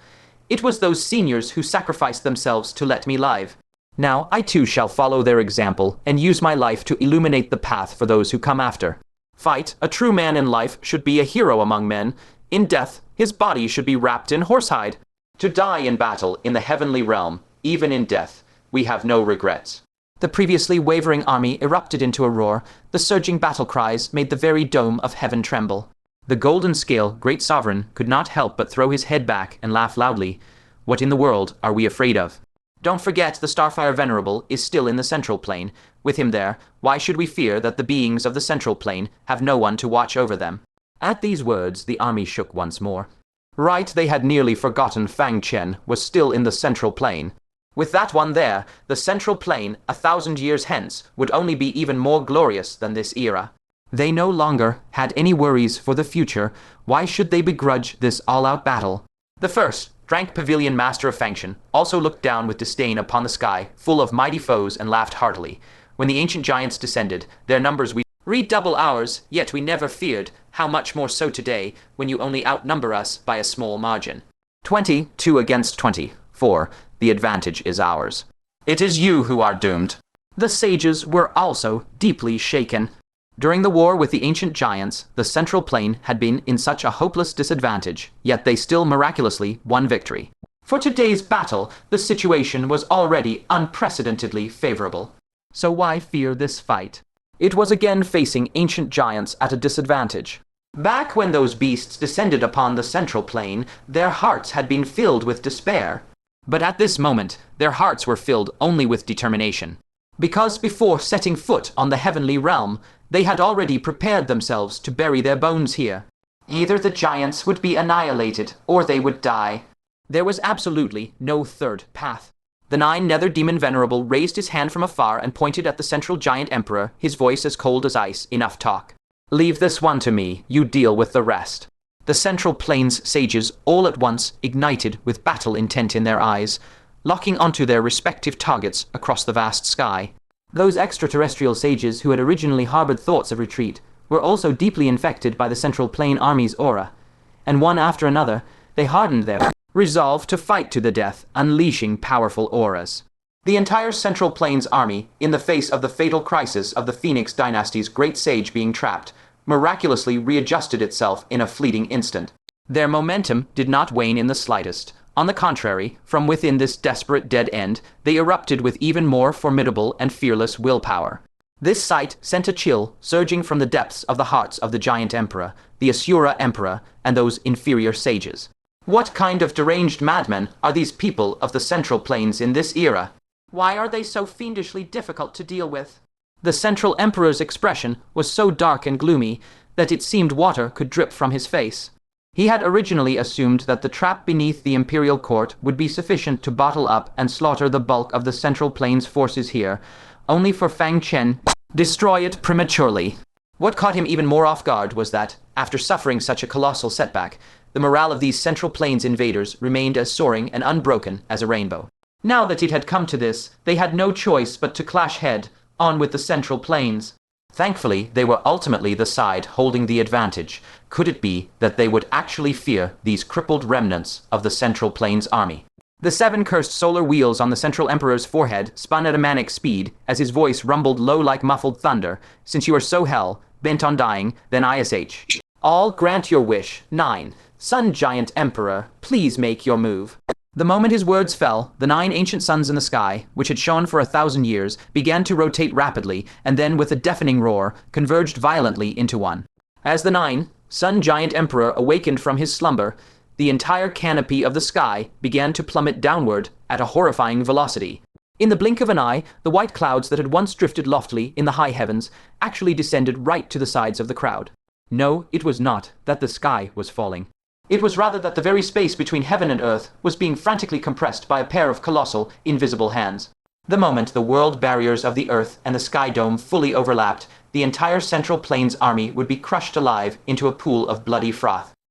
It was those seniors who sacrificed themselves to let me live. Now I too shall follow their example and use my life to illuminate the path for those who come after. Fight, a true man in life should be a hero among men. In death, his body should be wrapped in horsehide. To die in battle in the heavenly realm, even in death, we have no regrets." The previously wavering army erupted into a roar. The surging battle cries made the very dome of heaven tremble. The golden scale, great sovereign, could not help but throw his head back and laugh loudly. What in the world are we afraid of? Don't forget the Starfire Venerable is still in the central plane. With him there, why should we fear that the beings of the central plane have no one to watch over them? At these words, the army shook once more. Right, they had nearly forgotten Fang Chen was still in the central plane. With that one there, the central plane, 1,000 years hence, would only be even more glorious than this era. They no longer had any worries for the future. Why should they begrudge this all-out battle? The first, Drank Pavilion Master of Fang Chen, also looked down with disdain upon the sky, full of mighty foes, and laughed heartily. When the ancient giants descended, their numbers we redouble ours, yet we never feared. How much more so today, when you only outnumber us by a small margin. 22 against 24. The advantage is ours. It is you who are doomed. The sages were also deeply shaken. During the war with the ancient giants, the central plane had been in such a hopeless disadvantage, yet they still miraculously won victory. For today's battle, the situation was already unprecedentedly favorable. So why fear this fight? It was again facing ancient giants at a disadvantage. Back when those beasts descended upon the central plane, their hearts had been filled with despair. But at this moment, their hearts were filled only with determination. Because before setting foot on the heavenly realm, they had already prepared themselves to bury their bones here. Either the giants would be annihilated, or they would die. There was absolutely no third path. The 9 Nether Demon Venerable raised his hand from afar and pointed at the central giant emperor, his voice as cold as ice. Enough talk. Leave this one to me, you deal with the rest. The Central Plains sages all at once ignited with battle intent in their eyes, locking onto their respective targets across the vast sky. Those extraterrestrial sages who had originally harbored thoughts of retreat were also deeply infected by the Central Plain Army's aura, and one after another, they hardened their resolve to fight to the death, unleashing powerful auras. The entire Central Plains Army, in the face of the fatal crisis of the Phoenix Dynasty's great sage being trapped, miraculously readjusted itself in a fleeting instant. Their momentum did not wane in the slightest. On the contrary, from within this desperate dead end, they erupted with even more formidable and fearless willpower. This sight sent a chill surging from the depths of the hearts of the Giant Emperor, the Asura Emperor, and those inferior sages. What kind of deranged madmen are these people of the Central Plains in this era? Why are they so fiendishly difficult to deal with? The Central Emperor's expression was so dark and gloomy that it seemed water could drip from his face. He had originally assumed that the trap beneath the Imperial Court would be sufficient to bottle up and slaughter the bulk of the Central Plains forces here, only for Fang Chen to destroy it prematurely. What caught him even more off guard was that, after suffering such a colossal setback, the morale of these Central Plains invaders remained as soaring and unbroken as a rainbow. Now that it had come to this, they had no choice but to clash head on with the Central Plains. Thankfully, they were ultimately the side holding the advantage. Could it be that they would actually fear these crippled remnants of the Central Plains army? The 7 cursed solar wheels on the Central Emperor's forehead spun at a manic speed as his voice rumbled low like muffled thunder. Since you are so hell-bent on dying, then ISH. All grant your wish. 9. Sun Giant Emperor, please make your move. The moment his words fell, the 9 ancient suns in the sky, which had shone for 1,000 years, began to rotate rapidly, and then with a deafening roar, converged violently into one. As the 9 Sun Giant Emperor awakened from his slumber, the entire canopy of the sky began to plummet downward at a horrifying velocity. In the blink of an eye, the white clouds that had once drifted loftily in the high heavens actually descended right to the sides of the crowd. No, it was not that the sky was falling. It was rather that the very space between heaven and earth was being frantically compressed by a pair of colossal, invisible hands. The moment the world barriers of the earth and the sky dome fully overlapped, the entire Central Plains army would be crushed alive into a pool of bloody froth.